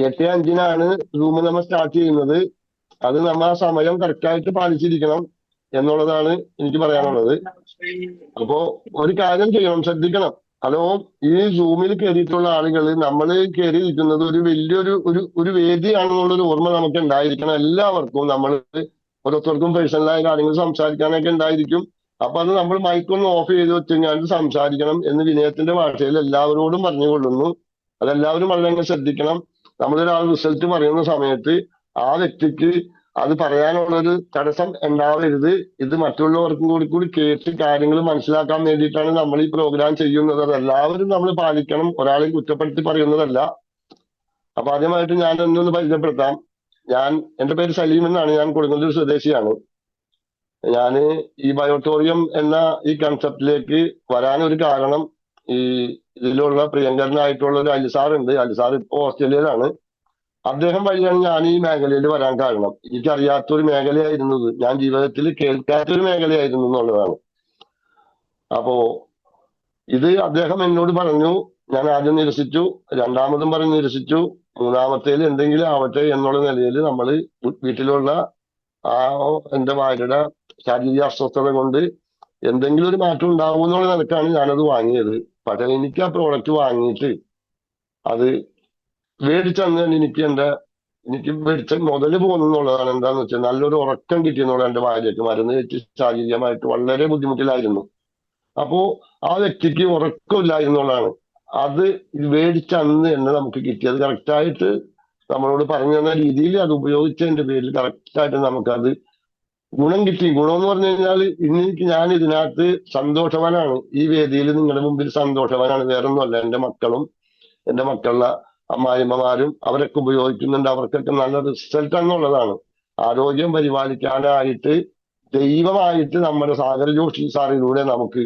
8:05 room നമ്മൾ start ചെയ്യുന്നത്. അത് നമ്മൾ ആ സമയം കറക്റ്റായിട്ട് പാലിച്ചിരിക്കണം എന്നുള്ളതാണ് എനിക്ക് പറയാനുള്ളത്. അപ്പോ ഒരു കാര്യം ചെയ്യണം, ശ്രദ്ധിക്കണം. ഹലോ, ഈ സൂമിൽ കയറിയിട്ടുള്ള ആളുകൾ നമ്മൾ കയറിയിരിക്കുന്നത് ഒരു വലിയൊരു ഒരു വേദിയാണെന്നുള്ളൊരു ഓർമ്മ നമുക്ക് ഉണ്ടായിരിക്കണം. എല്ലാവർക്കും നമ്മൾ ഓരോരുത്തർക്കും പേഴ്സണലായ കാര്യങ്ങൾ സംസാരിക്കാനൊക്കെ ഉണ്ടായിരിക്കും. അപ്പൊ അത് നമ്മൾ മൈക്കൊന്ന് ഓഫ് ചെയ്ത് വെച്ച് കഴിഞ്ഞാൽ സംസാരിക്കണം എന്ന് വിനയത്തിന്റെ ഭാഷയിൽ എല്ലാവരോടും പറഞ്ഞുകൊള്ളുന്നു. അതെല്ലാവരും വളരെ ശ്രദ്ധിക്കണം. നമ്മളൊരാൾ റിസൾട്ട് പറയുന്ന സമയത്ത് ആ വ്യക്തിക്ക് അത് പറയാനുള്ളൊരു തടസ്സം ഉണ്ടാവരുത്. ഇത് മറ്റുള്ളവർക്കും കൂടി കേട്ട് കാര്യങ്ങൾ മനസ്സിലാക്കാൻ വേണ്ടിയിട്ടാണ് നമ്മൾ ഈ പ്രോഗ്രാം ചെയ്യുന്നത്. അതെല്ലാവരും നമ്മൾ പാലിക്കണം, ഒരാളെയും കുറ്റപ്പെടുത്തി പറയുന്നതല്ല. അപ്പൊ ആദ്യമായിട്ട് ഞാൻ എന്നൊന്ന് പരിചയപ്പെടുത്താം. എന്റെ പേര് സലീം എന്നാണ്. ഞാൻ കൊടുങ്ങല്ലൂർ സ്വദേശിയാണ്. ഞാന് ഈ ബയോട്ടോറിയം എന്ന ഈ കൺസെപ്റ്റിലേക്ക് വരാനൊരു കാരണം, ഈ ഇതിലുള്ള പ്രിയങ്കരനായിട്ടുള്ള ഒരു അലിസാർ ഉണ്ട്. അലിസാർ ഇപ്പോ ഓസ്ട്രേലിയയിലാണ്. അദ്ദേഹം വഴിയാണ് ഞാൻ ഈ മേഖലയിൽ വരാൻ കാരണം. എനിക്കറിയാത്തൊരു മേഖലയായിരുന്നത്, ഞാൻ ജീവിതത്തിൽ കേൾക്കാത്തൊരു മേഖലയായിരുന്നു എന്നുള്ളതാണ്. അപ്പോ ഇത് അദ്ദേഹം എന്നോട് പറഞ്ഞു. ഞാൻ ആദ്യം നിരസിച്ചു, രണ്ടാമതും പറഞ്ഞ് നിരസിച്ചു, മൂന്നാമത്തേൽ എന്തെങ്കിലും ആവട്ടെ എന്നുള്ള നിലയിൽ നമ്മൾ വീട്ടിലുള്ള ആ എന്റെ ഭാര്യയുടെ ശാരീരിക അസ്വസ്ഥത കൊണ്ട് എന്തെങ്കിലും ഒരു മാറ്റം ഉണ്ടാവും എന്നുള്ള നിലക്കാണ് ഞാനത് വാങ്ങിയത്. പക്ഷെ എനിക്ക് ആ പ്രോഡക്റ്റ് വാങ്ങിയിട്ട് അത് മേടിച്ചന്ന് എനിക്ക് മേടിച്ച മുതല് പോകുന്നുള്ളതാണ്. എന്താന്ന് വെച്ചാൽ നല്ലൊരു ഉറക്കം കിട്ടിയെന്നുള്ള എന്റെ ഭാര്യയ്ക്ക് മരുന്ന് വെച്ച് ശാരീരികമായിട്ട് വളരെ ബുദ്ധിമുട്ടിലായിരുന്നു. അപ്പോ ആ വ്യക്തിക്ക് ഉറക്കമില്ലായിരുന്നുള്ളതാണ്. അത് മേടിച്ച അന്ന് തന്നെ നമുക്ക് കിട്ടിയത് കറക്റ്റായിട്ട് നമ്മളോട് പറഞ്ഞു തന്ന രീതിയിൽ അത് ഉപയോഗിച്ചതിന്റെ പേരിൽ കറക്റ്റായിട്ട് നമുക്കത് ഗുണം കിട്ടി. ഗുണം എന്ന് പറഞ്ഞു കഴിഞ്ഞാൽ ഞാൻ ഇതിനകത്ത് സന്തോഷവാനാണ്. ഈ വേദിയിൽ നിങ്ങളുടെ മുമ്പിൽ സന്തോഷവാനാണ്. വേറൊന്നുമല്ല, എന്റെ മക്കളും എന്റെ മക്കളുടെ അമ്മായിമ്മമാരും അവരൊക്കെ ഉപയോഗിക്കുന്നുണ്ട്. അവർക്കൊക്കെ നല്ല റിസൾട്ട് എന്നുള്ളതാണ്. ആരോഗ്യം പരിപാലിക്കാനായിട്ട് ദൈവമായിട്ട് നമ്മുടെ സാഗർ ജോഷി സാറിലൂടെ നമുക്ക്,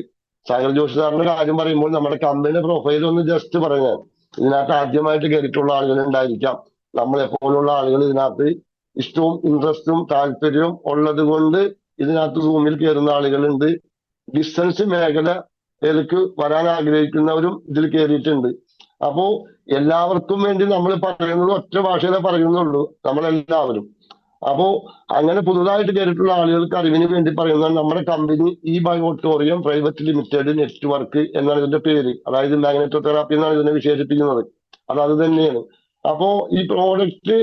സാഗർ ജോഷി സാറിന്റെ കാര്യം പറയുമ്പോൾ നമ്മുടെ കമ്പനിയുടെ പ്രൊഫൈൽ ഒന്ന് ജസ്റ്റ് പറഞ്ഞാൽ, ഇതിനകത്ത് ആദ്യമായിട്ട് കയറിയിട്ടുള്ള ആളുകൾ ഉണ്ടായിരിക്കാം. നമ്മളെ പോലുള്ള ആളുകൾ ഇതിനകത്ത് ഇഷ്ടവും ഇൻട്രസ്റ്റും താല്പര്യവും ഉള്ളത് കൊണ്ട് ഇതിനകത്ത് റൂമിൽ കയറുന്ന ആളുകളുണ്ട്. ഡിസ്റ്റൻസ് മേഖലയിലേക്ക് വരാൻ ആഗ്രഹിക്കുന്നവരും ഇതിൽ കയറിയിട്ടുണ്ട്. അപ്പോ എല്ലാവർക്കും വേണ്ടി നമ്മൾ പറയുന്നത് ഒറ്റ ഭാഷയിലെ പറയുന്നുള്ളൂ, നമ്മളെല്ലാവരും. അപ്പോ അങ്ങനെ പുതുതായിട്ട് കയറിയിട്ടുള്ള ആളുകൾക്ക് അറിവിന് വേണ്ടി പറയുന്നത്, നമ്മുടെ കമ്പനി ഈ ബയോട്ടോറിയം പ്രൈവറ്റ് ലിമിറ്റഡ് നെറ്റ്വർക്ക് എന്നാണ് ഇതിന്റെ പേര്. അതായത് മാഗ്നറ്റോതെറാപ്പി എന്നാണ് ഇതിനെ വിശേഷിപ്പിക്കുന്നത്. അത് തന്നെയാണ്. അപ്പോ ഈ പ്രോഡക്റ്റ്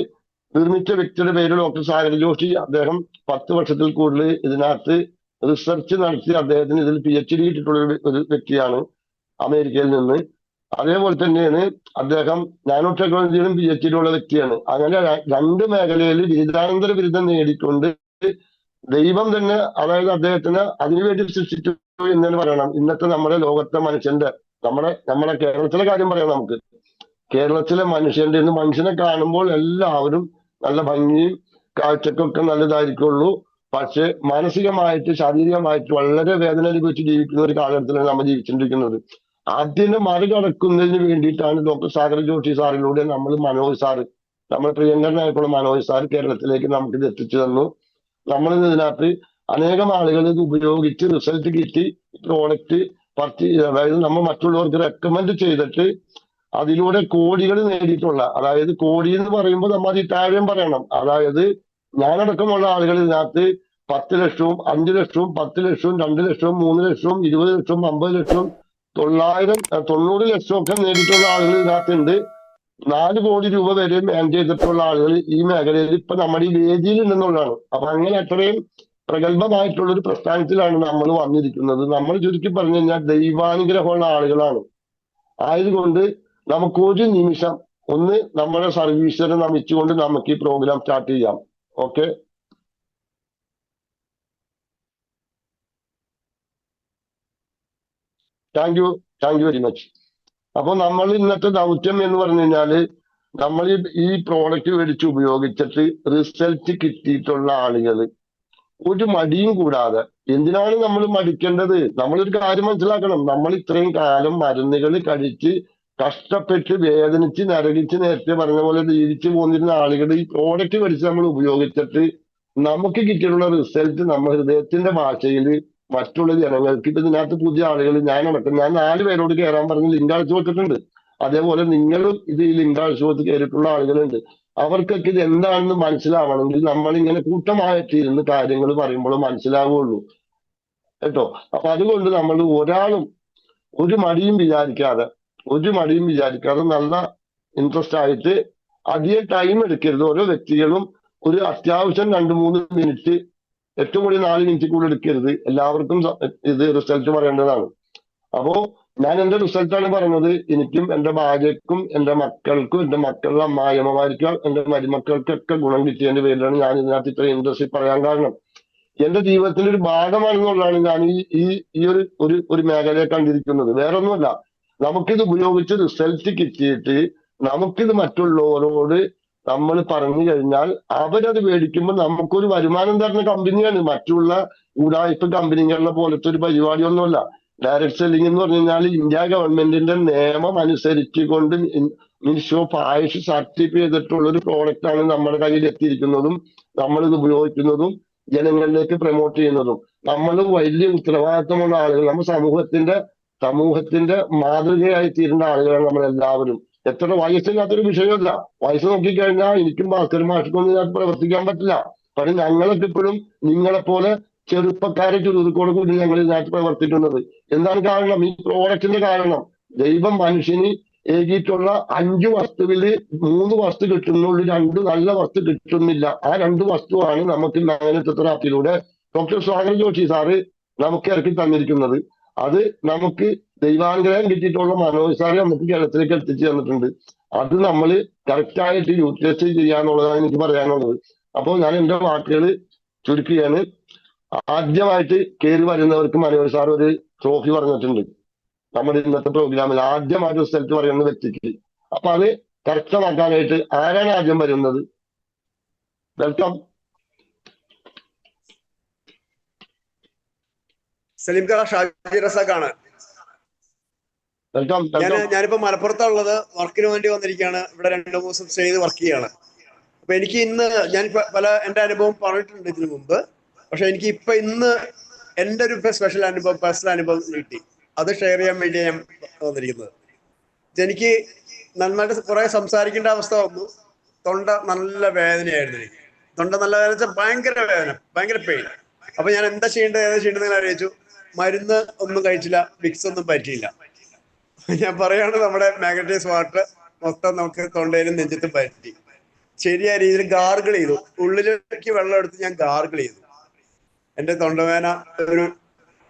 നിർമ്മിച്ച വ്യക്തിയുടെ പേര് ഡോക്ടർ സാഗർ ജോഷി. അദ്ദേഹം 10 വർഷത്തിൽ കൂടുതൽ ഇതിനകത്ത് റിസർച്ച് നടത്തി അദ്ദേഹത്തിന് ഇതിൽ PhD കിട്ടിയിട്ടുള്ള ഒരു വ്യക്തിയാണ് അമേരിക്കയിൽ നിന്ന്. അതേപോലെ തന്നെയാണ് അദ്ദേഹം നാനോ ടെക്നോളജിയിലും PhD ഉള്ള വ്യക്തിയാണ്. അങ്ങനെ 2 മേഖലയിൽ ബിരുദാനന്തര ബിരുദം നേടിക്കൊണ്ട് ദൈവം തന്നെ, അതായത് അദ്ദേഹത്തിന് അതിനുവേണ്ടി സൃഷ്ടിച്ചു എന്ന് തന്നെ പറയണം. ഇന്നത്തെ നമ്മുടെ ലോകത്തെ മനുഷ്യന്റെ, നമ്മുടെ കേരളത്തിലെ കാര്യം പറയാം നമുക്ക്. കേരളത്തിലെ മനുഷ്യന്റെ ഇന്ന് മനുഷ്യനെ കാണുമ്പോൾ എല്ലാവരും നല്ല ഭംഗിയും കാഴ്ചക്കൊക്കെ നല്ലതായിരിക്കുള്ളൂ. പക്ഷെ മാനസികമായിട്ട് ശാരീരികമായിട്ട് വളരെ വേദന അനുഭവിച്ച് ജീവിക്കുന്ന ഒരു കാലഘട്ടത്തിലാണ് നമ്മൾ ജീവിച്ചിരിക്കുന്നത്. അതിനെ മറികടക്കുന്നതിന് വേണ്ടിയിട്ടാണ് ഡോക്ടർ സാഗർ ജോഷി സാറിലൂടെ മനോജ് സാറ്, നമ്മുടെ പ്രിയങ്കരനായിട്ടുള്ള മനോജ് സാർ കേരളത്തിലേക്ക് നമുക്കിത് എത്തിച്ചു തന്നു. നമ്മൾ ഇതിനകത്ത് അനേകം ആളുകൾ ഇത് ഉപയോഗിച്ച് റിസൾട്ട് കിട്ടി പ്രോഡക്റ്റ് അതായത് നമ്മൾ മറ്റുള്ളവർക്ക് റെക്കമെൻഡ് ചെയ്തിട്ട് അതിലൂടെ കോടികൾ നേടിയിട്ടുള്ള, അതായത് കോടി എന്ന് പറയുമ്പോൾ നമ്മൾ അത് താഴെയും പറയണം. അതായത് ഞാനടക്കമുള്ള ആളുകൾ ഇതിനകത്ത് 10 ലക്ഷവും 5 ലക്ഷവും 10 ലക്ഷവും 2 ലക്ഷവും 3 ലക്ഷവും 20 ലക്ഷവും 50 ലക്ഷവും 90 ലക്ഷം ഒക്കെ നേടിയിട്ടുള്ള ആളുകൾ ഇതിനകത്തുണ്ട്. 4 കോടി രൂപ വരെ ഏൺ ചെയ്തിട്ടുള്ള ആളുകൾ ഈ മേഖലയിൽ ഇപ്പൊ നമ്മുടെ ഈ വേദിയിൽ ഉണ്ടെന്നുള്ളതാണ്. അപ്പൊ അങ്ങനെ അത്രയും പ്രഗത്ഭമായിട്ടുള്ള ഒരു പ്രസ്ഥാനത്തിലാണ് നമ്മൾ വന്നിരിക്കുന്നത്. നമ്മൾ ചുരുക്കി പറഞ്ഞു കഴിഞ്ഞാൽ ദൈവാനുഗ്രഹമുള്ള ആളുകളാണ്. ആയതുകൊണ്ട് നമുക്ക് ഒരു നിമിഷം ഒന്ന് നമ്മുടെ സർവീസിനെ നമിച്ചുകൊണ്ട് നമുക്ക് ഈ പ്രോഗ്രാം സ്റ്റാർട്ട് ചെയ്യാം. Okay, thank you very much. അപ്പൊ നമ്മൾ ഇന്നത്തെ ദൗത്യം എന്ന് പറഞ്ഞു കഴിഞ്ഞാല്, നമ്മൾ ഈ പ്രോഡക്റ്റ് മേടിച്ച് ഉപയോഗിച്ചിട്ട് റിസൾട്ട് കിട്ടിയിട്ടുള്ള ആളുകൾ ഒരു മടിയും കൂടാതെ, എന്തിനാണ് നമ്മൾ മടിക്കേണ്ടത്? നമ്മളൊരു കാര്യം മനസ്സിലാക്കണം. നമ്മൾ ഇത്രയും കാലം മരുന്നുകൾ കഴിച്ച് കഷ്ടപ്പെട്ട് വേദനിച്ച് നരകിച്ച് നേരത്തെ പറഞ്ഞ പോലെ ജീവിച്ചു പോന്നിരുന്ന ആളുകൾ ഈ പ്രോഡക്റ്റ് മേടിച്ച് നമ്മൾ ഉപയോഗിച്ചിട്ട് നമുക്ക് കിട്ടിയിട്ടുള്ള റിസൾട്ട് നമ്മൾ ഹൃദയത്തിന്റെ ഭാഷയിൽ മറ്റുള്ള ജനങ്ങൾക്ക്, ഇപ്പൊ ഇതിനകത്ത് പുതിയ ആളുകൾ, ഞാൻ 4 പേരോട് കയറാൻ പറഞ്ഞ് ലിങ്ക് അടച്ചു കൊടുത്തിട്ടുണ്ട്. അതേപോലെ നിങ്ങളും ഇത് ഈ ലിംഗാത്സവത്തിൽ കയറിയിട്ടുള്ള ആളുകളുണ്ട്. അവർക്കൊക്കെ ഇത് എന്താണെന്ന് മനസ്സിലാവണമെങ്കിൽ നമ്മൾ ഇങ്ങനെ കൂട്ടമായിട്ടിരുന്ന് കാര്യങ്ങൾ പറയുമ്പോൾ മനസ്സിലാവുള്ളൂ കേട്ടോ. അപ്പൊ അതുകൊണ്ട് നമ്മൾ ഒരാളും ഒരു മടിയും വിചാരിക്കാതെ നല്ല ഇൻട്രസ്റ്റ് ആയിട്ട് അധികം ടൈം എടുക്കരുത്. ഓരോ വ്യക്തികളും ഒരു അത്യാവശ്യം 2-3 മിനിറ്റ്, ഏറ്റവും കൂടി 4 മിനിറ്റ് കൂടുതൽ എടുക്കരുത്. എല്ലാവർക്കും ഇത് റിസൾട്ട് പറയേണ്ടതാണ്. അപ്പോ ഞാൻ എന്റെ റിസൾട്ടാണ് പറഞ്ഞത്. എനിക്കും എന്റെ ഭാര്യക്കും എന്റെ മക്കൾക്കും എന്റെ മക്കളുടെ അമ്മായിയമ്മമാർക്കും എന്റെ മരുമക്കൾക്കൊക്കെ ഗുണം കിട്ടിയതിന്റെ പേരിലാണ് ഞാൻ ഇതിനകത്ത് ഇത്ര ഇൻട്രസ്റ്റ് പറയാൻ കാരണം. എന്റെ ജീവിതത്തിന്റെ ഒരു ഭാഗമാണെന്നുള്ളതാണ് ഞാൻ ഈ ഈ ഒരു മേഖലയെ കണ്ടിരിക്കുന്നത്. വേറൊന്നുമല്ല. നമുക്കിത് ഉപയോഗിച്ച് റിസൾട്ട് കിട്ടിയിട്ട് നമുക്കിത് മറ്റുള്ളവരോട് നമ്മൾ പറഞ്ഞു കഴിഞ്ഞാൽ അവരത് മേടിക്കുമ്പോൾ നമുക്കൊരു വരുമാനം തരുന്ന കമ്പനിയാണ്. മറ്റുള്ള ഉടായിപ്പ് കമ്പനികളുടെ പോലത്തെ ഒരു പരിപാടിയൊന്നുമല്ല. ഡയറക്ട് സെല്ലിംഗ് എന്ന് പറഞ്ഞു കഴിഞ്ഞാൽ ഇന്ത്യ ഗവൺമെന്റിന്റെ നിയമം അനുസരിച്ചുകൊണ്ട് മിനിസ്ട്രി ഓഫ് ആയുഷ് സർട്ടിഫൈ ചെയ്തിട്ടുള്ള ഒരു പ്രോഡക്റ്റ് ആണ് നമ്മുടെ കയ്യിൽ എത്തിയിരിക്കുന്നതും നമ്മളിത് ഉപയോഗിക്കുന്നതും ജനങ്ങളിലേക്ക് പ്രൊമോട്ട് ചെയ്യുന്നതും. നമ്മൾ വലിയ ഉത്തരവാദിത്തമുള്ള ആളുകൾ, നമ്മൾ സമൂഹത്തിന്റെ മാതൃകയായി തീരേണ്ട ആളുകളാണ് നമ്മൾ എല്ലാവരും. എത്ര വയസ്സില്ലാത്തൊരു വിഷയമല്ല. വയസ്സ് നോക്കിക്കഴിഞ്ഞാൽ എനിക്കും ഭാസ്കർ മാഷിക്കൊന്നും ഇതിനകത്ത് പ്രവർത്തിക്കാൻ പറ്റില്ല. പക്ഷെ ഞങ്ങളൊക്കെ ഇപ്പോഴും നിങ്ങളെപ്പോലെ ചെറുപ്പക്കാരെ ചുരുക്കോട് കൂടി ഞങ്ങൾ ഇതിനകത്ത് പ്രവർത്തിക്കുന്നത്. എന്താണ് കാരണം? ഈ പ്രോഡക്റ്റിന്റെ കാരണം. ദൈവം മനുഷ്യന് ഏകിയിട്ടുള്ള 5 വസ്തുവില് 3 വസ്തു കിട്ടുന്നുള്ളൂ, 2 നല്ല വസ്തു കിട്ടുന്നില്ല. ആ 2 വസ്തുവാണ് നമുക്ക് മാഗ്നറ്റ് തെറാപ്പിയിലൂടെ ഡോക്ടർ സ്വാഗത ജോഷി സാറ് നമുക്ക് ഇറക്കി തന്നിരിക്കുന്നത്. അത് നമുക്ക് ദൈവാനുഗ്രഹം കിട്ടിയിട്ടുള്ള മനോജ് സാറ് നമുക്ക് കേരളത്തിലേക്ക് എത്തിച്ചു തന്നിട്ടുണ്ട്. അത് നമ്മൾ കറക്റ്റായിട്ട് യൂട്ടിലൈസ് ചെയ്യാന്നുള്ളതാണ് എനിക്ക് പറയാനുള്ളത്. അപ്പോൾ ഞാൻ എന്റെ വാക്കുകൾ ചുരുക്കുകയാണ്. ആദ്യമായിട്ട് കയറി വരുന്നവർക്ക് മനോജ് സാർ ഒരു ട്രോഫി പറഞ്ഞിട്ടുണ്ട് നമ്മുടെ ഇന്നത്തെ പ്രോഗ്രാമിൽ. ആദ്യമായിട്ട് റിസൾട്ട് പറയുന്ന വ്യക്തിക്ക്. അപ്പൊ അത് കരസ്ഥമാക്കാനായിട്ട് ആരാണ് ആദ്യം വരുന്നത്? വെൽക്കം. സലീം ഖാൻ ഷാജി റസാഖാണ്. വെൽക്കം. ഞാനിപ്പോ മലപ്പുറത്തുള്ളത്, വർക്കിന് വേണ്ടി വന്നിരിക്കുകയാണ്. ഇവിടെ 2-3 ദിവസം സ്റ്റേ ചെയ്ത് വർക്ക് ചെയ്യാണ്. അപ്പൊ എനിക്ക് ഇന്ന് ഞാൻ എന്റെ അനുഭവം പറഞ്ഞിട്ടുണ്ട് ഇതിനു മുമ്പ്. പക്ഷെ എനിക്ക് ഇന്ന് എന്റെ ഒരു സ്പെഷ്യൽ അനുഭവം, പേഴ്സണൽ അനുഭവം കിട്ടി. അത് ഷെയർ ചെയ്യാൻ വേണ്ടി ഞാൻ വന്നിരിക്കുന്നത്. എനിക്ക് നന്നായിട്ട് കുറെ സംസാരിക്കേണ്ട അവസ്ഥ വന്നു. തൊണ്ട നല്ല വേദനയായിരുന്നു എനിക്ക്. തൊണ്ട നല്ല വേദന വെച്ചാൽ ഭയങ്കര വേദന, ഭയങ്കര പെയിൻ. അപ്പൊ ഞാൻ എന്താ ചെയ്യേണ്ടത് അറിയിച്ചു. മരുന്ന് ഒന്നും കഴിച്ചില്ല, വിക്സ് ഒന്നും പറ്റിയില്ല. ഞാൻ പറയാണ്, നമ്മുടെ മാഗ്നറ്റൈസ് വാട്ടർ മൊത്തം നമുക്ക് തൊണ്ടയിലും നെഞ്ചത്തും പറ്റി. ശരിയായ രീതിയിൽ ഗാർഗിൾ ചെയ്തു. ഉള്ളിലേക്ക് വെള്ളം എടുത്ത് ഞാൻ ഗാർഗിൾ ചെയ്തു. എന്റെ തൊണ്ടവേദന ഒരു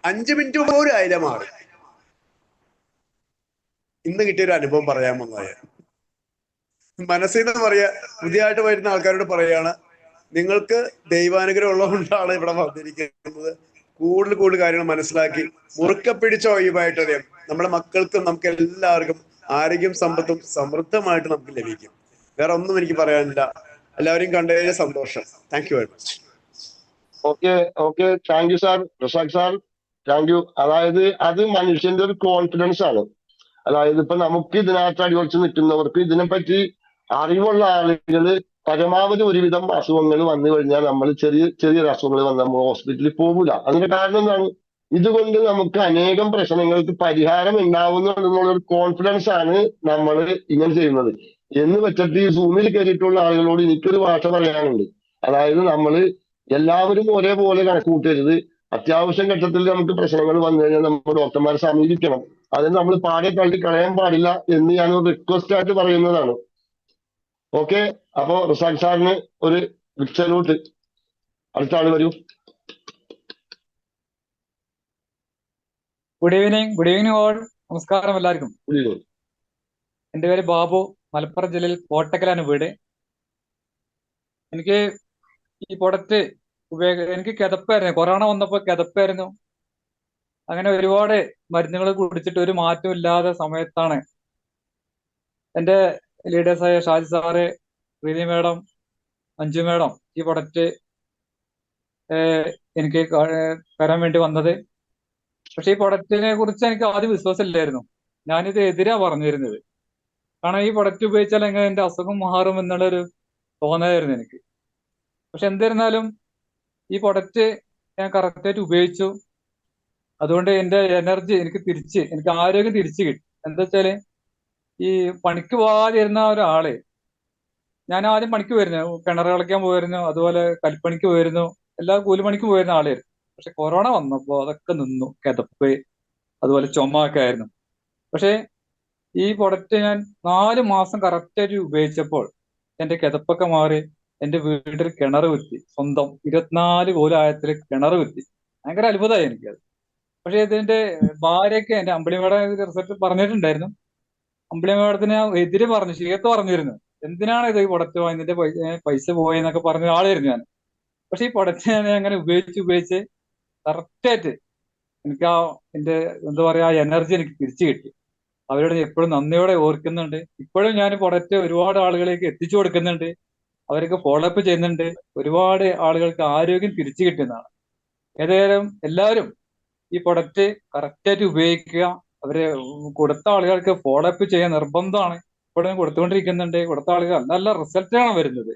5 മിനിറ്റ് പോലും ആയില്ല മാറി. ഇന്ന് കിട്ടിയൊരു അനുഭവം പറയാൻ വന്നത്. മനസ്സിൽ നിന്ന് പറയാ, പുതിയതായിട്ട് വരുന്ന ആൾക്കാരോട് പറയാണ്, നിങ്ങൾക്ക് ദൈവാനുഗ്രഹം ഉള്ളതുകൊണ്ടാണ് ഇവിടെ വന്നിരിക്കുന്നത്. കൂടുതൽ കാര്യങ്ങൾ മനസ്സിലാക്കി മുറുക്കെ പിടിച്ച ഒഴിവായിട്ട് അറിയാം. നമ്മുടെ മക്കൾക്കും നമുക്ക് എല്ലാവർക്കും ആരോഗ്യം സമ്പത്തും സമൃദ്ധമായിട്ട് നമുക്ക് ലഭിക്കും. വേറെ ഒന്നും എനിക്ക് പറയാനില്ല. എല്ലാവരെയും കണ്ടതിന് സന്തോഷം. Thank you very much. Okay thank you sir, Razak sir, thank U. അതായത് അത് മനുഷ്യന്റെ ഒരു കോൺഫിഡൻസ് ആണ്. അതായത് ഇപ്പൊ നമുക്ക് ഇതിനകത്ത് അടിവച്ച് നിൽക്കുന്നവർക്ക് ഇതിനെപ്പറ്റി അറിവുള്ള ആളുകള് പരമാവധി ഒരുവിധം അസുഖങ്ങൾ വന്നു കഴിഞ്ഞാൽ നമ്മൾ ചെറിയ അസുഖങ്ങൾ വന്നാൽ നമ്മൾ ഹോസ്പിറ്റലിൽ പോകില്ല. അതിന്റെ കാരണം എന്താണ്? ഇതുകൊണ്ട് നമുക്ക് അനേകം പ്രശ്നങ്ങൾക്ക് പരിഹാരം ഉണ്ടാവുന്നുള്ള ഒരു കോൺഫിഡൻസ് ആണ് നമ്മൾ ഇങ്ങനെ ചെയ്യുന്നത്. എന്ന് വെച്ചിട്ട് ഈ സൂമിൽ കയറിയിട്ടുള്ള ആളുകളോട് എനിക്കൊരു ഭാഷ പറയാനുണ്ട്. അതായത് നമ്മൾ എല്ലാവരും ഒരേപോലെ കണക്കൂട്ടരുത്. അത്യാവശ്യം ഘട്ടത്തിൽ നമുക്ക് പ്രശ്നങ്ങൾ വന്നു കഴിഞ്ഞാൽ നമ്മൾ ഡോക്ടർമാരെ സമീപിക്കണം. അതിന് നമ്മൾ പാടെ തള്ളി കളയാൻ പാടില്ല എന്ന് ഞാൻ ഒരു റിക്വസ്റ്റ് ആയിട്ട് പറയുന്നതാണ്. ഓക്കെ. അപ്പോ റസാഖ് സാറിന് ഒരു ബിഗ് സല്യൂട്ട്. അടുത്ത ആള് വരൂ. Good evening all. നമസ്കാരം എല്ലാവർക്കും. എന്റെ പേര് ബാബു, മലപ്പുറം ജില്ലയിൽ കോട്ടക്കലാണ് വീട്. എനിക്ക് ഈ പ്രൊഡക്റ്റ് എനിക്ക് കിതപ്പായിരുന്നു. കൊറോണ വന്നപ്പോ കിതപ്പായിരുന്നു. അങ്ങനെ ഒരുപാട് മരുന്നുകൾ കുടിച്ചിട്ട് ഒരു മാറ്റം ഇല്ലാത്ത സമയത്താണ് എന്റെ ലീഡേഴ്സായ ഷാജി സാറ്, പ്രീതി മേഡം, മഞ്ജു മേഡം ഈ പ്രൊഡക്റ്റ് എനിക്ക് തരാൻ വേണ്ടി വന്നത്. പക്ഷെ ഈ പ്രൊഡക്റ്റിനെ കുറിച്ച് എനിക്ക് ആദ്യം വിശ്വാസമില്ലായിരുന്നു. ഞാനിത് എതിരാ പറഞ്ഞിരുന്നത്. കാരണം ഈ പ്രൊഡക്റ്റ് ഉപയോഗിച്ചാൽ എങ്ങനെ എന്റെ അസുഖം മാറും എന്നുള്ളൊരു തോന്നലായിരുന്നു എനിക്ക്. പക്ഷെ എന്നിരുന്നാലും ഈ പ്രൊഡക്റ്റ് ഞാൻ കറക്റ്റായിട്ട് ഉപയോഗിച്ചു. അതുകൊണ്ട് എന്റെ എനർജി എനിക്ക് ആരോഗ്യം തിരിച്ചു കിട്ടി. എന്താ വെച്ചാല് ഈ പണിക്ക് പോകാതിരുന്ന ഒരാള്, ഞാൻ ആദ്യം പണിക്ക് പോയിരുന്നു, കിണർ കളിക്കാൻ പോയിരുന്നു, അതുപോലെ കൽപ്പണിക്ക് പോയിരുന്നു, എല്ലാ കൂലിപ്പണിക്ക് പോയിരുന്ന ആളായിരുന്നു. പക്ഷെ കൊറോണ വന്നപ്പോ അതൊക്കെ നിന്നു. കിതപ്പ്, അതുപോലെ ചുമ ഒക്കെ ആയിരുന്നു. പക്ഷെ ഈ പ്രൊഡക്റ്റ് ഞാൻ 4 മാസം കറക്റ്റായിട്ട് ഉപയോഗിച്ചപ്പോൾ എന്റെ കിതപ്പൊക്കെ മാറി. എന്റെ വീട്ടിൽ കിണർ കുത്തി, സ്വന്തം 24 കോല് ആഴത്തിൽ കിണർ കുത്തി. ഭയങ്കര അത്ഭുതമായി എനിക്കത്. പക്ഷെ ഇതിന്റെ ഭാര്യയൊക്കെ, എന്റെ അമ്പിളി മേഡം റിസൾട്ട് പറഞ്ഞിട്ടുണ്ടായിരുന്നു. അമ്പിളി മേഡത്തിന് എതിര് പറഞ്ഞു, ചീത്ത പറഞ്ഞിരുന്നു. എന്തിനാണ് ഇത് ഈ പ്രൊഡക്റ്റ് വാങ്ങിയതിന്റെ പൈസ പോയെന്നൊക്കെ പറഞ്ഞ ആളായിരുന്നു ഞാൻ. പക്ഷെ ഈ പ്രൊഡക്റ്റ് ഞാൻ അങ്ങനെ ഉപയോഗിച്ച് കറക്റ്റായിട്ട് എനിക്ക് എന്റെ എന്താ പറയാ എനർജി എനിക്ക് തിരിച്ചു കിട്ടി. അവരോട് ഞാൻ എപ്പോഴും നന്ദിയോടെ ഓർക്കുന്നുണ്ട്. ഇപ്പോഴും ഞാൻ പ്രൊഡക്റ്റ് ഒരുപാട് ആളുകളിലേക്ക് എത്തിച്ചു കൊടുക്കുന്നുണ്ട്. അവരൊക്കെ ഫോളോ അപ്പ് ചെയ്യുന്നുണ്ട്. ഒരുപാട് ആളുകൾക്ക് ആരോഗ്യം തിരിച്ചു കിട്ടുന്നതാണ്. ഏതായാലും എല്ലാവരും ഈ പ്രൊഡക്റ്റ് കറക്റ്റായിട്ട് ഉപയോഗിക്കുക. അവര് കൊടുത്ത ആളുകൾക്ക് ഫോളോ അപ്പ് ചെയ്യാൻ നിർബന്ധമാണ്. ഇപ്പോഴും കൊടുത്തുകൊണ്ടിരിക്കുന്നുണ്ട്. കൊടുത്ത ആളുകൾ നല്ല റിസൾട്ടാണ് വരുന്നത്.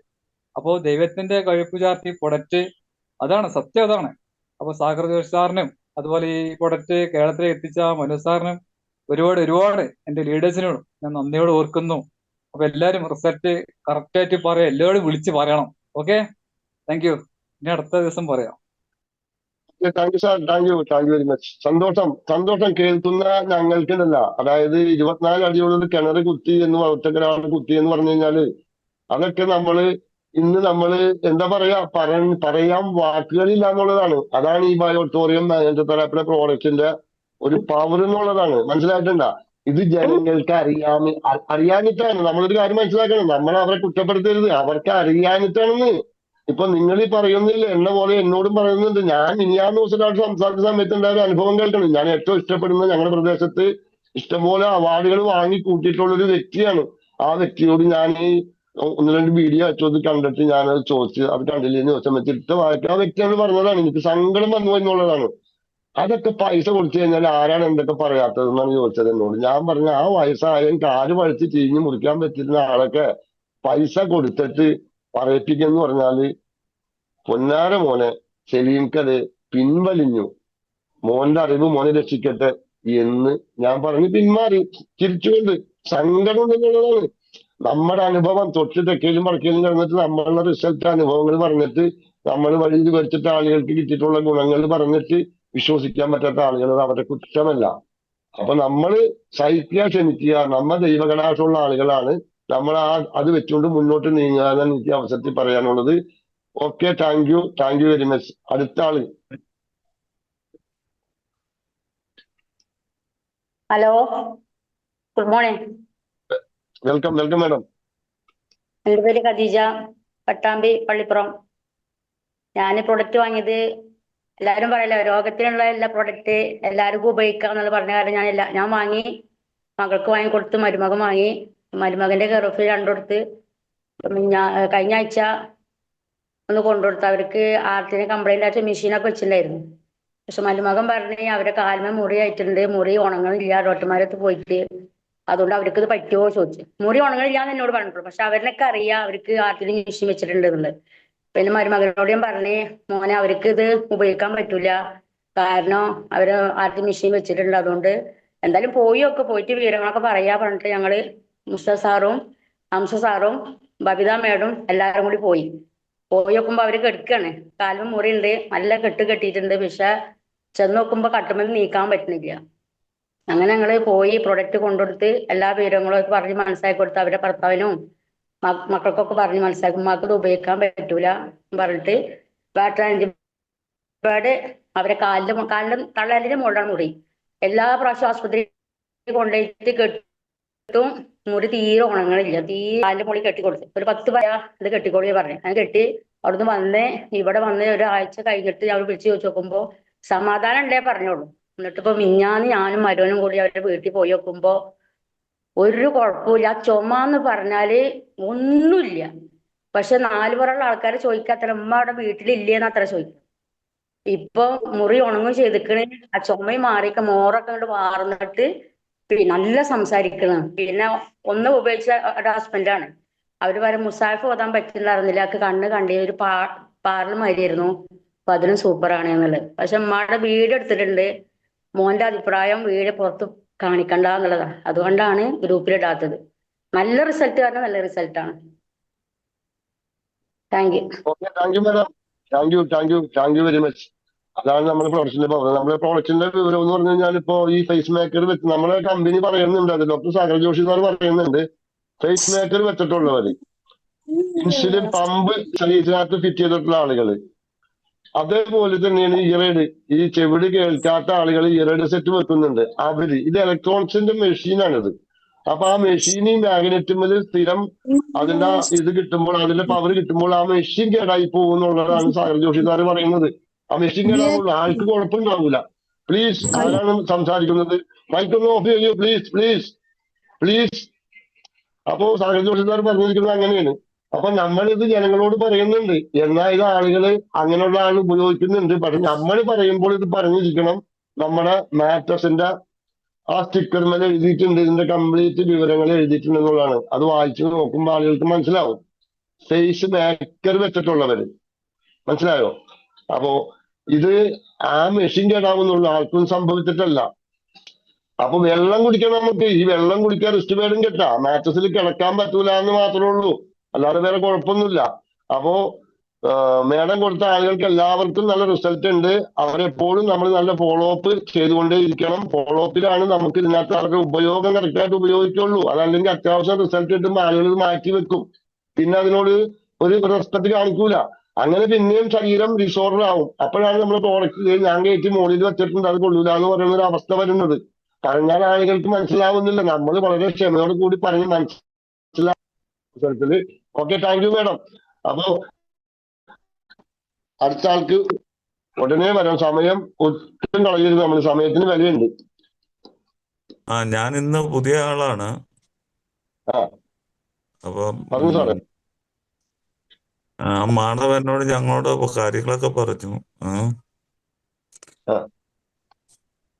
അപ്പോൾ ദൈവത്തിന്റെ കഴിപ്പ് ചാർത്തി പ്രൊഡക്റ്റ്, അതാണ് സത്യം, അതാണ്. അപ്പൊ സാഗർ ജോഷി സാറിനും അതുപോലെ ഈ പ്രൊഡക്റ്റ് കേരളത്തിൽ എത്തിച്ച മനു സാറിനും ഒരുപാട് എന്റെ ലീഡേഴ്സിനോടും ഞാൻ നന്ദിയോട് ഓർക്കുന്നു. അപ്പൊ എല്ലാവരും റിസൾട്ട് കറക്റ്റായിട്ട് പറയാം, എല്ലാവരും വിളിച്ച് പറയണം. Okay, thank U. ഇനി അടുത്ത ദിവസം പറയാം. Thank you sir, thank you very much. സന്തോഷം കേൾക്കുന്ന ഞങ്ങൾക്കുണ്ടല്ല. അതായത് 24 അടിയോട് കിണർ കുത്തി എന്ന് വളർത്തക്കൊരാൾ കുത്തി എന്ന് പറഞ്ഞു കഴിഞ്ഞാല് അതൊക്കെ ഇന്ന് എന്താ പറയാ, പറയാൻ വാക്കുകളില്ല എന്നുള്ളതാണ്. അതാണ് ഈ ബയോട്ടോറിയം മാനേജർ തെറാപ്പിയുടെ പ്രോഡക്റ്റിന്റെ ഒരു പവർ എന്നുള്ളതാണ്. മനസ്സിലായിട്ടുണ്ട? ഇത് ജനങ്ങൾക്ക് അറിയാനിട്ടാണ്. നമ്മളൊരു കാര്യം മനസ്സിലാക്കണം, നമ്മൾ അവരെ കുറ്റപ്പെടുത്തരുത്. അവർക്ക് അറിയാനിട്ടാണെന്ന്. ഇപ്പൊ നിങ്ങൾ ഈ പറയുന്നില്ല എന്ന പോലെ എന്നോടും പറയുന്നുണ്ട്. ഞാൻ ഇനിയാന്ന് ദിവസമായിട്ട് സംസാരിച്ച സമയത്ത് ഉണ്ടായ ഒരു അനുഭവം കേൾക്കണം. ഞാൻ ഏറ്റവും ഇഷ്ടപ്പെടുന്ന, ഞങ്ങളുടെ പ്രദേശത്ത് ഇഷ്ടംപോലെ അവാർഡുകൾ വാങ്ങി കൂട്ടിയിട്ടുള്ള ഒരു വ്യക്തിയാണ്. ആ വ്യക്തിയോട് ഞാൻ ഒന്ന് രണ്ട് വീഡിയോ അയച്ചത് കണ്ടിട്ട് ഞാനത് ചോദിച്ചു, അത് കണ്ടില്ലെന്ന് ചോദിച്ചാൽ ഇട്ട വായിക്കാൻ ആ വ്യക്തിയാണ് പറഞ്ഞതാണ്. എനിക്ക് സങ്കടം വന്നു എന്നുള്ളതാണ്. അതൊക്കെ പൈസ കൊടുത്തു കഴിഞ്ഞാൽ ആരാണ് എന്തൊക്കെ പറയാത്തതെന്നാണ് ചോദിച്ചത് എന്നോട്. ഞാൻ പറഞ്ഞ ആ വയസ്സായാലും കാല് പഴുത്ത് ചീഞ്ഞ് മുറിക്കാൻ പറ്റുന്ന ആളൊക്കെ പൈസ കൊടുത്തിട്ട് പറയിപ്പിക്കെന്ന് പറഞ്ഞാല് പൊന്നാര മോനെ, സലീംക്കത് പിൻവലിഞ്ഞു. മോന്റെ അറിവ് മോനെ രക്ഷിക്കട്ടെ എന്ന് ഞാൻ പറഞ്ഞ് പിന്മാറി ചിരിച്ചുകൊണ്ട്. സങ്കടം എന്നുള്ളതാണ്. നമ്മുടെ അനുഭവം തൊട്ട് തെക്കയിലും വടക്കയിലും കിടന്നിട്ട് നമ്മളുടെ റിസൾട്ട് അനുഭവങ്ങൾ പറഞ്ഞിട്ട് നമ്മൾ വഴി വരച്ചിട്ട് ആളുകൾക്ക് കിട്ടിയിട്ടുള്ള ഗുണങ്ങൾ പറഞ്ഞിട്ട് വിശ്വസിക്കാൻ പറ്റാത്ത ആളുകൾ അവരുടെ കുറ്റമല്ല. അപ്പൊ നമ്മള് സഹിക്കുക, ക്ഷമിക്കുക. നമ്മ ദൈവകടാക്ഷമുള്ള ആളുകളാണ്. നമ്മൾ അത് വെച്ചുകൊണ്ട് മുന്നോട്ട് നീങ്ങുക എന്നാണ് എനിക്ക് അവസരത്തിൽ പറയാനുള്ളത്. Okay, thank you very much. അടുത്ത ആള്. Hello, good morning. Welcome madam. എൻ്റെ പേര് ഖദീജ, പട്ടാമ്പി പള്ളിപ്പുറം. ഞാൻ പ്രൊഡക്റ്റ് വാങ്ങിയത്, എല്ലാവരും പറയല്ലോ രോഗത്തിനുള്ള എല്ലാ പ്രൊഡക്റ്റ് എല്ലാവർക്കും ഉപയോഗിക്കാം എന്നുള്ള പറഞ്ഞ കാര്യം ഞാൻ വാങ്ങി. മകൾക്ക് വാങ്ങി കൊടുത്ത്, മരുമകൻ വാങ്ങി. മരുമകന്റെ കെയർ ഓഫ് രണ്ടുകൊടുത്ത്. കഴിഞ്ഞ ആഴ്ച ഒന്ന് കൊണ്ടുകൊടുത്തു. അവർക്ക് ആർട്ടിന് കംപ്ലൈന്റ് ആയിട്ട് മെഷീനൊക്കെ വെച്ചിട്ടുണ്ടായിരുന്നു. പക്ഷെ മരുമകൻ പറഞ്ഞ് അവരെ കാലിന് മുറി ആയിട്ടുണ്ട്, മുറി ഉണങ്ങണില്ല, ഡോക്ടർമാരടുത്ത് പോയിട്ട്. അതുകൊണ്ട് അവർക്ക് ഇത് പറ്റുമോ ചോദിച്ചു. മുറി ഉണങ്ങണില്ല എന്ന് എന്നോട് പറഞ്ഞിട്ടുള്ളൂ. പക്ഷെ അവരിനൊക്കെ അറിയാം അവർക്ക് ആർട്ടിന് മെഷീൻ വെച്ചിട്ടുണ്ട് എന്നുള്ളത്. പിന്നെ മരുമകനോട് ഞാൻ പറഞ്ഞേ, മോനെ അവർക്ക് ഇത് ഉപയോഗിക്കാൻ പറ്റൂല, കാരണം അവര് ആർട്ടിന് മെഷീൻ വെച്ചിട്ടുണ്ട്. അതുകൊണ്ട് എന്തായാലും പോയിട്ട് വിവരങ്ങളൊക്കെ പറയാ പറഞ്ഞിട്ട് ഞങ്ങള് മുസ്ത സാറും ഹംസ സാറും ബബിത മേഡും എല്ലാവരും കൂടി പോയി നോക്കുമ്പോ അവര് കെടുക്കാണ്. കാലും മുറിയുണ്ട്, നല്ല കെട്ടിയിട്ടുണ്ട്. പക്ഷെ ചെന്ന് നോക്കുമ്പോ കട്ടുമെന്ന് നീക്കാൻ പറ്റുന്നില്ല. അങ്ങനെ ഞങ്ങള് പോയി പ്രൊഡക്റ്റ് കൊണ്ടുകൊടുത്ത് എല്ലാ വിവരങ്ങളും പറഞ്ഞ് മനസ്സിലാക്കി കൊടുത്ത് അവരുടെ ഭർത്താവിനും മക്കൾക്കൊക്കെ പറഞ്ഞ് മനസ്സിലാക്കും. ഉമ്മാക്ക് ഇത് ഉപയോഗിക്കാൻ പറ്റൂല പറഞ്ഞിട്ട് ബാഡ് അവരെ കാലിന്റെ തള്ളലിന്റെ മുകളിലാണ് മുറി. എല്ലാ പ്രാവശ്യം ആശുപത്രി കൊണ്ടുപോയിട്ട് കെട്ടും, മുറി തീരെ ഉണങ്ങണില്ല. കാലിന്റെ മുകളിൽ കെട്ടിക്കൊടുത്ത് ഒരു 10 പേരാ ഇത് കെട്ടിക്കൊടുക്കുക പറഞ്ഞു. അത് കെട്ടി അവിടുന്ന് ഇവിടെ വന്ന് ഒരാഴ്ച കഴിഞ്ഞിട്ട് അവർ വിളിച്ച് ചോദിച്ചു നോക്കുമ്പോ സമാധാനം ഉണ്ടേ പറഞ്ഞോളൂ. എന്നിട്ട് ഇപ്പൊ മിഞ്ഞാന്ന് ഞാനും മരുവനും കൂടി അവരുടെ വീട്ടിൽ പോയി നോക്കുമ്പോ ഒരു കുഴപ്പമില്ല. ചുമ എന്ന് പറഞ്ഞാല് ഒന്നുമില്ല. പക്ഷെ 4 പുറമുള്ള ആൾക്കാരെ ചോദിക്കാത്ര ഉമ്മ അവിടെ വീട്ടിലില്ലേന്ന് അത്ര ചോദിക്കും. ഇപ്പൊ മുറി ഉണങ്ങും ചെയ്തിക്കണ്. ആ ചുമയും മാറിയൊക്കെ മോറൊക്കെ അങ്ങോട്ട് വാർന്നിട്ട് നല്ല സംസാരിക്കണം. പിന്നെ ഒന്ന് ഉപയോഗിച്ച ഒരു ഹസ്ബൻഡാണ്. അവര് പറയും മുസാഫ് ഓതാൻ പറ്റില്ലായിരുന്നില്ല, കണ്ണ് കണ്ടി ഒരു പാറൽ മാതിരിയായിരുന്നു, അപ്പൊ അതിനും സൂപ്പറാണ് എന്നുള്ളത്. പക്ഷെ ഉമ്മയുടെ വീട് എടുത്തിട്ടുണ്ട്. മോന്റെ അഭിപ്രായം വീട് പുറത്ത് കാണിക്കണ്ട എന്നുള്ളതാണ്. അതുകൊണ്ടാണ് ഗ്രൂപ്പിലിടാത്തത്. നല്ല റിസൾട്ട് പറഞ്ഞാൽ നല്ല റിസൾട്ടാണ്. Thank you. Okay, thank you madam. Thank you very much. അതാണ് നമ്മുടെ പ്രൊഡക്റ്റിന്റെ പവർ. നമ്മുടെ പ്രൊഡക്റ്റിന്റെ വിവരം എന്ന് പറഞ്ഞു കഴിഞ്ഞാൽ ഇപ്പോ ഈ ഫേസ് മേക്കർ വെച്ച് നമ്മുടെ കമ്പനി പറയുന്നുണ്ട്, അത് ഡോക്ടർ സാഗർ ജോഷി സാർ പറയുന്നുണ്ട്, ഫേസ് മേക്കർ വെച്ചിട്ടുള്ളവര്, ഇൻസുലിൻ പമ്പ് ശരീരത്തിനകത്ത് ഫിറ്റ് ചെയ്തിട്ടുള്ള ആളുകള്, അതേപോലെ തന്നെയാണ് ഇയറേഡ്, ഈ ചെവിട് കേൾക്കാത്ത ആളുകൾ ഇയറേഡ് സെറ്റ് വെക്കുന്നുണ്ട്. അവര് ഇത് ഇലക്ട്രോണിക്സിന്റെ മെഷീനാണിത്. അപ്പൊ ആ മെഷീൻ ഈ മാഗ്നറ്റുമ്മിൽ സ്ഥിരം അതിന്റെ ഇത് കിട്ടുമ്പോൾ, അതിന്റെ പവർ കിട്ടുമ്പോൾ ആ മെഷീൻ കേടായി പോകുന്നുള്ളതാണ് സാഗർ ജോഷി സാറ് പറയുന്നത്. ആ മെഷീൻ കേടാവുള്ളൂ, ആൾക്ക് കുഴപ്പമുണ്ടാവൂല. പ്ലീസ്, ആരാണ് സംസാരിക്കുന്നത്? മൈക്കൊന്ന് ഓഫ് ചെയ്യൂ പ്ലീസ്, പ്ലീസ്, പ്ലീസ്. അപ്പോ സാഗർ ജോഷി സാർ പറഞ്ഞിരിക്കുന്നത് അങ്ങനെയാണ്. അപ്പൊ നമ്മളിത് ജനങ്ങളോട് പറയുന്നുണ്ട്, എന്നാൽ ഇത് ആളുകൾ അങ്ങനെയുള്ള ആൾ ഉപയോഗിക്കുന്നുണ്ട്. പക്ഷെ നമ്മൾ പറയുമ്പോൾ ഇത് പറഞ്ഞിരിക്കണം, നമ്മുടെ മാട്രസിന്റെ ആ സ്റ്റിക്കർ മേലെ എഴുതിയിട്ടുണ്ട്, ഇതിന്റെ കംപ്ലീറ്റ് വിവരങ്ങൾ എഴുതിയിട്ടുണ്ട് എന്നുള്ളതാണ്. അത് വായിച്ചു നോക്കുമ്പോൾ ആളുകൾക്ക് മനസ്സിലാവും. ഫേസ് മേക്കർ വെച്ചിട്ടുള്ളവര്, മനസ്സിലായോ? അപ്പോ ഇത് ആ മെഷീൻ കേടാവുന്നുള്ളൂ, ആർക്കും സംഭവിച്ചിട്ടല്ല. അപ്പൊ വെള്ളം കുടിക്കണം നമുക്ക്. ഈ വെള്ളം കുടിക്കാൻ റിസ്റ്റ് പേടും കെട്ടാ, മാട്രസിൽ കിടക്കാൻ പറ്റൂല എന്ന് മാത്രമേ ഉള്ളൂ, അല്ലാതെ വേറെ കുഴപ്പമൊന്നുമില്ല. അപ്പോ മേഡം കൊടുത്ത ആളുകൾക്ക് എല്ലാവർക്കും നല്ല റിസൾട്ട് ഉണ്ട്. അവരെപ്പോഴും നമ്മൾ നല്ല ഫോളോ അപ്പ് ചെയ്തുകൊണ്ടേ ഇരിക്കണം. ഫോളോ അപ്പിലാണ് നമുക്ക് ഇതിനകത്ത് അവരുടെ ഉപയോഗം കറക്റ്റായിട്ട് ഉപയോഗിക്കുള്ളൂ. അതല്ലെങ്കിൽ അത്യാവശ്യം റിസൾട്ട് കിട്ടുമ്പോൾ ആളുകൾ ഇത് മാറ്റി വെക്കും, പിന്നെ അതിനോട് ഒരു റെസ്പെക്ട് കാണിക്കൂല. അങ്ങനെ പിന്നെയും ശരീരം ഡിസോർഡർ ആവും. അപ്പോഴാണ് നമ്മൾ പ്രോഡക്റ്റ് ഞാൻ കയറ്റി മോളിൽ വെച്ചിട്ടുണ്ട് അത് കൊള്ളൂല എന്ന് പറയുന്ന ഒരു അവസ്ഥ വരുന്നത്. പറഞ്ഞാൽ ആളുകൾക്ക് മനസ്സിലാവുന്നില്ല. നമ്മൾ വളരെ ക്ഷമയോട് കൂടി പറഞ്ഞ് മനസ്സിലാക്കി. Okay, thank you madam. അപ്പോ അടുത്ത ആൾക്ക് ഉടനെ വരാം. സമയം ഒട്ടും കളയരുത്, നമ്മൾ സമയത്തിന് വിലയുണ്ട്. ഞാൻ ഇന്ന് പുതിയ ആളാണ്. ആ, അപ്പം പറഞ്ഞു സാറേ. മാധവ് എന്നോട് ഞങ്ങളോട് കാര്യങ്ങളൊക്കെ പറഞ്ഞു. ആ,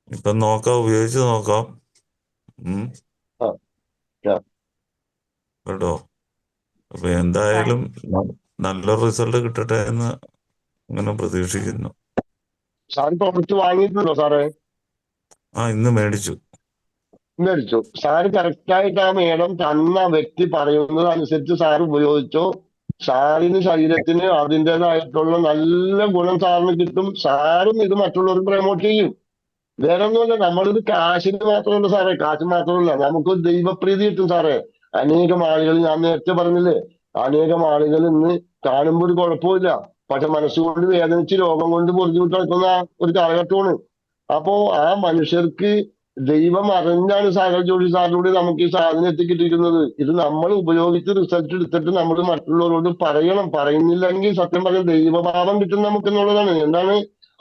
ഇപ്പൊ നോക്കാം, ഉപയോഗിച്ച് നോക്കാം. ആ, ആ. കേട്ടോ? അപ്പൊ എന്തായാലും നല്ലൊരു റിസൾട്ട് കിട്ടട്ടെ എന്ന് അങ്ങനെ പ്രതീക്ഷിക്കുന്നു. സാർ പ്രോഡക്റ്റ് വാങ്ങിയിട്ടുണ്ടോ സാറേ? ഇന്ന് മേടിച്ചു. മേടിച്ചു. സാറ് കറക്റ്റായിട്ട് ആ മേഡം തന്ന വ്യക്തി പറയുന്നത് അനുസരിച്ച് സാർ ഉപയോഗിച്ചോ? സാറിന് ശരീരത്തിന് അതിൻ്റെതായിട്ടുള്ള നല്ല ഗുണം സാറിന് കിട്ടും. സാറും ഇത് മറ്റുള്ളവർക്ക് പ്രൊമോട്ട് ചെയ്യും. വേറെ ഒന്നുമല്ല, നമ്മളിത് കാശിന് മാത്രമല്ല സാറേ, കാശ് മാത്രമല്ല, നമുക്ക് ദൈവപ്രീതി കിട്ടും സാറേ. അനേകം ആളുകൾ, ഞാൻ നേരത്തെ പറഞ്ഞില്ലേ, അനേകം ആളുകൾ ഇന്ന് കാണുമ്പോൾ ഒരു കുഴപ്പമില്ല, പക്ഷെ മനസ്സുകൊണ്ട് വേദനിച്ച് രോഗം കൊണ്ട് ബുദ്ധിമുട്ട് നടക്കുന്ന ഒരു കാലഘട്ടമാണ്. അപ്പോ ആ മനുഷ്യർക്ക് ദൈവം അറിഞ്ഞാണ് സാഗർ ജോഷി സാറിലൂടെ നമുക്ക് ഈ സാധനം എത്തിക്കിട്ടിരിക്കുന്നത്. ഇത് നമ്മൾ ഉപയോഗിച്ച് റിസൾട്ട് എടുത്തിട്ട് നമ്മൾ മറ്റുള്ളവരോട് പറയണം. പറയുന്നില്ലെങ്കിൽ സത്യം പറഞ്ഞ ദൈവഭാവം കിട്ടും നമുക്ക് എന്നുള്ളതാണ്. എന്താണ്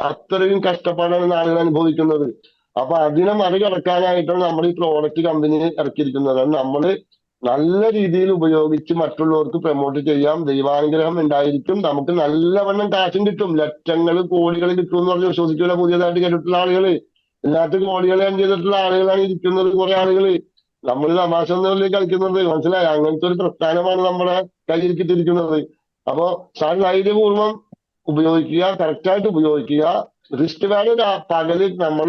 അത്രയും കഷ്ടപ്പാടാണ് ആളുകൾ അനുഭവിക്കുന്നത്. അപ്പൊ അതിനെ മറികടക്കാനായിട്ടാണ് നമ്മൾ ഈ പ്രോഡക്റ്റ് കമ്പനി ഇറക്കിയിരിക്കുന്നത്. നമ്മൾ നല്ല രീതിയിൽ ഉപയോഗിച്ച് മറ്റുള്ളവർക്ക് പ്രൊമോട്ട് ചെയ്യാം. ദൈവാനുഗ്രഹം ഉണ്ടായിരിക്കും. നമുക്ക് നല്ലവണ്ണം കാശും കിട്ടും, ലക്ഷങ്ങൾ കോടികൾ കിട്ടും എന്ന് പറഞ്ഞ് വിശ്വസിക്കില്ല. പുതിയതായിട്ട് കേട്ടിട്ടുള്ള ആളുകൾ, ഇതിനകത്ത് കോടികൾ ഏൺ ചെയ്തിട്ടുള്ള ആളുകളാണ് ഇരിക്കുന്നത്. കുറെ ആളുകൾ നമ്മൾ തമാശ ഒന്നുമില്ല കളിക്കുന്നത്, മനസ്സിലായി? അങ്ങനത്തെ ഒരു പ്രസ്ഥാനമാണ് നമ്മുടെ കയ്യിരിക്കിട്ടിരിക്കുന്നത്. അപ്പോ സാർ ധൈര്യപൂർവ്വം ഉപയോഗിക്കുക, കറക്റ്റായിട്ട് ഉപയോഗിക്കുക. റിസ്റ്റ് വാല്യൂ പകല് നമ്മൾ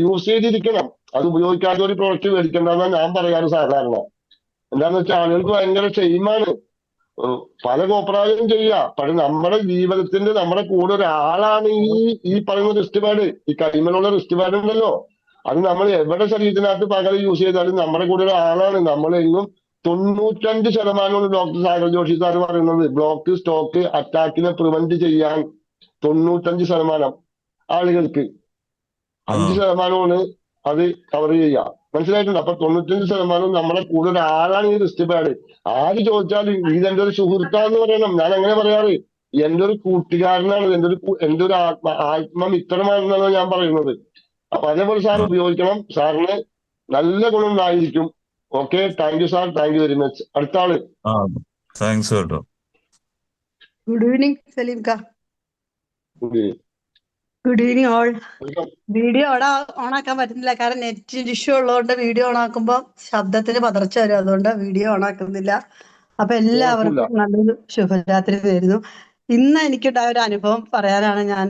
യൂസ് ചെയ്തിരിക്കണം. അത് ഉപയോഗിക്കാത്ത ഒരു പ്രോഡക്റ്റ് മേടിക്കേണ്ടതെന്നാണ് ഞാൻ പറയാറ് സാധാരണ. എന്താന്ന് വെച്ചാൽ ആളുകൾക്ക് ഭയങ്കര ഷെയിമാണ്. പല കോപ്രായവും ചെയ്യുക, പക്ഷെ നമ്മുടെ ജീവിതത്തിന്റെ നമ്മുടെ കൂടെ ഒരാളാണ് ഈ പറയുന്ന റിസ്റ്റ് പാഡ്. ഈ കൈമലുള്ള റിസ്റ്റ് പാഡ് ഉണ്ടല്ലോ, അത് നമ്മൾ എവിടെ ശരീരത്തിനകത്ത് പകൽ യൂസ് ചെയ്താലും നമ്മുടെ കൂടെ ഒരാളാണ്. നമ്മളെങ്ങും 95% ഡോക്ടർ സാഗർ ജോഷി സാർ പറയുന്നത് ബ്ലോക്ക് സ്റ്റോക്ക് അറ്റാക്കിനെ പ്രിവെന്റ് ചെയ്യാൻ 95% ആളുകൾക്ക്, 5% അത് കവർ ചെയ്യുക. മനസ്സിലായിട്ടുണ്ട്? അപ്പൊ 95% നമ്മുടെ കൂടെ ഒരാളാണ് ഈ റിസ്റ്റ് പാഡ്. ആര് ചോദിച്ചാലും ഇതെന്റെ ഒരു സുഹൃത്താന്ന് പറയണം. ഞാൻ അങ്ങനെ പറയാറ്. എന്റെ ഒരു കൂട്ടുകാരനാണ്, എന്റെ ഒരു ആത്മമിത്രമാണെന്നാണ് ഞാൻ പറയുന്നത്. അപ്പൊ അതേപോലെ സാർ ഉപയോഗിക്കണം. സാറിന് നല്ല ഗുണം ഉണ്ടായിരിക്കും. Okay, thank you sir, thank you very much. അടുത്ത ആള്. താങ്ക്സ് കേട്ടോ. ഗുഡ് ഈവനിങ് സലീം കാ. Okay, good evening all. Welcome. Video ഓണാക്കാൻ പറ്റുന്നില്ല, കാരണം നെറ്റ് ഇഷ്യൂ ഉള്ളതുകൊണ്ട് വീഡിയോ ഓണാക്കുമ്പോൾ ശബ്ദത്തിന് പതർച്ച വരും, അതുകൊണ്ട് വീഡിയോ ഓണാക്കുന്നില്ല. അപ്പൊ എല്ലാവർക്കും നല്ലൊരു ശുഭരാത്രി നേരുന്നു. ഇന്ന് എനിക്കുണ്ടായ ഒരു അനുഭവം പറയാനാണ് ഞാൻ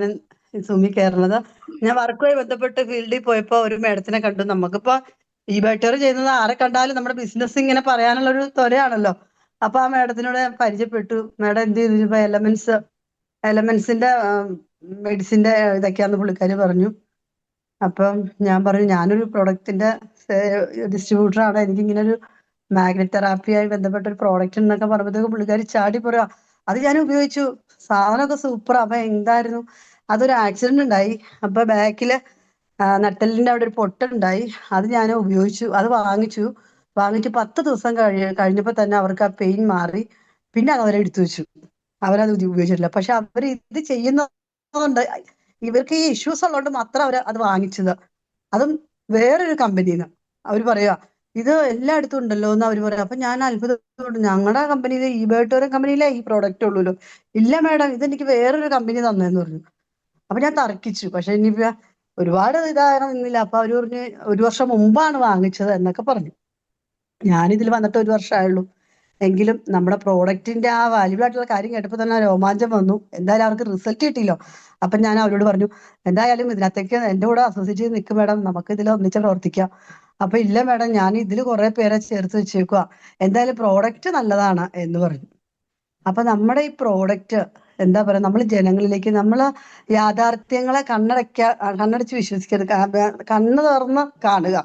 സുമി കയറുന്നത്. ഞാൻ വർക്കുമായി ബന്ധപ്പെട്ട് ഫീൽഡിൽ പോയപ്പോ ഒരു മേഡത്തിനെ കണ്ടു. നമുക്കിപ്പോ ഈ ബെറ്റർ ചെയ്യുന്നത് ആരെ കണ്ടാലും നമ്മുടെ ബിസിനസ് ഇങ്ങനെ പറയാനുള്ള ഒരു ത്വരയാണല്ലോ. അപ്പൊ ആ മാഡത്തിനോട് ഞാൻ പരിചയപ്പെട്ടു. മാഡം എന്ത് ചെയ്തു? ഇപ്പൊ എലമെന്റ്സിന്റെ മെഡിസിന്റെ ഇതൊക്കെയാന്ന് പുള്ളിക്കാരി പറഞ്ഞു. അപ്പം ഞാൻ പറഞ്ഞു ഞാനൊരു പ്രൊഡക്റ്റിന്റെ ഡിസ്ട്രിബ്യൂട്ടർ ആണ്, എനിക്ക് ഇങ്ങനെ ഒരു മാഗ്നറ്റ് തെറാപ്പിയായി ബന്ധപ്പെട്ട ഒരു പ്രോഡക്റ്റ് എന്നൊക്കെ പറയുമ്പോഴത്തേക്ക് പുള്ളിക്കാരി ചാടി പറയാ അത് ഞാൻ ഉപയോഗിച്ചു, സാധനമൊക്കെ സൂപ്പർ. അപ്പൊ എന്തായിരുന്നു, അതൊരു ആക്സിഡന്റ് ഉണ്ടായി. അപ്പൊ ബാക്കില് നട്ടെല്ലിന്റെ അവിടെ ഒരു പൊട്ടുണ്ടായി. അത് ഞാൻ ഉപയോഗിച്ചു, അത് വാങ്ങിച്ച് 10 ദിവസം കഴിഞ്ഞപ്പോ തന്നെ അവർക്ക് ആ പെയിൻ മാറി. പിന്നെ അത് അവരെടുത്തു വെച്ചു, അവരത് ഉപയോഗിച്ചിട്ടില്ല. പക്ഷെ അവർ ഇത് ചെയ്യുന്നതുകൊണ്ട് ഇവർക്ക് ഈ ഇഷ്യൂസ് ഉള്ളതുകൊണ്ട് മാത്രം അവർ അത് വാങ്ങിച്ചത്, അതും വേറൊരു കമ്പനിന്ന്. അവർ പറയാ ഇത് എല്ലായിടത്തും ഉണ്ടല്ലോ എന്ന് അവർ പറയാം. അപ്പൊ ഞാൻ അത്ഭുതപ്പെട്ടു, ഞങ്ങളുടെ കമ്പനിയിൽ ഈ ബേട്ടോരം കമ്പനിയിലെ ഈ പ്രോഡക്റ്റ് ഉള്ളൂല്ലോ. ഇല്ല മാഡം, ഇതെനിക്ക് വേറൊരു കമ്പനി തന്നെന്ന് പറഞ്ഞു. അപ്പൊ ഞാൻ തർക്കിച്ചു. പക്ഷെ ഇനിയിപ്പോ ഒരുപാട് നിന്നില്ല. അപ്പൊ അവര് പറഞ്ഞു 1 വർഷം മുമ്പാണ് വാങ്ങിച്ചത് എന്നൊക്കെ പറഞ്ഞു. ഞാനിതിൽ വന്നിട്ട് 1 വർഷമായുള്ളൂ. എങ്കിലും നമ്മുടെ പ്രോഡക്റ്റിന്റെ ആ വാല്യൂ ആയിട്ടുള്ള കാര്യം കേട്ടപ്പോൾ തന്നെ രോമാഞ്ചം വന്നു. എന്തായാലും അവർക്ക് റിസൾട്ട് കിട്ടിയല്ലോ. അപ്പൊ ഞാൻ അവരോട് പറഞ്ഞു, എന്തായാലും ഇതിനകത്തേക്ക് എന്റെ കൂടെ അസോസിയേറ്റ് ചെയ്ത് നിൽക്കും മാഡം, നമുക്ക് ഇതിൽ ഒന്നിച്ച് പ്രവർത്തിക്കാം. അപ്പൊ ഇല്ല മാഡം, ഞാൻ ഇതിൽ കുറെ പേരെ ചേർത്ത് വെച്ചേക്കുക, എന്തായാലും പ്രോഡക്റ്റ് നല്ലതാണ് എന്ന് പറഞ്ഞു. അപ്പൊ നമ്മുടെ ഈ പ്രോഡക്റ്റ് എന്താ പറയാ, നമ്മൾ ജനങ്ങളിലേക്ക്, നമ്മൾ യാഥാർത്ഥ്യങ്ങളെ കണ്ണടച്ച് വിശ്വസിക്കരുത്, കണ്ണ് തുറന്ന് കാണുക.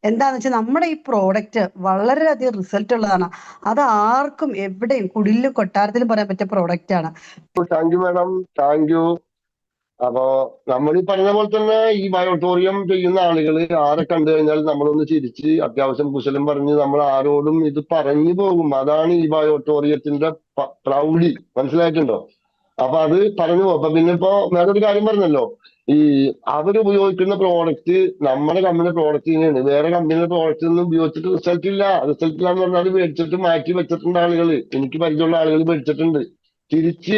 എന്താന്ന് വെച്ചാൽ നമ്മുടെ ഈ പ്രോഡക്റ്റ് വളരെയധികം റിസൾട്ട് ഉള്ളതാണ്. അത് ആർക്കും എവിടെയും കുടിലും കൊട്ടാരത്തിലും പറയാൻ പറ്റിയ പ്രോഡക്റ്റ് ആണ്. Thank you madam, thank U. അപ്പോ നമ്മൾ ഈ പറഞ്ഞ പോലെ തന്നെ ഈ ബയോട്ടോറിയം ചെയ്യുന്ന ആളുകൾ ആരെ കണ്ടു കഴിഞ്ഞാൽ നമ്മളൊന്ന് ചിരിച്ച് അത്യാവശ്യം കുശലം പറഞ്ഞ് നമ്മൾ ആരോടും ഇത് പറഞ്ഞു പോകും. അതാണ് ഈ ബയോട്ടോറിയത്തിന്റെ പ്രൗഢി. മനസ്സിലായിട്ടുണ്ടോ? അപ്പൊ അത് പറഞ്ഞു പോകും. അപ്പൊ പിന്നെ ഇപ്പോ വേറെ ഒരു കാര്യം പറഞ്ഞല്ലോ, ഈ അവരുപയോഗിക്കുന്ന പ്രോഡക്റ്റ് നമ്മുടെ കമ്പനിയുടെ പ്രോഡക്റ്റ് തന്നെയാണ്. വേറെ കമ്പനിയുടെ പ്രോഡക്റ്റ് ഒന്നും ഉപയോഗിച്ചിട്ട് റിസൾട്ട് ഇല്ല എന്ന് പറഞ്ഞാൽ മേടിച്ചിട്ട് മാറ്റി വെച്ചിട്ടുണ്ട് ആളുകൾ. എനിക്ക് പരിചയമുള്ള ആളുകൾ മേടിച്ചിട്ടുണ്ട്. തിരിച്ച്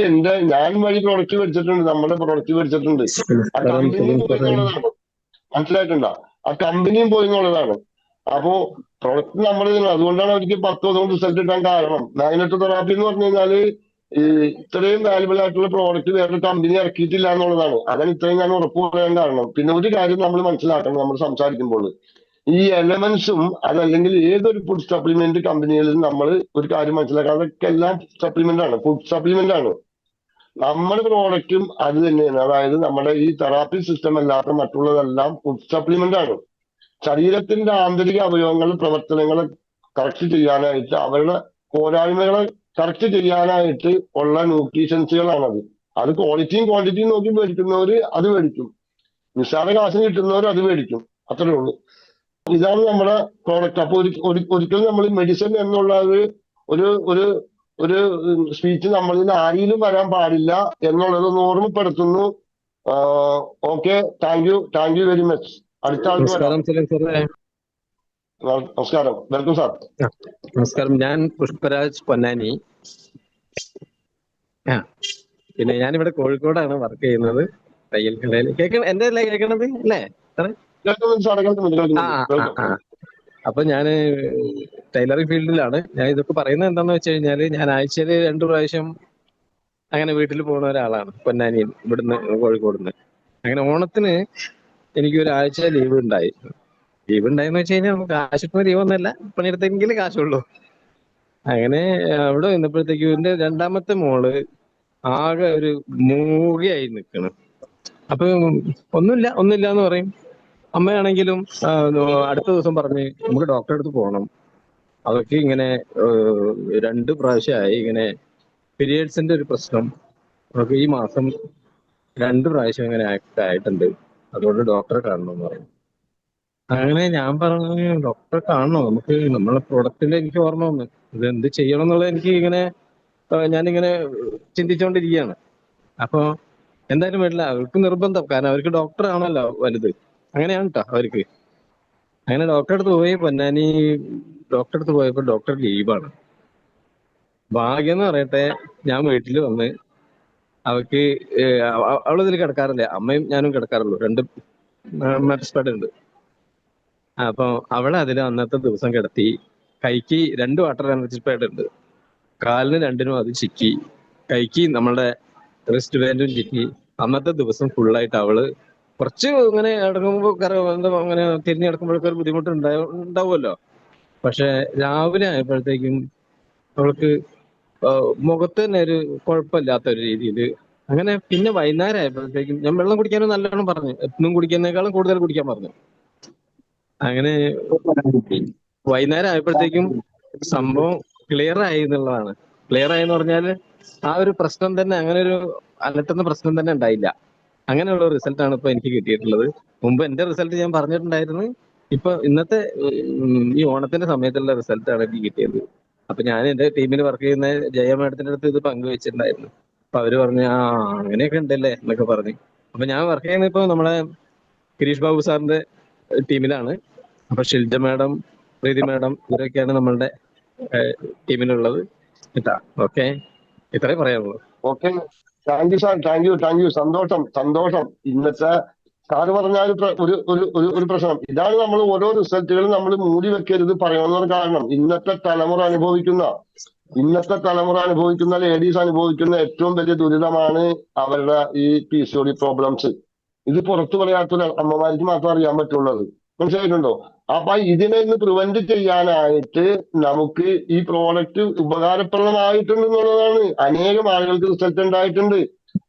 ഞാൻ വഴി പ്രോഡക്റ്റ് മേടിച്ചിട്ടുണ്ട്, നമ്മുടെ പ്രോഡക്റ്റ് മേടിച്ചിട്ടുണ്ട്. ആ കമ്പനിയും പോയി എന്നുള്ളതാണ്. മനസ്സിലായിട്ടുണ്ടോ? ആ കമ്പനിയും പോയി എന്നുള്ളതാണ്. അപ്പോ പ്രൊഡക്റ്റ് നമ്മൾ, അതുകൊണ്ടാണ് അവർക്ക് 10 ദിവസം റിസൾട്ട് കിട്ടാൻ കാരണം. മാഗ്നറ്റ് തെറാപ്പി എന്ന് പറഞ്ഞു കഴിഞ്ഞാല് ഈ ഇത്രയും വാല്യുബിൾ ആയിട്ടുള്ള പ്രോഡക്റ്റ് വേറൊരു കമ്പനി ഇറക്കിയിട്ടില്ല എന്നുള്ളതാണ്. അതാണ് ഇത്രയും ഞാൻ ഉറപ്പ് പറയാൻ കാരണം. പിന്നെ ഒരു കാര്യം നമ്മൾ മനസ്സിലാക്കണം, നമ്മൾ സംസാരിക്കുമ്പോൾ ഈ എലമെന്റ്സും അതല്ലെങ്കിൽ ഏതൊരു ഫുഡ് സപ്ലിമെന്റ് കമ്പനികളിലും നമ്മൾ ഒരു കാര്യം മനസ്സിലാക്കാം, അതൊക്കെ എല്ലാം സപ്ലിമെന്റ് ആണ്, ഫുഡ് സപ്ലിമെന്റ് ആണ്. നമ്മുടെ പ്രോഡക്റ്റും അത് തന്നെയാണ്. അതായത് നമ്മുടെ ഈ തെറാപ്പി സിസ്റ്റം അല്ലാത്ത മറ്റുള്ളതെല്ലാം ഫുഡ് സപ്ലിമെന്റ് ആണ്. ശരീരത്തിന്റെ ആന്തരിക അവയവങ്ങളുടെ പ്രവർത്തനങ്ങളെ കറക്റ്റ് ചെയ്യാനായിട്ട്, അവരുടെ പോരായ്മകളെ കറക്റ്റ് ചെയ്യാനായിട്ട് ഉള്ള ന്യൂട്രീഷൻസുകളാണത്. അത് ക്വാളിറ്റിയും ക്വാണ്ടിറ്റിയും നോക്കി മേടിക്കുന്നവര് അത് മേടിക്കും, നിസ്സാര കാശിന് കിട്ടുന്നവർ അത് മേടിക്കും. അത്രേ ഉള്ളൂ. ഇതാണ് നമ്മുടെ പ്രോഡക്റ്റ്. അപ്പൊ ഒരിക്കലും നമ്മൾ മെഡിസിൻ എന്നുള്ള ഒരു ഒരു ഒരു സ്പീച്ച് നമ്മളിൽ ആരിലും വരാൻ പാടില്ല എന്നുള്ളതൊന്ന് ഓർമ്മപ്പെടുത്തുന്നു. Okay, thank you very much. അടുത്ത ആൾക്ക് വരാം. നമസ്കാരം, വെൽക്കം സാർ. നമസ്കാരം, ഞാൻ പുഷ്പരാജ് പൊന്നാനി. പിന്നെ ഞാനിവിടെ കോഴിക്കോടാണ് വർക്ക് ചെയ്യുന്നത്, തയ്യൽ കടയിൽ. എന്റെ അല്ലേ കേൾക്കണത് അല്ലേ? അപ്പൊ ഞാന് ടൈലറിംഗ് ഫീൽഡിലാണ്. ഞാൻ ഇതൊക്കെ പറയുന്നത് എന്താന്ന് വെച്ച് കഴിഞ്ഞാല്, ഞാൻ ആഴ്ചയിൽ 2 പ്രാവശ്യം അങ്ങനെ വീട്ടിൽ പോകുന്ന ഒരാളാണ്, പൊന്നാനിയിൽ, ഇവിടുന്ന് കോഴിക്കോടുന്ന്. അങ്ങനെ ഓണത്തിന് എനിക്ക് ഒരാഴ്ച ലീവ് ഉണ്ടായി. ലീവ് ഉണ്ടായെന്ന് വെച്ച് കഴിഞ്ഞാൽ നമുക്ക് കാശിട്ടുന്ന ലീവ് ഒന്നല്ല, പണിയെടുത്തെങ്കിലും കാശുള്ളൂ. അങ്ങനെ അവിടെ വന്നപ്പോഴത്തേക്കും എന്റെ 2ാമത്തെ മോള് ആകെ ഒരു മൂകയായി നിൽക്കണം. അപ്പൊ ഒന്നുമില്ല എന്ന് പറയും. അമ്മയാണെങ്കിലും അടുത്ത ദിവസം പറഞ്ഞ് നമുക്ക് ഡോക്ടറെ അടുത്ത് പോകണം, അവർക്ക് ഇങ്ങനെ 2 പ്രാവശ്യമായി ഇങ്ങനെ പീരിയഡ്സിന്റെ ഒരു പ്രശ്നം, അവർക്ക് ഈ മാസം 2 പ്രാവശ്യം ഇങ്ങനെ ആയിട്ടുണ്ട്, അതുകൊണ്ട് ഡോക്ടറെ കാണണമെന്ന് പറയും. അങ്ങനെ ഞാൻ പറഞ്ഞു, ഡോക്ടറെ കാണണോ? നമുക്ക് നമ്മളെ പ്രൊഡക്റ്റിന്റെ എനിക്ക് ഓർമ്മ വന്നു, ഇത് എന്ത് ചെയ്യണം എന്നുള്ളത് എനിക്ക് ഞാനിങ്ങനെ ചിന്തിച്ചുകൊണ്ടിരിക്കുകയാണ്. അപ്പൊ എന്തായാലും വേണ്ടില്ല, അവർക്ക് നിർബന്ധം, കാരണം അവർക്ക് ഡോക്ടർ ആണല്ലോ വലുത്. അങ്ങനെയാണ് കേട്ടോ അവർക്ക്. അങ്ങനെ ഡോക്ടറെ അടുത്ത് പോയി, പൊന്നാനി ഡോക്ടറെ അടുത്ത് പോയപ്പോൾ ഡോക്ടർ ലീവാണ്. ഭാഗ്യം എന്ന് പറയട്ടെ, ഞാൻ വീട്ടിൽ വന്ന് അവൾക്ക്, അവളിതിൽ കിടക്കാറില്ല, അമ്മയും ഞാനും കിടക്കാറുള്ളൂ, 2 മാട്രസ് ബെഡ് ഉണ്ട്. അപ്പൊ അവളെ അതിൽ അന്നത്തെ ദിവസം കിടത്തി. കൈക്ക് 2 വാട്ടർ എനർജി പാഡ് ഉണ്ട്, കാലിന് 2നും അത് ചിക്കി, കൈക്ക് നമ്മളുടെ റിസ്റ്റ് ബാൻഡും ചിക്കി. അന്നത്തെ ദിവസം ഫുള്ളായിട്ട് അവള് കുറച്ച് ഇങ്ങനെ ഇടങ്ങുമ്പോൾ എന്താ അങ്ങനെ തിരിഞ്ഞു കിടക്കുമ്പോഴൊക്കെ ഒരു ബുദ്ധിമുട്ട് ഉണ്ടാവുമല്ലോ. പക്ഷെ രാവിലെ ആയപ്പോഴത്തേക്കും അവൾക്ക് മുഖത്ത് തന്നെ ഒരു കുഴപ്പമില്ലാത്ത ഒരു രീതിയിൽ അങ്ങനെ. പിന്നെ വൈകുന്നേരം ആയപ്പോഴത്തേക്കും ഞാൻ വെള്ളം കുടിക്കാനും നല്ലോണം പറഞ്ഞു, എന്നും കുടിക്കുന്നതിനേക്കാളും കൂടുതൽ കുടിക്കാൻ പറഞ്ഞു. അങ്ങനെ വൈകുന്നേരം ആയപ്പോഴത്തേക്കും സംഭവം ക്ലിയർ ആയി എന്നുള്ളതാണ്. ക്ലിയർ ആയി എന്ന് പറഞ്ഞാൽ ആ ഒരു പ്രശ്നം തന്നെ, അങ്ങനെ ഒരു അലട്ടുന്ന പ്രശ്നം തന്നെ ഉണ്ടായില്ല. അങ്ങനെയുള്ള റിസൾട്ടാണ് ഇപ്പൊ എനിക്ക് കിട്ടിയിട്ടുള്ളത്. മുമ്പ് എന്റെ റിസൾട്ട് ഞാൻ പറഞ്ഞിട്ടുണ്ടായിരുന്നു. ഇപ്പൊ ഇന്നത്തെ ഈ ഓണത്തിന്റെ സമയത്തുള്ള റിസൾട്ടാണ് എനിക്ക് കിട്ടിയത്. അപ്പൊ ഞാൻ എന്റെ ടീമിൽ വർക്ക് ചെയ്യുന്ന ജയ മാഡത്തിന്റെ അടുത്ത് ഇത് പങ്കുവെച്ചിട്ടുണ്ടായിരുന്നു. അപ്പൊ അവര് പറഞ്ഞു ആ അങ്ങനെയൊക്കെ ഉണ്ടല്ലേ എന്നൊക്കെ പറഞ്ഞു. അപ്പൊ ഞാൻ വർക്ക് ചെയ്യുന്ന ഇപ്പൊ നമ്മളെ ഗിരീഷ് ബാബു സാറിന്റെ ടീമിലാണ്. അപ്പൊ ഷിൽജ മാഡം, പ്രീതി മാഡം ഇവരൊക്കെയാണ് നമ്മളുടെ ടീമിലുള്ളത് കേട്ടാ. ഓക്കെ, ഇത്രയും പറയാനുള്ളൂ. Okay, thank you sir, thank U. സന്തോഷം. ഇന്നത്തെ സാറ് പറഞ്ഞ ഒരു പ്രശ്നം ഇതാണ്. നമ്മൾ ഓരോ റിസൾട്ടുകളും നമ്മൾ മൂടി വെക്കരുത് പറയണമെന്ന് കാരണം ഇന്നത്തെ തലമുറ അനുഭവിക്കുന്ന ലേഡീസ് അനുഭവിക്കുന്ന ഏറ്റവും വലിയ ദുരിതമാണ് അവരുടെ ഈ PCOD പ്രോബ്ലംസ്. ഇത് പുറത്തു പറയാത്ത അമ്മമാർക്ക് മാത്രം അറിയാൻ പറ്റുള്ളത്. മനസ്സിലായിട്ടുണ്ടോ? അപ്പൊ ഇതിനെ ഇന്ന് പ്രിവെന്റ് ചെയ്യാനായിട്ട് നമുക്ക് ഈ പ്രോഡക്റ്റ് ഉപകാരപ്രദമായിട്ടുണ്ടെന്നുള്ളതാണ്. അനേകം ആളുകൾക്ക് റിസൾട്ട് ഉണ്ടായിട്ടുണ്ട്.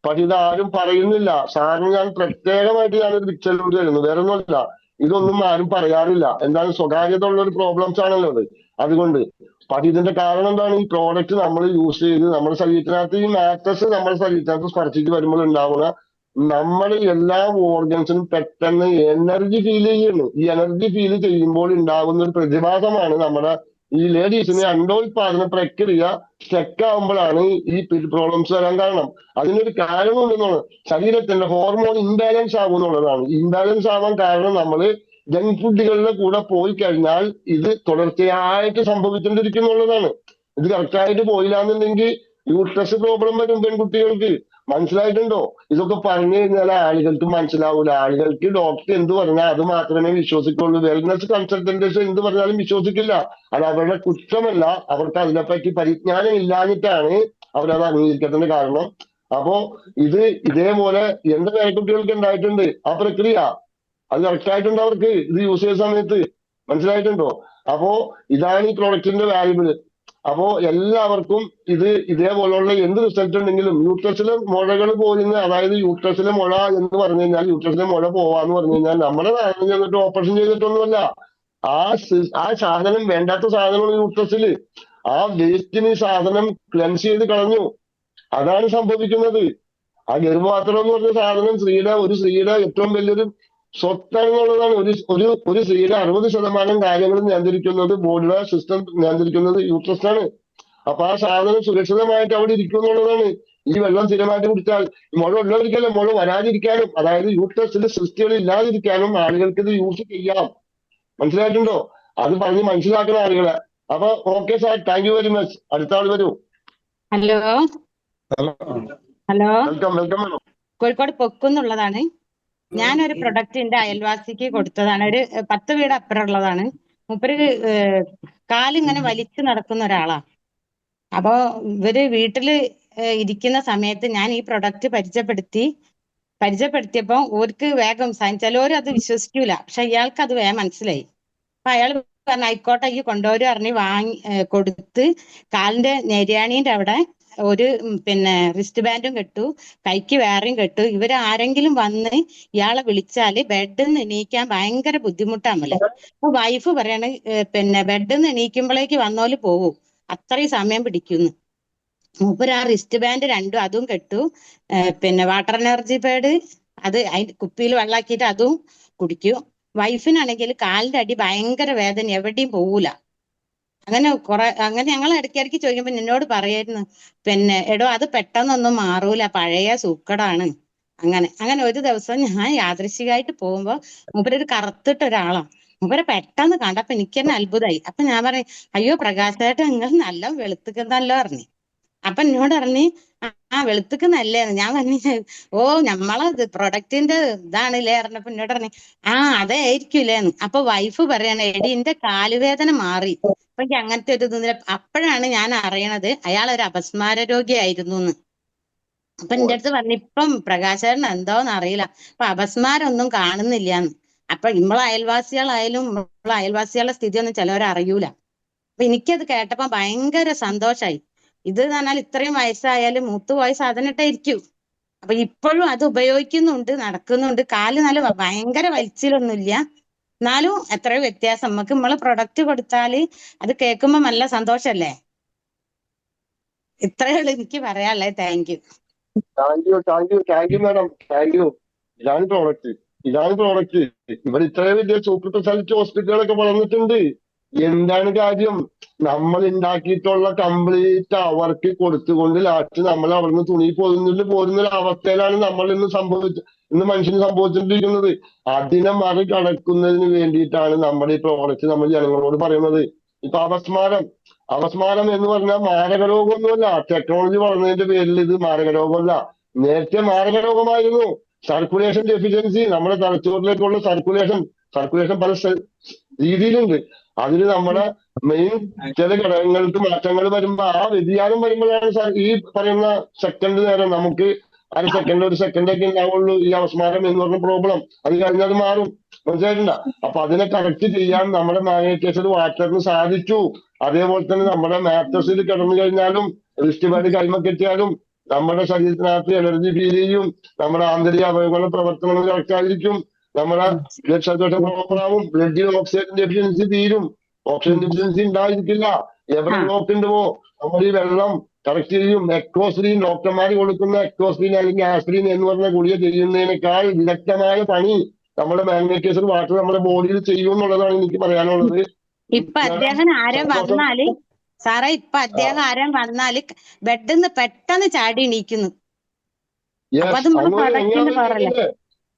പക്ഷെ ഇതാരും പറയുന്നില്ല. സാറിന് ഞാൻ പ്രത്യേകമായിട്ട് ഞാനൊരു പിക്ചറിലൂടെ തരുന്നു, വേറെ ഒന്നുമല്ല. ഇതൊന്നും ആരും പറയാറില്ല. എന്താണ്, സ്വകാര്യത ഉള്ള ഒരു പ്രോബ്ലംസ് ആണല്ലോ അത്. അതുകൊണ്ട് പക്ഷെ ഇതിന്റെ കാരണം എന്താണ്? ഈ പ്രോഡക്റ്റ് നമ്മൾ യൂസ് ചെയ്ത് നമ്മുടെ ശരീരത്തിനകത്ത് ഈ മാറ്റസ് നമ്മുടെ ശരീരത്തിനകത്ത് സ്പർശിച്ച് വരുമ്പോൾ ഉണ്ടാവുന്ന നമ്മുടെ എല്ലാ ഓർഗൻസിനും പെട്ടെന്ന് എനർജി ഫീൽ ചെയ്യുന്നു. ഈ എനർജി ഫീൽ ചെയ്യുമ്പോൾ ഉണ്ടാകുന്ന ഒരു പ്രതിഭാസമാണ് നമ്മുടെ ഈ ലേഡീസിന് അണ്ടോത്പാദന പ്രക്രിയ സ്റ്റക്ക് ആവുമ്പോഴാണ് ഈ പ്രോബ്ലംസ് വരാൻ കാരണം. അതിനൊരു കാരണം ഉണ്ടെന്നുള്ളത്, ശരീരത്തിന്റെ ഹോർമോൺ ഇംബാലൻസ് ആകുന്നുള്ളതാണ്. ഇംബാലൻസ് ആവാൻ കാരണം നമ്മള് ജങ്ക് ഫുഡുകളുടെ കൂടെ പോയി കഴിഞ്ഞാൽ ഇത് തുടർച്ചയായിട്ട് സംഭവിച്ചുകൊണ്ടിരിക്കുന്നുള്ളതാണ്. ഇത് കറക്റ്റായിട്ട് പോയില്ല എന്നുണ്ടെങ്കിൽ യൂട്രസ് പ്രോബ്ലം വരും പെൺകുട്ടികൾക്ക്. മനസ്സിലായിട്ടുണ്ടോ? ഇതൊക്കെ പറഞ്ഞു കഴിഞ്ഞാൽ ആളുകൾക്ക് മനസ്സിലാവൂല. ആളുകൾക്ക് ഡോക്ടർ എന്ത് പറഞ്ഞാൽ അത് മാത്രമേ വിശ്വസിക്കുള്ളൂ. വെൽനസ് കൺസൾട്ടന്റേഴ്സ് എന്ത് പറഞ്ഞാലും വിശ്വസിക്കില്ല. അത് അവരുടെ കുറ്റമല്ല, അവർക്ക് അതിനെപ്പറ്റി പരിജ്ഞാനം ഇല്ലാഞ്ഞിട്ടാണ് അവരത് അംഗീകരിക്കുന്നതിന് കാരണം. അപ്പോ ഇത് ഇതേപോലെ എന്റെ പേരക്കുട്ടികൾക്ക് ഉണ്ടായിട്ടുണ്ട് ആ പ്രക്രിയ. അത് കറക്റ്റായിട്ടുണ്ട് അവർക്ക് ഇത് യൂസ് ചെയ്യുന്ന സമയത്ത്. മനസ്സിലായിട്ടുണ്ടോ? അപ്പോ ഇതാണ് ഈ പ്രൊഡക്റ്റിന്റെ വാല്യുബിൾ. അപ്പോ എല്ലാവർക്കും ഇത് ഇതേപോലുള്ള എന്ത് റിസൾട്ട് ഉണ്ടെങ്കിലും യൂട്രസിലെ മുഴകൾ പോരുന്ന, അതായത് യൂട്രസിലെ മുഴ എന്ന് പറഞ്ഞു കഴിഞ്ഞാൽ, യൂട്രസിലെ മുഴ പോവാന്ന് പറഞ്ഞു കഴിഞ്ഞാൽ നമ്മുടെ സാധനം ചെന്നിട്ട് ഓപ്പറേഷൻ ചെയ്തിട്ടൊന്നുമല്ല. ആ സാധനം വേണ്ടാത്ത സാധനമാണ് യൂട്രസിൽ. ആ വേസ്റ്റിന് സാധനം ക്ലെൻസ് ചെയ്ത് കളഞ്ഞു. അതാണ് സംഭവിക്കുന്നത്. ആ ഗർഭപാത്രം എന്ന് പറഞ്ഞ സാധനം ഒരു സ്ത്രീയുടെ ഏറ്റവും വലിയൊരു സ്വത്താണെന്നുള്ളതാണ്. ഒരു സ്ത്രീയുടെ 60% കാര്യങ്ങൾ നിയന്ത്രിക്കുന്നത്, ബോഡിയുടെ സിസ്റ്റം നിയന്ത്രിക്കുന്നത് യൂട്രസാണ്. അപ്പൊ ആ സാധനം സുരക്ഷിതമായിട്ട് അവിടെ ഇരിക്കും എന്നുള്ളതാണ്. ഈ വെള്ളം സ്ഥിരമായിട്ട് കുടിച്ചാൽ മുഴ ഉള്ളവരിക്കാനും മുഴ വരാതിരിക്കാനും, അതായത് യൂട്രസിൽ സൃഷ്ടികൾ ഇല്ലാതിരിക്കാനും ആളുകൾക്ക് ഇത് യൂസ് ചെയ്യാം. മനസ്സിലായിട്ടുണ്ടോ? അത് പറഞ്ഞ് മനസ്സിലാക്കുന്ന ആളുകളെ. അപ്പൊ okay sir, thank you very much. അടുത്ത ആൾ വരൂ. Hello, welcome. കോഴിക്കോട് പൊക്കുന്നുള്ളതാണ്. ഞാനൊരു പ്രൊഡക്റ്റ് എന്റെ അയൽവാസിക്ക് കൊടുത്തതാണ്. ഒരു 10 വീട് അപ്പുറമുള്ളതാണ്. മൂപ്പര് കാലിങ്ങനെ വലിച്ചു നടക്കുന്ന ഒരാളാ. അപ്പോ ഇവര് വീട്ടില് ഇരിക്കുന്ന സമയത്ത് ഞാൻ ഈ പ്രൊഡക്റ്റ് പരിചയപ്പെടുത്തിയപ്പോ ഓർക്ക് വേഗം ചിലവരും അത് വിശ്വസിക്കൂല. പക്ഷെ ഇയാൾക്ക് അത് വേഗം മനസ്സിലായി. അപ്പൊ അയാൾ പറഞ്ഞു ആയിക്കോട്ടെ ഈ കൊണ്ടുപോരും വാങ്ങി കൊടുത്ത് കാലിന്റെ നെര്യാണീന്റെ അവിടെ ഒരു റിസ്റ്റ് ബാൻഡും കെട്ടു, കൈക്ക് വേറെയും കെട്ടു. ഇവര് ആരെങ്കിലും വന്ന് ഇയാളെ വിളിച്ചാല് ബെഡിൽ നിന്ന് എണീക്കാൻ ഭയങ്കര ബുദ്ധിമുട്ടാണല്ലേ. അപ്പൊ വൈഫ് പറയാണ് ബെഡിൽ നിന്ന് എണീക്കുമ്പോഴേക്ക് വന്നോല് പോവും, അത്രയും സമയം പിടിക്കുന്നു. മൂപ്പര് ആ റിസ്റ്റ് ബാൻഡ് രണ്ടും അതും കെട്ടു. വാട്ടർ എനർജി പാഡ് അത് കുപ്പിയിൽ വെള്ളാക്കിയിട്ട് അതും കുടിക്കും. വൈഫിനാണെങ്കിൽ കാലിന്റെ അടി ഭയങ്കര വേദന, എവിടെയും പോവൂല. അങ്ങനെ ഞങ്ങൾ ഇടയ്ക്കിടയ്ക്ക് ചോദിക്കുമ്പോ എന്നോട് പറയായിരുന്നു എടോ അത് പെട്ടെന്നൊന്നും മാറൂല, പഴയ സൂക്കടാണ്. അങ്ങനെ ഒരു ദിവസം ഞാൻ യാദൃശ്ചികമായിട്ട് പോകുമ്പോ മൂപ്പരൊരു കറുത്തിട്ട ഒരാളാ. മൂപ്പരെ പെട്ടെന്ന് കണ്ടപ്പോ എനിക്ക് തന്നെ അത്ഭുതമായി. അപ്പൊ ഞാൻ പറയും അയ്യോ പ്രകാശേട്ടൻ നിങ്ങൾ നല്ല വെളുത്തുക്കുന്നല്ലോ പറഞ്ഞു. അപ്പൊ എന്നോട് പറഞ്ഞ് ആ വെളുത്തുക്കുന്നല്ലേന്ന്. ഞാൻ പറഞ്ഞു ഓ നമ്മളെ പ്രൊഡക്റ്റിന്റെ ഇതാണല്ലേ പറഞ്ഞപ്പോ എന്നോട് പറഞ്ഞു ആ അതേ ആയിരിക്കൂലേന്ന്. അപ്പൊ വൈഫ് പറയാണ് എടി എന്റെ കാലുവേദന മാറി. അപ്പൊ എനിക്ക് അങ്ങനത്തെ ഒരു ഇതൊന്നുമില്ല. അപ്പോഴാണ് ഞാൻ അറിയണത് അയാൾ ഒരു അപസ്മാര രോഗിയായിരുന്നു എന്ന്. അപ്പൊ എന്റെ അടുത്ത് പറഞ്ഞു ഇപ്പം പ്രകാശേട്ടൻ എന്തോന്ന് അറിയില്ല, അപ്പൊ അപസ്മാരൊന്നും കാണുന്നില്ലാന്ന്. അപ്പൊ നമ്മളെ അയൽവാസികളായാലും നമ്മളെ അയൽവാസികളുടെ സ്ഥിതി ഒന്നും ചിലവർ അറിയൂല. അപ്പൊ എനിക്കത് കേട്ടപ്പോ ഭയങ്കര സന്തോഷായി. ഇത് എന്ന് പറഞ്ഞാൽ ഇത്രയും വയസ്സായാലും മൂത്തുപോയ സാധനട്ടെ ഇരിക്കൂ. അപ്പൊ ഇപ്പോഴും അത് ഉപയോഗിക്കുന്നുണ്ട്, നടക്കുന്നുണ്ട്. കാല് നല്ല ഭയങ്കര വലിച്ചിലൊന്നുമില്ല, എന്നാലും എത്രയോ വ്യത്യാസം. നമുക്ക് നമ്മള് പ്രൊഡക്റ്റ് കൊടുത്താല് അത് കേൾക്കുമ്പോ നല്ല സന്തോഷല്ലേ. ഇത്രയേ ഉള്ളൂ എനിക്ക് പറയാനുള്ളത്. Thank you. Thank you madam, thank U. ഇതാണ് പ്രോഡക്റ്റ്. ഇവിടെ ഇത്രയും വലിയ സൂപ്പർ സ്പെഷ്യാലിറ്റി ഹോസ്പിറ്റലുകളൊക്കെ വളർന്നിട്ടുണ്ട്. എന്താണ് കാര്യം? നമ്മൾ ഉണ്ടാക്കിയിട്ടുള്ള കംപ്ലീറ്റ് അവർക്ക് കൊടുത്തുകൊണ്ട് ലാസ്റ്റ് നമ്മൾ അവിടുന്ന് തുണി പോരുന്ന അവസ്ഥയിലാണ് നമ്മൾ ഇന്ന് മനുഷ്യന് സംഭവിച്ചിട്ടിരിക്കുന്നത്. അതിനെ മറികടക്കുന്നതിന് വേണ്ടിയിട്ടാണ് നമ്മുടെ ഈ പ്രോഡക്റ്റ് നമ്മൾ ജനങ്ങളോട് പറയുന്നത്. ഇപ്പൊ അപസ്മാരം എന്ന് പറഞ്ഞാൽ മാരകരോഗമൊന്നുമല്ല. ടെക്നോളജി വളർന്നതിന്റെ പേരിൽ ഇത് മാരകരോഗമല്ല. നേരത്തെ മാരകരോഗമായിരുന്നു. സർക്കുലേഷൻ ഡെഫിഷ്യൻസി, നമ്മുടെ തലച്ചോറിലേക്കുള്ള സർക്കുലേഷൻ പല രീതിയിലുണ്ട്. അതിന് നമ്മുടെ മെയിൻ ചില ഘടകങ്ങൾക്ക് മാറ്റങ്ങൾ വരുമ്പോ ആ വ്യതിയാനം വരുമ്പോഴാണ് ഈ പറയുന്ന സെക്കൻഡ് നേരം നമുക്ക് അര സെക്കൻഡ് ഒരു സെക്കൻഡൊക്കെ ഉണ്ടാവുള്ളൂ ഈ അപസ്മാരം എന്ന് പറഞ്ഞ പ്രോബ്ലം. അത് കഴിഞ്ഞാൽ അത് മാറും. മനസ്സിലായിട്ടുണ്ട? അപ്പൊ അതിനെ കറക്റ്റ് ചെയ്യാൻ നമ്മുടെ മാഗ്നറ്റൈസ്ഡ് വാട്ടറിന് സാധിച്ചു. അതേപോലെ തന്നെ നമ്മുടെ മാട്രസിൽ കിടന്നു കഴിഞ്ഞാലും റിസ്റ്റ് പാഡ് കൈമ കെട്ടിയാലും നമ്മുടെ ശരീരത്തിനകത്ത് എനർജി ഫീൽ ചെയ്യും. നമ്മുടെ ആന്തരിക അവയവങ്ങളുടെ പ്രവർത്തനങ്ങൾ കറക്റ്റ് ആയിരിക്കും. നമ്മുടെ ബ്ലഡ് സർക്കുലേഷൻ പ്രോപ്പർ ആവും. ബ്ലഡിൽ ഓക്സിജൻ ഡെഫിഷ്യൻസി തീരും. ഓക്സിജൻ ഡെഫിഷ്യൻസി ഉണ്ടായിരിക്കില്ല. എവിടെ ബ്ലോക്ക് ഉണ്ടോ നമ്മൾ ഈ വെള്ളം കറക്റ്റ് ചെയ്യും. എക്വോസ്പ്രീൻ, ഡോക്ടർമാർ കൊടുക്കുന്ന എക്വോസ്പ്രീൻ അല്ലെങ്കിൽ ആസ്പ്രീൻ എന്ന് പറഞ്ഞ ഗുളിക ചെയ്യുന്നതിനേക്കാൾ വിദഗ്ധമായ പണി നമ്മുടെ മാഗ്നറ്റൈസ്ഡ് വാട്ടർ നമ്മുടെ ബോഡിയിൽ ചെയ്യും എന്നുള്ളതാണ് എനിക്ക് പറയാനുള്ളത്. ഇപ്പൊ അദ്ദേഹം ആരും വന്നാല് സാറേ, ഇപ്പൊ അദ്ദേഹം ആരും വന്നാല് ബെഡിന്ന് പെട്ടെന്ന് ചാടി എണീക്കുന്നു. അപ്പൊ അത് നമ്മള് പ്രൊഡക്റ്റിന് പറയല്ലേ.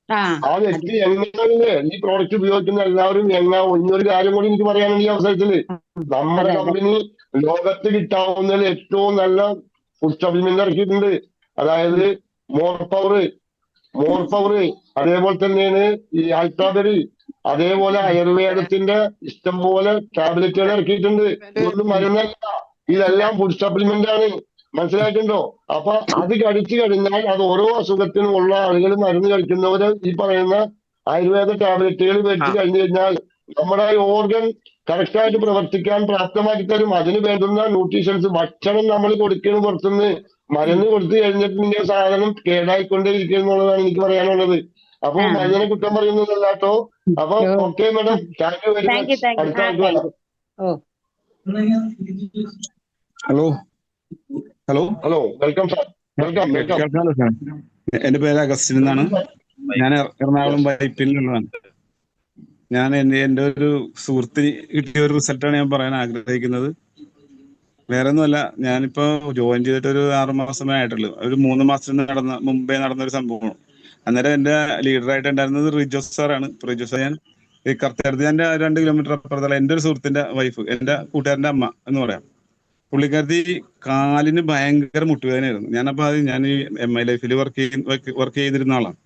ആ വ്യക്തി എങ്ങനെയാണല്ലേ ഈ പ്രോഡക്റ്റ് ഉപയോഗിക്കുന്ന എല്ലാവരും എങ്ങാവും. ഇനിയൊരു കാര്യം കൂടി എനിക്ക് പറയാനുണ്ട് ഈ അവസരത്തില്. നമ്മുടെ കമ്പനി ലോകത്ത് കിട്ടാവുന്നതിൽ ഏറ്റവും നല്ല ഫുഡ് സപ്ലിമെന്റ് ഇറക്കിയിട്ടുണ്ട്. അതായത് മോർ പവർ, അതേപോലെ തന്നെയാണ് ഈ ആൽട്രാബെറി, അതേപോലെ ആയുർവേദത്തിന്റെ ഇഷ്ടംപോലെ ടാബ്ലറ്റുകൾ ഇറക്കിയിട്ടുണ്ട്. ഇതൊന്നും മരുന്നല്ല, ഇതെല്ലാം ഫുഡ് സപ്ലിമെന്റ് ആണ്. മനസ്സിലായിട്ടുണ്ടോ? അപ്പൊ അത് കഴിച്ചു കഴിഞ്ഞാൽ അത് ഓരോ അസുഖത്തിനും ഉള്ള ആളുകൾ മരുന്ന് കഴിക്കുന്നവര് ഈ പറയുന്ന ആയുർവേദ ടാബ്ലറ്റുകൾ കഴിച്ചു കഴിഞ്ഞു കഴിഞ്ഞാൽ നമ്മുടെ ഓർഗൻ കറക്റ്റായിട്ട് പ്രവർത്തിക്കാൻ പ്രാപ്തമാക്കി തരും. അതിന് വേണ്ടുന്ന ന്യൂട്രീഷൻസ് ഭക്ഷണം നമ്മൾ കൊടുക്കണം. പുറത്തുനിന്ന് മരുന്ന് കൊടുത്തു കഴിഞ്ഞിട്ടുണ്ടെങ്കിൽ സാധനം കേടായിക്കൊണ്ടേ ഇരിക്കും എന്നുള്ളതാണ് എനിക്ക് പറയാനുള്ളത്. അപ്പൊ മരുന്നിനെ കുറ്റം പറയുന്നതല്ല കേട്ടോ. അപ്പൊ okay madam, thank you very much. അടുത്ത ആൾക്ക് വേണം. Hello, welcome sir. കേൾക്കാമല്ലോ സാർ. എന്റെ പേര് അഗസ്റ്റിൻ എന്നാണ്. ഞാൻ എറണാകുളം വൈപ്പിലുള്ളതാണ്. ഞാൻ എൻ്റെ ഒരു സുഹൃത്തിന് കിട്ടിയ ഒരു റിസൾട്ടാണ് ഞാൻ പറയാൻ ആഗ്രഹിക്കുന്നത്. വേറെ ഒന്നുമല്ല, ഞാനിപ്പോ ജോയിൻ ചെയ്തിട്ട് ഒരു 6 മാസമേ ആയിട്ടുള്ളൂ. ഒരു 3 മാസത്തിന് മുമ്പേ നടന്ന ഒരു സംഭവമാണ്. അന്നേരം എന്റെ ലീഡറായിട്ട് ഉണ്ടായിരുന്നത് റിജോ സാറാണ്. റിജോ സാർ ഞാൻ ഈ കർത്തയർത്തി എൻ്റെ 2 കിലോമീറ്റർ അപ്പുറത്തുള്ള എൻ്റെ ഒരു സുഹൃത്തിന്റെ വൈഫ്, എൻ്റെ കൂട്ടുകാരന്റെ അമ്മ എന്ന് പറയാം. പുള്ളിക്കാരത്തി കാലിന് ഭയങ്കര മുട്ടുവേദനയായിരുന്നു. ഞാൻ ഈ MI ലൈഫിൽ വർക്ക് ചെയ്തിരുന്ന ആളാണ്.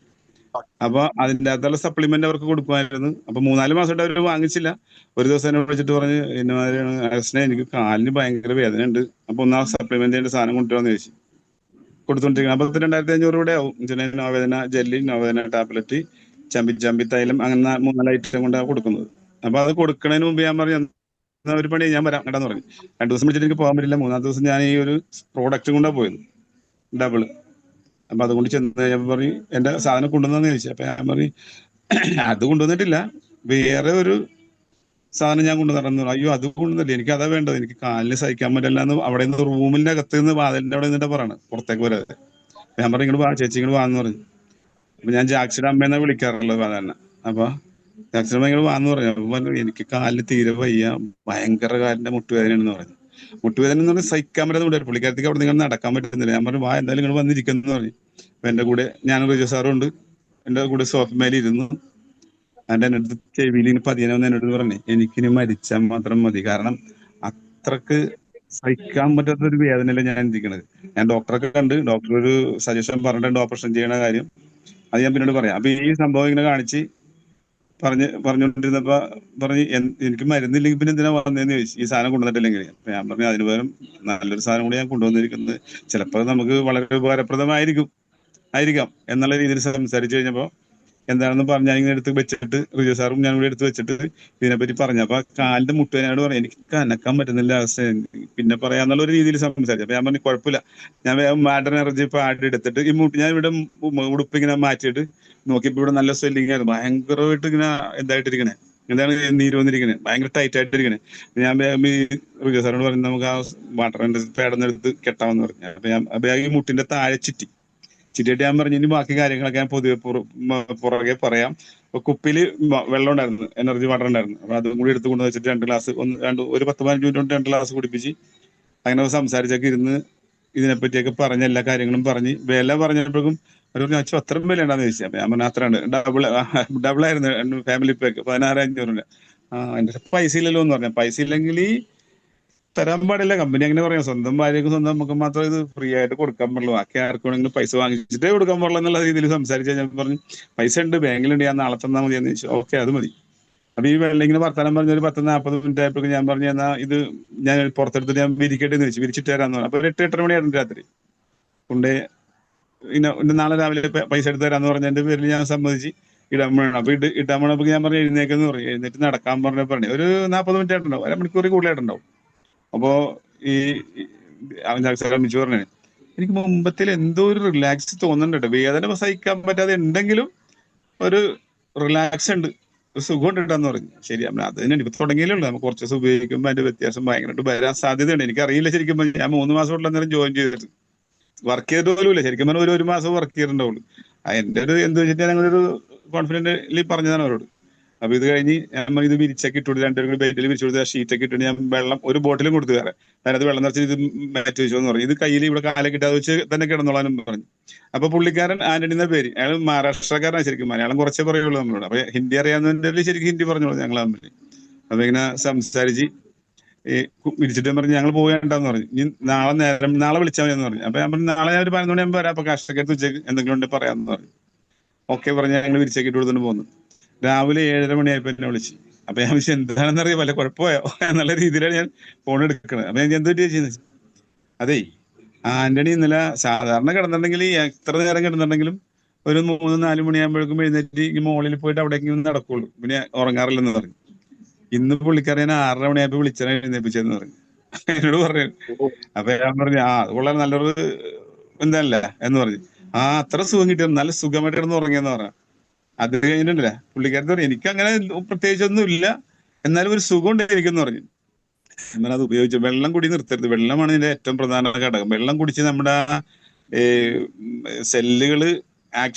അപ്പൊ അതിൻ്റെ അകത്തുള്ള സപ്ലിമെന്റ് അവർക്ക് കൊടുക്കുമായിരുന്നു. അപ്പൊ 3-4 മാസമായിട്ട് അവർ വാങ്ങിച്ചില്ല. ഒരു ദിവസം എന്നെ വിളിച്ചിട്ട് പറഞ്ഞ് ഇന്നമാതിരിയാണ് അഗസ്റ്റിനെ, എനിക്ക് കാലിന് ഭയങ്കര വേദന ഉണ്ട്, അപ്പൊ ഒന്നാ സപ്ലിമെന്റ് ചെയ്യേണ്ട സാധനം കൊണ്ടുവരാന്ന് ചോദിച്ചു. കൊടുത്തോണ്ടിരിക്കണം. അപ്പൊ 2500 രൂപയുടെ ആവും. നോവേദന ജെല്ലി, നോവേദന ടാബ്ലറ്റ്, ചമ്പി തൈലം, അങ്ങനെ 3-4 ഐറ്റം കൊണ്ടാണ് കൊടുക്കുന്നത്. അപ്പൊ അത് കൊടുക്കുന്നതിന് മുമ്പ് ഞാൻ പറഞ്ഞു ഒരു പണി, ഞാൻ വരാം കേട്ടാന്ന് പറഞ്ഞു. 2 ദിവസം വിളിച്ചിട്ട് എനിക്ക് പോകാൻ പറ്റില്ല. 3-ാമത്തെ ദിവസം ഞാൻ ഈ ഒരു പ്രോഡക്റ്റ് കൊണ്ടാണ് പോയത്, ഡബിൾ. അപ്പൊ അതുകൊണ്ട് ചെന്ന് ഞാൻ പറഞ്ഞു എന്റെ സാധനം കൊണ്ടുവന്നു ചോദിച്ചു. അപ്പൊ ഞാൻ പറഞ്ഞു അത് കൊണ്ടുവന്നിട്ടില്ല, വേറെ ഒരു സാധനം ഞാൻ കൊണ്ടുവന്നു. അയ്യോ അത് കൊണ്ടുവന്നില്ല, എനിക്ക് അതാ വേണ്ടത്, എനിക്ക് കാലിന് സഹിക്കാൻ പറ്റില്ല എന്ന് അവിടെ നിന്ന് റൂമിന്റെ അകത്ത് നിന്ന് വാതിലിന്റെ അവിടെ നിന്നിട്ട് പറയണം, പുറത്തേക്ക് വരാതെ. ഞാൻ പറഞ്ഞു ഇങ്ങോട്ട് വാ ചേച്ചി, ഇങ്ങോട്ട് വാന്ന് പറഞ്ഞു. അപ്പൊ ഞാൻ ജാക്സിയുടെ അമ്മയെന്നാ വിളിക്കാറുള്ളത് സാധാരണ. അപ്പൊ ജാക്സിയുടെ അമ്മ ഇങ്ങോട്ട് വാന്ന് പറഞ്ഞു. അപ്പൊ പറഞ്ഞു എനിക്ക് കാലിന് തീരെ വയ്യ, ഭയങ്കര കാലിന്റെ മുട്ടുവേദനയാണെന്ന് പറഞ്ഞു. മുട്ടുവേദന എന്ന് പറഞ്ഞാൽ സഹിക്കാൻ പറ്റുന്ന പുള്ളിക്കാരത്തേക്ക് അവിടെ നിങ്ങൾ നടക്കാൻ പറ്റുന്നില്ല. ഞാൻ പറഞ്ഞു വാ എന്തായാലും നിങ്ങൾ വന്നിരിക്കുന്നു പറഞ്ഞു. അപ്പൊ എന്റെ കൂടെ ഞാൻ റിജോ സാറും ഉണ്ട്. എന്റെ കൂടെ സോഫമേൽ ഇരുന്നു. എന്റെ അടുത്ത് ചെവിയിലിന് 15 എന്നോട് പറഞ്ഞു എനിക്കിനി മരിച്ചാൽ മാത്രം മതി, കാരണം അത്രക്ക് സഹിക്കാൻ പറ്റാത്ത ഒരു വേദനയില്ല ഞാൻ ഇരിക്കണത്. ഞാൻ ഡോക്ടറൊക്കെ കണ്ട്, ഡോക്ടർ ഒരു സജഷൻ പറഞ്ഞിട്ടുണ്ട് ഓപ്പറേഷൻ ചെയ്യണ കാര്യം, അത് ഞാൻ പിന്നീട് പറയാം. അപ്പൊ ഈ സംഭവം ഇങ്ങനെ കാണിച്ച് പറഞ്ഞുകൊണ്ടിരുന്നപ്പോ പറഞ്ഞ് എനിക്ക് മരുന്നില്ലെങ്കിൽ പിന്നെ എന്തിനാ വന്നതെന്ന് ചോദിച്ചു, ഈ സാധനം കൊണ്ടുവന്നിട്ടില്ലെങ്കിൽ. അപ്പൊ ഞാൻ പറഞ്ഞു അതിന് പകരം നല്ലൊരു സാധനം കൂടി ഞാൻ കൊണ്ടുവന്നിരിക്കുന്നത്, ചിലപ്പോൾ നമുക്ക് വളരെ ആയിരിക്കാം എന്നുള്ള രീതിയിൽ സംസാരിച്ചു കഴിഞ്ഞപ്പോ എന്താണെന്ന് പറഞ്ഞ് ഞാൻ ഇങ്ങനെ എടുത്ത് വെച്ചിട്ട് റിജു സാറും ഞാൻ കൂടി എടുത്ത് വെച്ചിട്ട് ഇതിനെപ്പറ്റി പറഞ്ഞു. അപ്പൊ കാലിന്റെ മുട്ടുവേനോട് പറഞ്ഞു എനിക്ക് അനക്കാൻ പറ്റുന്നില്ല അവസ്ഥ, പിന്നെ പറയാന്നുള്ള ഒരു രീതിയിൽ സംസാരിച്ചു. അപ്പൊ ഞാൻ പറഞ്ഞു കുഴപ്പമില്ല, ഞാൻ വേഗം മാഡർ എനർജി പാഡ് എടുത്തിട്ട് ഈ മുട്ട് ഞാൻ ഇവിടെ ഉടുപ്പ് ഇങ്ങനെ മാറ്റിയിട്ട് നോക്കിയപ്പോ ഇവിടെ നല്ല സ്വെല്ലിംഗ് ആയിരുന്നു, ഭയങ്കരമായിട്ട് ഇങ്ങനെ എന്തായിട്ടിരിക്കണേ, എന്താണ് നീര് വന്നിരിക്കണേ, ഭയങ്കര ടൈറ്റ് ആയിട്ടിരിക്കണേ. ഞാൻ വേഗം ഈ റിജു സാറിനോട് പറഞ്ഞു നമുക്ക് ആ വാട്ടർ എനർജി പാഡൊന്ന് എടുത്ത് കെട്ടാമെന്ന് പറഞ്ഞു. അപ്പൊ ഞാൻ വേഗം ഈ മുട്ടിന്റെ താഴെ ചിറ്റിയിട്ട് ഞാൻ പറഞ്ഞു ഇനി ബാക്കി കാര്യങ്ങളൊക്കെ ഞാൻ പൊതുവെ പുറകെ പറയാം. അപ്പൊ കുപ്പിയില് വെള്ളം ഉണ്ടായിരുന്നു, എനർജി വാട്ടർ ഉണ്ടായിരുന്നു. അപ്പൊ അതും കൂടി എടുത്ത് കൊണ്ട് വെച്ചിട്ട് 2 ഗ്ലാസ് ഒരു 10-15 മിനിറ്റ് കൊണ്ട് 2 ഗ്ലാസ് കുടിപ്പിച്ച് അങ്ങനെ സംസാരിച്ചൊക്കെ ഇരുന്ന് ഇതിനെപ്പറ്റിയൊക്കെ പറഞ്ഞ എല്ലാ കാര്യങ്ങളും പറഞ്ഞ് വില പറഞ്ഞപ്പോഴേക്കും അവർ പറഞ്ഞു അച്ഛൻ അത്രയും വില ഉണ്ടാന്ന് ചോദിച്ചു. അപ്പൊ ഞാൻ പറഞ്ഞു അത്രയുണ്ട്, ഡബിൾ ആയിരുന്നു ഫാമിലി പാക്ക് 16,500. എന്റെ പൈസ ഇല്ലല്ലോ എന്ന് പറഞ്ഞു. പൈസ ഇല്ലെങ്കിൽ തരാൻ പാടില്ല, കമ്പനി അങ്ങനെ പറയാം, സ്വന്തം ഭാര്യക്ക് സ്വന്തം നമുക്ക് മാത്രം ഇത് ഫ്രീ ആയിട്ട് കൊടുക്കാൻ പാടുള്ളൂ, ബാക്കി ആർക്കും വേണമെങ്കിലും പൈസ വാങ്ങിച്ചിട്ടേ കൊടുക്കാൻ പാടുള്ളൂ എന്നുള്ള രീതിയിൽ സംസാരിച്ച് ഞാൻ പറഞ്ഞു പൈസ ഉണ്ട് ബാങ്കിലുണ്ട്, ഞാൻ നാളെ തന്നാൽ മതി എന്ന് ചോദിച്ചു. ഓക്കെ അത് മതി. അപ്പൊ ഈ ഇങ്ങനെ വർത്താനം പറഞ്ഞ ഒരു 10-40 മിനിറ്റ് ആയപ്പോഴേക്കും ഞാൻ പറഞ്ഞു എന്നാ ഇത് ഞാൻ പുറത്തെടുത്തിട്ട് ഞാൻ വിരിക്കട്ടെ എന്ന് വെച്ചു, വിരിച്ചിട്ട് തരാന്ന് പറഞ്ഞു. അപ്പൊ 8-8:30 മണിയായിരുന്നു രാത്രി കൊണ്ടേ ഇന്ന നാളെ രാവിലെ പൈസ എടുത്ത് തരാന്ന് പറഞ്ഞതിന്റെ പേരിൽ ഞാൻ സമ്മതിച്ച് ഇടാൻ വേണം. അപ്പൊ ഇടാൻ വേണപ്പോ ഞാൻ പറഞ്ഞു എഴുന്നേക്കെന്ന് പറഞ്ഞു, എഴുന്നേറ്റ് നടക്കാൻ പറഞ്ഞു ഒരു 40 മിനിറ്റ് ആയിട്ടുണ്ടാവും, 1 മണിക്കൂർ കൂടുതലായിട്ടുണ്ടാവും. അപ്പോ ഈ മിച്ചു പറഞ്ഞു എനിക്ക് മുമ്പത്തിൽ എന്തോ ഒരു റിലാക്സ് തോന്നുന്നുണ്ട്, വേദന സഹിക്കാൻ പറ്റാതെ ഉണ്ടെങ്കിലും ഒരു റിലാക്സ് ഉണ്ട്, ഒരു സുഖം ഉണ്ട് കേട്ടാന്ന് പറഞ്ഞു. ശരി അത് തന്നെ ഇപ്പൊ തുടങ്ങിയല്ലേ ഉള്ളൂ, നമുക്ക് കുറച്ച് ദിവസം ഉപയോഗിക്കുമ്പോൾ അതിന്റെ വ്യത്യാസം ഭയങ്കരമായിട്ട് വരാൻ സാധ്യതയുണ്ട്. എനിക്കറിയില്ല ശരിക്കും ഞാൻ 3 മാസം കൊണ്ട് അന്നേരം ജോയിൻ ചെയ്തിട്ട് വർക്ക് ചെയ്തിട്ട് പോലും ഇല്ല, ശരിക്കും പറഞ്ഞാൽ ഒരു മാസം വർക്ക് ചെയ്തിട്ടുണ്ടാവുള്ളൂ. എന്റെ ഒരു എന്ത് വെച്ചിട്ട് ഞങ്ങളൊരു ഒരു കോൺഫിഡന്റ്ലി പറഞ്ഞതാണ് അവരോട്. അപ്പൊ ഇത് കഴിഞ്ഞ് ഞാൻ ഇത് വിരിച്ചൊക്കെ ഇട്ടുകൊടുത്ത് 2 പേരും ബെഡിൽ വിരിച്ചു കൊടുത്ത് ഷീറ്റൊക്കെ ഇട്ടിട്ട് ഞാൻ വെള്ളം ഒരു ബോട്ടിലും കൊടുത്തു വേറെ, അതിനകത്ത് വെള്ളം നിറച്ച് ഇത് മാറ്റി വെച്ചു എന്ന് പറഞ്ഞു. ഇത് കയ്യിൽ ഇവിടെ കാലൊക്കെ ഇട്ട് അത് വെച്ച് തന്നെ കിടന്നോളാനും പറഞ്ഞു. അപ്പൊ പുള്ളിക്കാരൻ ആന്റണി എന്ന പേര്, അയാൾ മഹാരാഷ്ട്രക്കാരനാണ് ശരിക്കും, മലയാളം കുറച്ചേ പറയുള്ളൂ നമ്മളോട്. അപ്പൊ ഹിന്ദി അറിയാവുന്നതിന്റെ ശരിക്കും ഹിന്ദി പറഞ്ഞോളൂ ഞങ്ങൾ തമ്മിൽ. അപ്പൊ ഇങ്ങനെ സംസാരിച്ച് വിരിച്ചിട്ട് പറഞ്ഞു ഞങ്ങൾ പോകേണ്ടെന്ന് പറഞ്ഞു, ഇനി നാളെ വിളിച്ചാൽ മതി എന്ന് പറഞ്ഞു. അപ്പൊ ഞാൻ പറഞ്ഞു നാളെ ഞാൻ ഒരു 11 മണിയാകുമ്പോൾ വരാം, അപ്പൊ കഷ്ടക്കെടുത്ത് ഉച്ചയ്ക്ക് എന്തെങ്കിലും ഉണ്ടെങ്കിൽ പറയാമെന്ന് പറഞ്ഞു. ഓക്കെ പറഞ്ഞ് ഞങ്ങൾ വിരിച്ചൊക്കെ ഇട്ട് കൊടുത്തിട്ട് പോന്നു. രാവിലെ 7:30 മണിയായപ്പോ എന്നെ വിളിച്ചു. അപ്പൊ ഞാൻ വിളിച്ചു എന്താണെന്ന് അറിയാം, വല്ല കുഴപ്പമായോ എന്നുള്ള രീതിയിലാണ് ഞാൻ ഫോൺ എടുക്കുന്നത്. അപ്പൊ ഞാൻ എന്ത് ചെയ്യുന്നത്, അതേ ആന്റണി ഇന്നലെ സാധാരണ കിടന്നിട്ടുണ്ടെങ്കിൽ എത്ര നേരം കിടന്നിട്ടുണ്ടെങ്കിലും ഒരു 3-4 മണിയാകുമ്പോഴേക്കും എഴുന്നേറ്റ് ഈ മോളിൽ പോയിട്ട് അവിടേക്ക് നടക്കുള്ളൂ, പിന്നെ ഉറങ്ങാറില്ലെന്ന് പറഞ്ഞു. ഇന്ന് പുള്ളിക്കാരൻ 6:30 മണിയായപ്പോ വിളിച്ചാൽ എഴുന്നേപ്പിച്ചെന്ന് പറഞ്ഞു, എന്നോട് പറഞ്ഞു. അപ്പൊ ഞാൻ പറഞ്ഞു അത് വളരെ നല്ലൊരു എന്തല്ല എന്ന് പറഞ്ഞു. അത്ര സുഖം കിട്ടിയത്, നല്ല സുഖമായിട്ട് കിടന്ന് ഉറങ്ങിയെന്ന് പറഞ്ഞു. അത് കഴിഞ്ഞിട്ടുണ്ടല്ലേ പുള്ളിക്കാരത്ത് പറഞ്ഞു എനിക്ക് അങ്ങനെ പ്രത്യേകിച്ചൊന്നും ഇല്ല, എന്നാലും ഒരു സുഖം ഉണ്ട് എനിക്കെന്ന് പറഞ്ഞു. എന്നാൽ അത് ഉപയോഗിച്ചു. വെള്ളം കുടി നിർത്തരുത്, വെള്ളമാണ് ഇതിന്റെ ഏറ്റവും പ്രധാന ഘടകം. വെള്ളം കുടിച്ച് നമ്മുടെ സെല്ലുകള്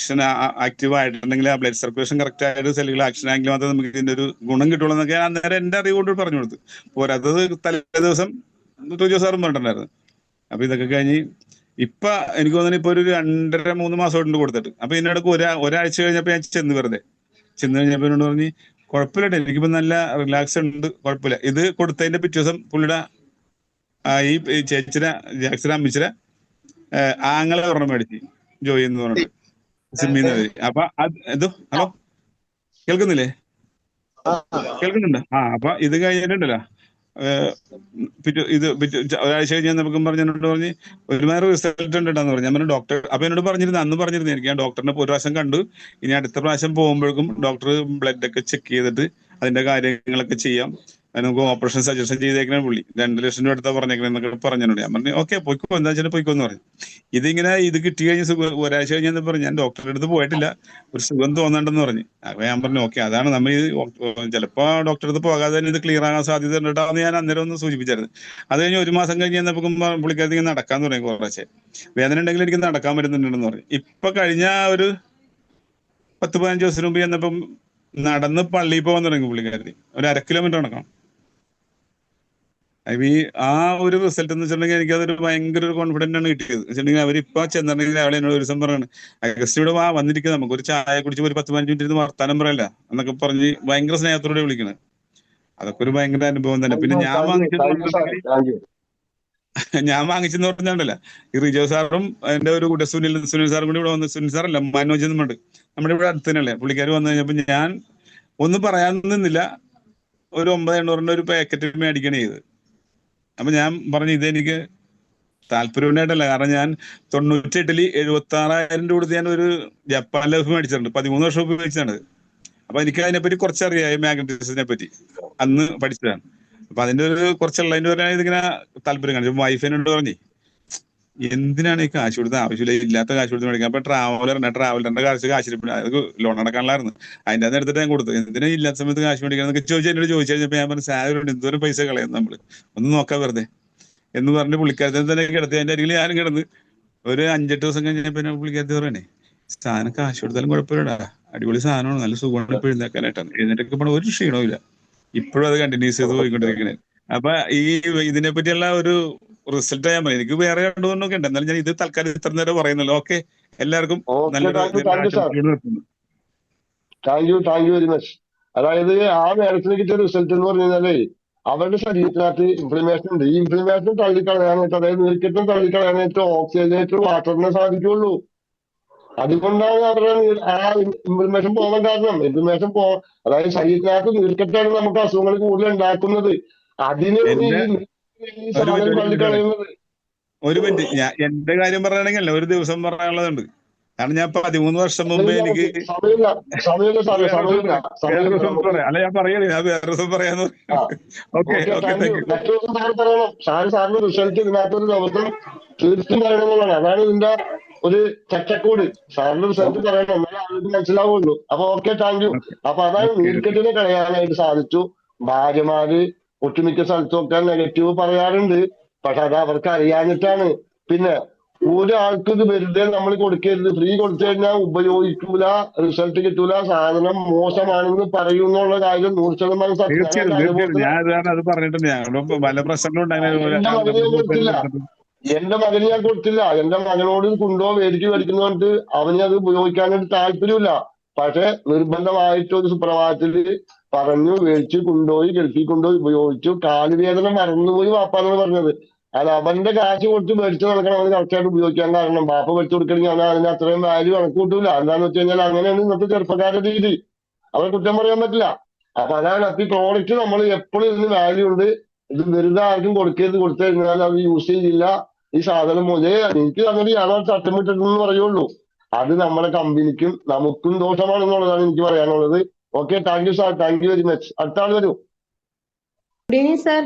ആക്റ്റീവ് ആയിട്ടുണ്ടെങ്കിൽ ആ ബ്ലഡ് സർക്കുലേഷൻ കറക്റ്റ് ആയിട്ട് സെല്ലുകൾ ആക്ഷൻ ആയെങ്കിൽ മാത്രമേ നമുക്ക് ഇതിന്റെ ഒരു ഗുണം കിട്ടുള്ളൂ എന്നൊക്കെ അന്നേരം എന്റെ അറിവ് കൊണ്ട് പറഞ്ഞു കൊടുത്തു. പോരാത്തത് തലേ ദിവസം റിജു സാറും പറഞ്ഞിട്ടുണ്ടായിരുന്നു. അപ്പൊ ഇതൊക്കെ കഴിഞ്ഞ് ഇപ്പൊ എനിക്ക് തോന്നുന്നു ഇപ്പൊ ഒരു 2.5-3 മാസം കൊണ്ട് കൊടുത്തിട്ട്. അപ്പൊ ഇതിനിടയ്ക്ക് ഒരാഴ്ച കഴിഞ്ഞപ്പോ ഞാൻ ചെന്ന് കഴിഞ്ഞപ്പോ എന്നോട് പറഞ്ഞ് കുഴപ്പമില്ല എനിക്കിപ്പോ നല്ല റിലാക്സ് ഉണ്ട്, കുഴപ്പമില്ല. ഇത് കൊടുത്തതിന്റെ പിറ്റേ ദിവസം പുള്ളിയുടെ ഈ ചേച്ചിയുടെ ജാക്സിയുടെ അമ്മച്ചിയുടെ ആങ്ങളെ ഒരെണ്ണം മേടിച്ച് ജോയി എന്ന് പറഞ്ഞിട്ട് സിമ്മിന്ന് വരി. അപ്പൊ ഹലോ കേൾക്കുന്നില്ലേ? കേൾക്കുന്നുണ്ട്. അപ്പൊ ഇത് കഴിഞ്ഞിട്ടുണ്ടല്ലോ ഒരാഴ്ച കഴിഞ്ഞ് നമുക്ക് എന്നോട് പറഞ്ഞ് ഒരുമാതിരി റിസൾട്ട് ഉണ്ടെന്ന് പറഞ്ഞു. ഞാൻ പറഞ്ഞു ഡോക്ടർ, അപ്പൊ എന്നോട് അന്ന് പറഞ്ഞിരുന്നു എനിക്ക് ഞാൻ ഡോക്ടറിനെ ഒരു പ്രാവശ്യം കണ്ടു, ഇനി അടുത്ത പ്രാവശ്യം പോകുമ്പോഴേക്കും ഡോക്ടർ ബ്ലഡ് ഒക്കെ ചെക്ക് ചെയ്തിട്ട് അതിന്റെ കാര്യങ്ങളൊക്കെ ചെയ്യാം, നമുക്ക് ഓപ്പറേഷൻ സജഷൻ ചെയ്തേക്കണ പുള്ളി 2 ലക്ഷം രൂപ എടുത്താൽ പറഞ്ഞേക്കണെന്നൊക്കെ പറഞ്ഞോണ്ട്. ഞാൻ പറഞ്ഞു ഓക്കെ പോയിക്കോ, എന്താ വെച്ചാൽ പോയിക്കോ എന്ന് പറഞ്ഞു. ഇത് കിട്ടി കഴിഞ്ഞ് ഒരാഴ്ച കഴിഞ്ഞാൽ പറഞ്ഞു ഞാൻ ഡോക്ടറുടെ അടുത്ത് പോയിട്ടില്ല, ഒരു സുഖം തോന്നണ്ടെന്ന് പറഞ്ഞു. അപ്പൊ ഞാൻ പറഞ്ഞു ഓക്കെ അതാണ് നമ്മൾ ചിലപ്പോ ഡോക്ടറെ അടുത്ത് പോകാതെ തന്നെ ഇത് ക്ലിയർ ആകാൻ സാധ്യത ഉണ്ടാവും ഞാൻ അന്നേരം ഒന്ന് സൂചിപ്പിച്ചായിരുന്നു. അത് കഴിഞ്ഞ് 1 മാസം കഴിഞ്ഞ് ചെന്നപ്പോൾ പുള്ളിക്കാരത്തി ഇങ്ങനെ നടക്കാന്ന് പറയും, കുറച്ചേ വേദന ഉണ്ടെങ്കിൽ എനിക്ക് നടക്കാൻ പറ്റുന്നുണ്ടെന്ന് പറഞ്ഞു. ഇപ്പൊ കഴിഞ്ഞ ഒരു 10-15 ദിവസത്തിന് മുമ്പ് ചെന്നപ്പം നടന്ന് പള്ളിയിൽ പോകാൻ തുടങ്ങി പുള്ളിക്കാരത്തി, ഒരു 1/2 കിലോമീറ്റർ നടക്കണം. ആ ഒരു റിസൾട്ട് എന്ന് വെച്ചിട്ടുണ്ടെങ്കിൽ എനിക്കതൊരു ഭയങ്കര ഒരു കോൺഫിഡന്റ് ആണ് കിട്ടിയത്. വെച്ചിട്ടുണ്ടെങ്കിൽ അവരിപ്പോ ചെന്നിട്ടുണ്ടെങ്കിൽ അവളെ എന്നോട് ഒരു ദിവസം പറയാണ് അഗസ്റ്റിയുടെ വന്നിരിക്കുന്നത് നമുക്ക് ഒരു ചായ കുടിച്ച് ഒരു 10-15 മിനിറ്റ് ഇരുന്ന് വർത്താനം പറയല്ല എന്നൊക്കെ പറഞ്ഞ് ഭയങ്കര സ്നേഹത്തോടെ വിളിക്കണത്. അതൊക്കെ ഒരു ഭയങ്കര അനുഭവം തന്നെ. പിന്നെ ഞാൻ വാങ്ങിച്ചെന്ന് പറഞ്ഞാണ്ടല്ല ഈ റിജോ സാറും എന്റെ ഒരു കൂടെ സുനിൽ സാറും കൂടി ഇവിടെ വന്ന്, സുനിൽ സാറല്ല മനോജ് എന്നുണ്ട് നമ്മുടെ ഇവിടെ അടുത്ത് തന്നെയല്ലേ, പുള്ളിക്കാർ വന്നു കഴിഞ്ഞപ്പോ ഞാൻ ഒന്നും പറയാൻ നിന്നില്ല. ഒരു 900-800 ഒരു പാക്കറ്റ് മേടിക്കണേ ചെയ്ത്. അപ്പൊ ഞാൻ പറഞ്ഞു ഇതെനിക്ക് താല്പര്യമായിട്ടല്ല, കാരണം ഞാൻ 98-ൽ 76,000 രൂപ കൊടുത്ത് ഞാൻ ഒരു ജപ്പാൻ ലൈഫ് മേടിച്ചിട്ടുണ്ട്. 13 വർഷം ഉപയോഗിച്ചതാണ്. അപ്പൊ എനിക്ക് അതിനെപ്പറ്റി കുറച്ചറിയാം, മാഗ്നറ്റിക്സിനെ പറ്റി അന്ന് പഠിച്ചതാണ്. അപ്പൊ അതിന്റെ ഒരു കുറച്ചുള്ളതിന്റെ പറയാൻ ഇതിങ്ങനെ താല്പര്യം കാണിച്ചു. വൈഫിനോട് പറഞ്ഞു എന്തിനാണ് ഈ കാശ് കൊടുത്ത് ആവശ്യമില്ല, ഇല്ലാത്ത കാശ് കൊടുത്ത് മേടിക്കാം. അപ്പൊ ട്രാവലറിന്റെ കാശിരിപ്പില്ല, അത് ലോൺ അടക്കാനുള്ളായിരുന്നു. അതിന്റെ അത് എടുത്തിട്ട് ഞാൻ കൊടുത്തു. എന്തിനാ ഇല്ലാത്ത സമയത്ത് കാശ് മേടിക്കണം എന്നൊക്കെ എന്നോട് ചോദിച്ചു കഴിഞ്ഞപ്പോ ഞാൻ പറഞ്ഞു സാലറി ഉണ്ട്, എന്തോരം പൈസ കളയും നമ്മള്, ഒന്ന് നോക്കാം വെറുതെ എന്ന് പറഞ്ഞ് പുള്ളിക്കാരത്തെ തന്നെ കിടത്തി. അതിന്റെ അരികിൽ ഞാനും കിടന്ന് ഒരു 5-8 ദിവസം കഴിഞ്ഞപ്പോ പുള്ളിക്കാരത്തി പറയണേ സാധനം കാശ് കൊടുത്താലും കുഴപ്പമില്ലടാ, അടിപൊളി സാധനമാണ്, നല്ല സുഖമാണ് ഇപ്പൊ എഴുന്നേക്കാനായിട്ടാണ്. എഴുന്നേറ്റൊക്കെ പോണ ഒരു ക്ഷീണവും ഇല്ല, ഇപ്പോഴും അത് കണ്ടിന്യൂസ് ചെയ്ത് പോയിക്കൊണ്ടിരിക്കണേ. അപ്പൊ ഈ ഇതിനെ പറ്റിയുള്ള ഒരു റിസൾട്ട് ഞാൻ പറയും. എനിക്ക് വേറെ രണ്ടുമൂന്നൊക്കെ ഉണ്ട്, എന്നാലും ഞാൻ ഇത് തൽക്കാലം ഇത്ര നേരം പറയുന്നല്ലോ. ഓക്കെ, എല്ലാവർക്കും നല്ലൊരു താങ്ക് യു വെരി മച്ച്. അതായത് ആ മേഡത്തിന് കിട്ടിയ റിസൾട്ട് എന്ന് പറഞ്ഞു കഴിഞ്ഞാലേ അവരുടെ ശരീരത്തിനകത്ത് ഇൻഫ്ലമേഷൻ ഉണ്ട്. ഈ ഇൻഫ്ലമേഷൻ തള്ളിക്കളയാനായിട്ട്, അതായത് നീർക്കെട്ടും തള്ളിക്കളയാനായിട്ട് ഓക്സിജനേറ്റർ വാട്ടറിനെ സാധിക്കുള്ളൂ. അതുകൊണ്ടാണ് അവരുടെ ആ ഇൻഫ്ലമേഷൻ പോകാൻ കാരണം. അതായത് ശരീരത്തിനകത്ത് നീർക്കെട്ടാണ് നമുക്ക് അസുഖങ്ങൾ കൂടുതൽ ഉണ്ടാക്കുന്നത്. അതിന് ഈ സാധനം തള്ളിക്കളയുന്നത്. ഒരു മിനിറ്റ്, ഞാൻ എന്റെ കാര്യം പറയുകയാണെങ്കിൽ ഒരു ദിവസം പറയാനുള്ളതുണ്ട്. കാരണം ഞാൻ 13 വർഷം മുമ്പ് എനിക്ക് അല്ല ഞാൻ പറയണേ, ഞാൻ വേറെ ദിവസം പറയാന്ന്. ഓക്കെ സാറിന് റിസൾട്ട് ഇതിനകത്തൊരു ദിവസം തീർത്തും പറയണമെന്നുള്ളതാണ്. അതാണ് ഇതിന്റെ ഒരു ചട്ടക്കൂട്. സാറിന് റിസൾട്ട് പറയണം, എന്നാലും ആൾക്ക് മനസ്സിലാവുള്ളൂ. അപ്പൊ ഓക്കെ, താങ്ക് യു. അപ്പൊ അതാണ് നീർക്കെട്ടിനെ കളയാനായിട്ട് സാധിച്ചു. ഭാര്യമാര് ഒട്ടുമിക്ക സ്ഥലത്തൊക്കെ നെഗറ്റീവ് പറയാറുണ്ട്, പക്ഷെ അത് അവർക്ക് അറിയാഞ്ഞിട്ടാണ്. പിന്നെ ഒരാൾക്ക് ഇത് വെറുതെ നമ്മൾ കൊടുക്കരുത്. ഫ്രീ കൊടുത്തു കഴിഞ്ഞാൽ ഉപയോഗിക്കൂല, റിസൾട്ട് കിട്ടൂല, സാധനം മോശമാണെന്ന് പറയുന്നുള്ള കാര്യം 100% സത്യം. എന്റെ മകന് ഞാൻ കൊടുത്തില്ല. എന്റെ മകനോട് കുണ്ടോ മേടിക്കുന്നു പറഞ്ഞിട്ട് അവന് അത് ഉപയോഗിക്കാനായിട്ട് താല്പര്യമില്ല. പക്ഷെ നിർബന്ധമായിട്ട് ഒരു സുപ്രഭാതത്തില് പറഞ്ഞു മേടിച്ച് കൊണ്ടുപോയി, ഗൾഫിൽ കൊണ്ടുപോയി ഉപയോഗിച്ചു. കാലുവേദന മറന്നുപോയി വാപ്പാന്നാണ് പറഞ്ഞത്. അത് അവന്റെ കാശ് കൊടുത്ത് മേടിച്ച് നടക്കണം, അവന് കറക്റ്റായിട്ട് ഉപയോഗിക്കാൻ. കാരണം ബാപ്പ മേടിച്ചു കൊടുക്കണമെങ്കിൽ അവൻ അതിന് അത്രയും വാല്യൂ കണക്ക് കൂട്ടൂല. എന്താന്ന് വെച്ച് കഴിഞ്ഞാൽ അങ്ങനെയാണ് ഇന്നത്തെ ചെറുപ്പക്കാരുടെ രീതി. അവരെ കുറ്റം പറയാൻ പറ്റില്ല. അപ്പൊ അതാണ്. അപ്പൊ ഈ പ്രോഡക്റ്റ് നമ്മൾ എപ്പോഴും ഇതിന് വാല്യൂ ഉണ്ട്. ഇത് വെറുതെ ആർക്കും കൊടുക്കരുത്. കൊടുത്തു കഴിഞ്ഞാൽ അത് യൂസ് ചെയ്യില്ല. ഈ സാധനം മുതലേ എനിക്ക് അങ്ങനെ ഞാനോ ചട്ടമിട്ടെന്ന് പറയുള്ളൂ. അത് നമ്മുടെ കമ്പനിക്കും നമുക്കും ദോഷമാണെന്നുള്ളതാണ് എനിക്ക് പറയാനുള്ളത്. Okay, thank you sir, thank you very much. അടുത്ത ആൾ വരൂ. Good evening sir.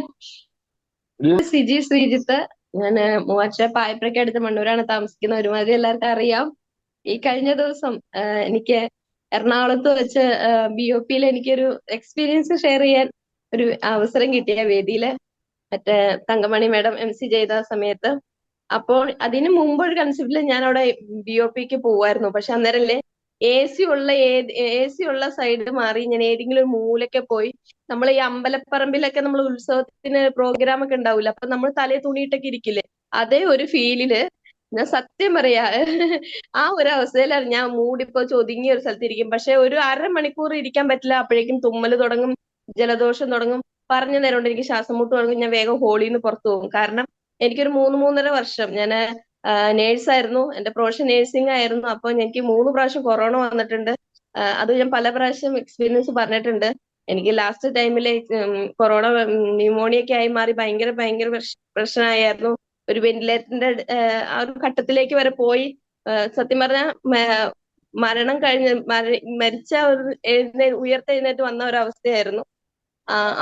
Siji Sreejith. ഞാൻ മൂവാറ്റുപുഴ പായപ്പുഴയ്ക്ക് അടുത്ത് മണ്ണൂരാണ് താമസിക്കുന്നത്. ഒരുമാതിരി എല്ലാവർക്കും അറിയാം. ഈ കഴിഞ്ഞ ദിവസം എനിക്ക് എറണാകുളത്ത് വെച്ച് BOP എനിക്കൊരു എക്സ്പീരിയൻസ് ഷെയർ ചെയ്യാൻ ഒരു അവസരം കിട്ടിയ വേദിയില് മറ്റേ തങ്കമണി മാഡം MC ചെയ്ത സമയത്ത്. അപ്പോൾ അതിന് മുമ്പ് ഒരു കൺസെപ്റ്റില് ഞാൻ അവിടെ BOPക്ക് പോവായിരുന്നു. പക്ഷെ അന്നേരല്ലേ AC ഉള്ള സൈഡ് മാറി ഞാൻ ഏതെങ്കിലും ഒരു മൂലയ്ക്ക് പോയി. നമ്മൾ ഈ അമ്പലപ്പറമ്പിലൊക്കെ നമ്മൾ ഉത്സവത്തിന് പ്രോഗ്രാം ഒക്കെ ഉണ്ടാവില്ല, അപ്പൊ നമ്മൾ തലേ തുണിയിട്ടൊക്കെ ഇരിക്കില്ലേ, അതേ ഒരു ഫീലില് ഞാൻ സത്യം പറയാ ആ ഒരു അവസ്ഥയിലാണ് ഞാൻ മൂടിപ്പോ ഒതുങ്ങിയ ഒരു സ്ഥലത്ത് ഇരിക്കും. പക്ഷെ ഒരു അരമണിക്കൂർ ഇരിക്കാൻ പറ്റില്ല, അപ്പോഴേക്കും തുമ്മല് തുടങ്ങും, ജലദോഷം തുടങ്ങും. പറഞ്ഞ നേരം കൊണ്ട് എനിക്ക് ശ്വാസം മുട്ട് തുടങ്ങും. ഞാൻ വേഗം ഹോളിന്ന് പുറത്തു പോകും. കാരണം എനിക്കൊരു 3-3.5 വർഷം ഞാൻ നേഴ്സായിരുന്നു, എന്റെ പ്രൊഫഷൻ നേഴ്സിംഗ് ആയിരുന്നു. അപ്പൊ എനിക്ക് 3 പ്രാവശ്യം കൊറോണ വന്നിട്ടുണ്ട്. അത് ഞാൻ പല പ്രാവശ്യം എക്സ്പീരിയൻസ് പറഞ്ഞിട്ടുണ്ട്. എനിക്ക് ലാസ്റ്റ് ടൈമില് കൊറോണ ന്യൂമോണിയ ഒക്കെ ആയി മാറി ഭയങ്കര പ്രശ്നമായിരുന്നു. ഒരു വെന്റിലേറ്ററിന്റെ ആ ഒരു ഘട്ടത്തിലേക്ക് വരെ പോയി. സത്യം പറഞ്ഞാൽ മരണം കഴിഞ്ഞ് മരിച്ച ഒരു ഉയർത്തെഴുന്നേറ്റ് വന്ന ഒരു അവസ്ഥയായിരുന്നു.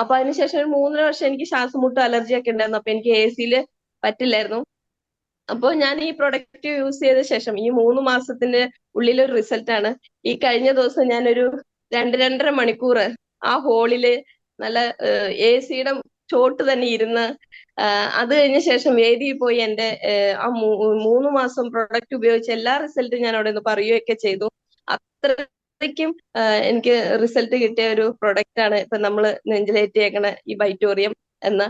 അപ്പൊ അതിനുശേഷം ഒരു 3 വർഷം എനിക്ക് ശ്വാസം മുട്ടും അലർജി ഒക്കെ ഉണ്ടായിരുന്നു. അപ്പൊ എനിക്ക് AC പറ്റില്ലായിരുന്നു. അപ്പോൾ ഞാൻ ഈ പ്രൊഡക്റ്റ് യൂസ് ചെയ്ത ശേഷം ഈ 3 മാസത്തിന്റെ ഉള്ളിലൊരു റിസൾട്ടാണ്. ഈ കഴിഞ്ഞ ദിവസം ഞാനൊരു 2-2.5 മണിക്കൂർ ആ ഹോളില് നല്ല AC ചോട്ട് തന്നെ ഇരുന്ന് അത് കഴിഞ്ഞ ശേഷം വേദിയിൽ പോയി എന്റെ ആ 3 മാസം പ്രൊഡക്റ്റ് ഉപയോഗിച്ച എല്ലാ റിസൾട്ടും ഞാൻ അവിടെ നിന്ന് പറയുകയൊക്കെ ചെയ്തു. അത്രയ്ക്കും എനിക്ക് റിസൾട്ട് കിട്ടിയ ഒരു പ്രൊഡക്റ്റ് ആണ് ഇപ്പൊ നമ്മള് നെഞ്ചിലേറ്റിയേക്കണ ഈ വൈറ്റോറിയം എന്ന.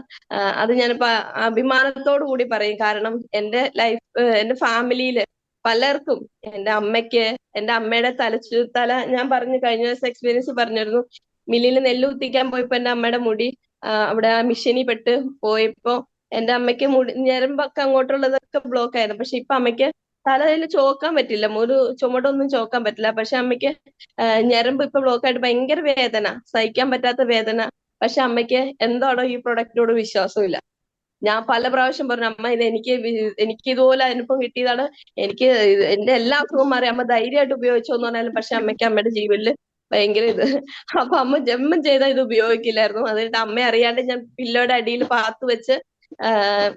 അത് ഞാനിപ്പോ അഭിമാനത്തോടു കൂടി പറയും. കാരണം എന്റെ എന്റെ ഫാമിലിയില് പലർക്കും, എന്റെ അമ്മയ്ക്ക്, എന്റെ അമ്മയുടെ തല ഞാൻ പറഞ്ഞു കഴിഞ്ഞ ദിവസം എക്സ്പീരിയൻസ് പറഞ്ഞിരുന്നു. മില്ലിൽ നെല്ല് കുത്തിക്കാൻ പോയപ്പോ എന്റെ അമ്മയുടെ മുടി അവിടെ ആ മിഷനി പെട്ട് പോയപ്പോ എന്റെ അമ്മയ്ക്ക് ഞരമ്പൊക്കെ അങ്ങോട്ടുള്ളതൊക്കെ ബ്ലോക്ക് ആയിരുന്നു. പക്ഷെ ഇപ്പൊ അമ്മയ്ക്ക് തലയിൽ ചോക്കാൻ പറ്റില്ല, ഒരു ചുമടൊന്നും ചോക്കാൻ പറ്റില്ല. പക്ഷെ അമ്മയ്ക്ക് ഞരമ്പ് ഇപ്പൊ ബ്ലോക്ക് ആയിട്ട് ഭയങ്കര വേദന, സഹിക്കാൻ പറ്റാത്ത വേദന. പക്ഷെ അമ്മയ്ക്ക് എന്താണോ ഈ പ്രൊഡക്റ്റിനോട് വിശ്വാസമില്ല. ഞാൻ പല പ്രാവശ്യം പറഞ്ഞു, അമ്മ ഇത് എനിക്ക് ഇതുപോലെ അനുഭവം കിട്ടിയതാണ്, എനിക്ക് എന്റെ എല്ലാ അസുഖവും മാറി, അമ്മ ധൈര്യമായിട്ട് ഉപയോഗിച്ചോന്ന് പറഞ്ഞാലും പക്ഷെ അമ്മയ്ക്ക് അമ്മയുടെ ജീവനില് ഭയങ്കര ഇത്. അപ്പൊ അമ്മ ജന്മം ചെയ്താൽ ഇത് ഉപയോഗിക്കില്ലായിരുന്നു. അതുകൊണ്ട് അമ്മ അറിയാണ്ട് ഞാൻ പില്ലോയുടെ അടിയിൽ പാത്ത് വെച്ച്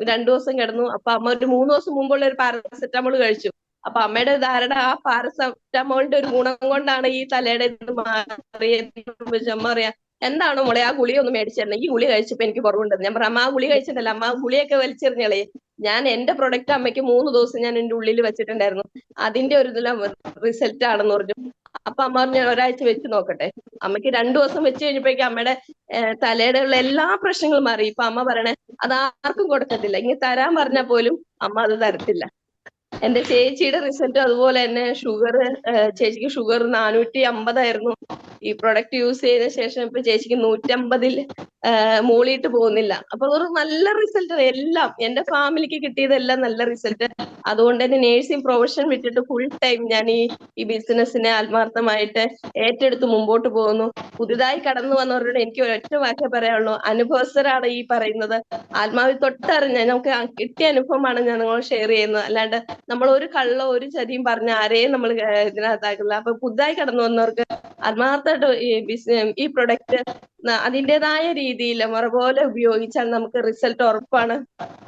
2 ദിവസം കിടന്നു. അപ്പൊ അമ്മ ഒരു 3 ദിവസം മുമ്പുള്ള ഒരു പാരസെറ്റമോൾ കഴിച്ചു. അപ്പൊ അമ്മയുടെ ധാരണ ആ പാരസെറ്റമോളിന്റെ ഒരു ഗുണം കൊണ്ടാണ് ഈ തലയുടെ ഇത് മാറിയത്. അമ്മ പറയാ, എന്താണോ മോളെ ആ ഗുളിക ഒന്ന് മേടിച്ചിരുന്നെ, ഈ ഗുളി കഴിച്ചപ്പോ എനിക്ക് കുറവുണ്ടെന്ന്. ഞാൻ പറഞ്ഞു, അമ്മ ആ ഗുളി കഴിച്ചിട്ടല്ല, അമ്മ ആ ഗുളിയൊക്കെ വലിച്ചെറിഞ്ഞളേ. ഞാൻ എന്റെ പ്രൊഡക്റ്റ് അമ്മയ്ക്ക് 3 ദിവസം ഞാൻ എന്റെ ഉള്ളിൽ വെച്ചിട്ടുണ്ടായിരുന്നു, അതിന്റെ ഒരു റിസൾട്ട് ആണെന്ന് പറഞ്ഞു. അപ്പൊ അമ്മ പറഞ്ഞു ഒരാഴ്ച വെച്ച് നോക്കട്ടെ. അമ്മയ്ക്ക് 2 ദിവസം വെച്ച് കഴിഞ്ഞപ്പോഴേക്കും അമ്മയുടെ തലയുടെ ഉള്ള എല്ലാ പ്രശ്നങ്ങളും മാറി. ഇപ്പൊ അമ്മ പറയണേ അത് ആർക്കും കൊടുക്കത്തില്ല, ഇങ്ങനെ തരാൻ പറഞ്ഞാൽ പോലും അമ്മ അത് തരത്തില്ല. എന്റെ ചേച്ചിയുടെ റിസൾട്ട് അതുപോലെ തന്നെ. ചേച്ചിക്ക് ഷുഗർ 450 ആയിരുന്നു. ഈ പ്രൊഡക്റ്റ് യൂസ് ചെയ്ത ശേഷം ഇപ്പൊ ചേച്ചിക്ക് 150-ൽ മൂളിയിട്ട് പോകുന്നില്ല. അപ്പൊ ഒരു നല്ല റിസൾട്ട്. എല്ലാം എന്റെ ഫാമിലിക്ക് കിട്ടിയതെല്ലാം നല്ല റിസൾട്ട്. അതുകൊണ്ട് തന്നെ നേഴ്സിംഗ് പ്രൊഫഷൻ വിട്ടിട്ട് ഫുൾ ടൈം ഞാൻ ഈ ബിസിനസ്സിനെ ആത്മാർത്ഥമായിട്ട് ഏറ്റെടുത്ത് മുമ്പോട്ട് പോകുന്നു. പുതുതായി കടന്നു വന്നവരോട് എനിക്ക് ഒരൊറ്റ വാക്കേ പറയാനുള്ളൂ, അനുഭവസ്ഥരാണ് ഈ പറയുന്നത്. ആത്മാവിൽ തൊട്ടറിഞ്ഞ നമുക്ക് കിട്ടിയ അനുഭവമാണ് ഞാൻ നിങ്ങളോട് ഷെയർ ചെയ്യുന്നത്. അല്ലാണ്ട് നമ്മൾ ഒരു കള്ളോ ഒരു ചതിയും പറഞ്ഞ ആരെയും നമ്മൾ ഇതിനകത്താക്കില്ല. അപ്പൊ പുതുതായി കടന്നു വന്നവർക്ക് ആത്മാർത്ഥമായിട്ട് ഈ പ്രൊഡക്റ്റ് അതിൻ്റെതായ രീതിയിൽ മുറ പോലെ ഉപയോഗിച്ചാൽ നമുക്ക് റിസൾട്ട് ഉറപ്പാണ്.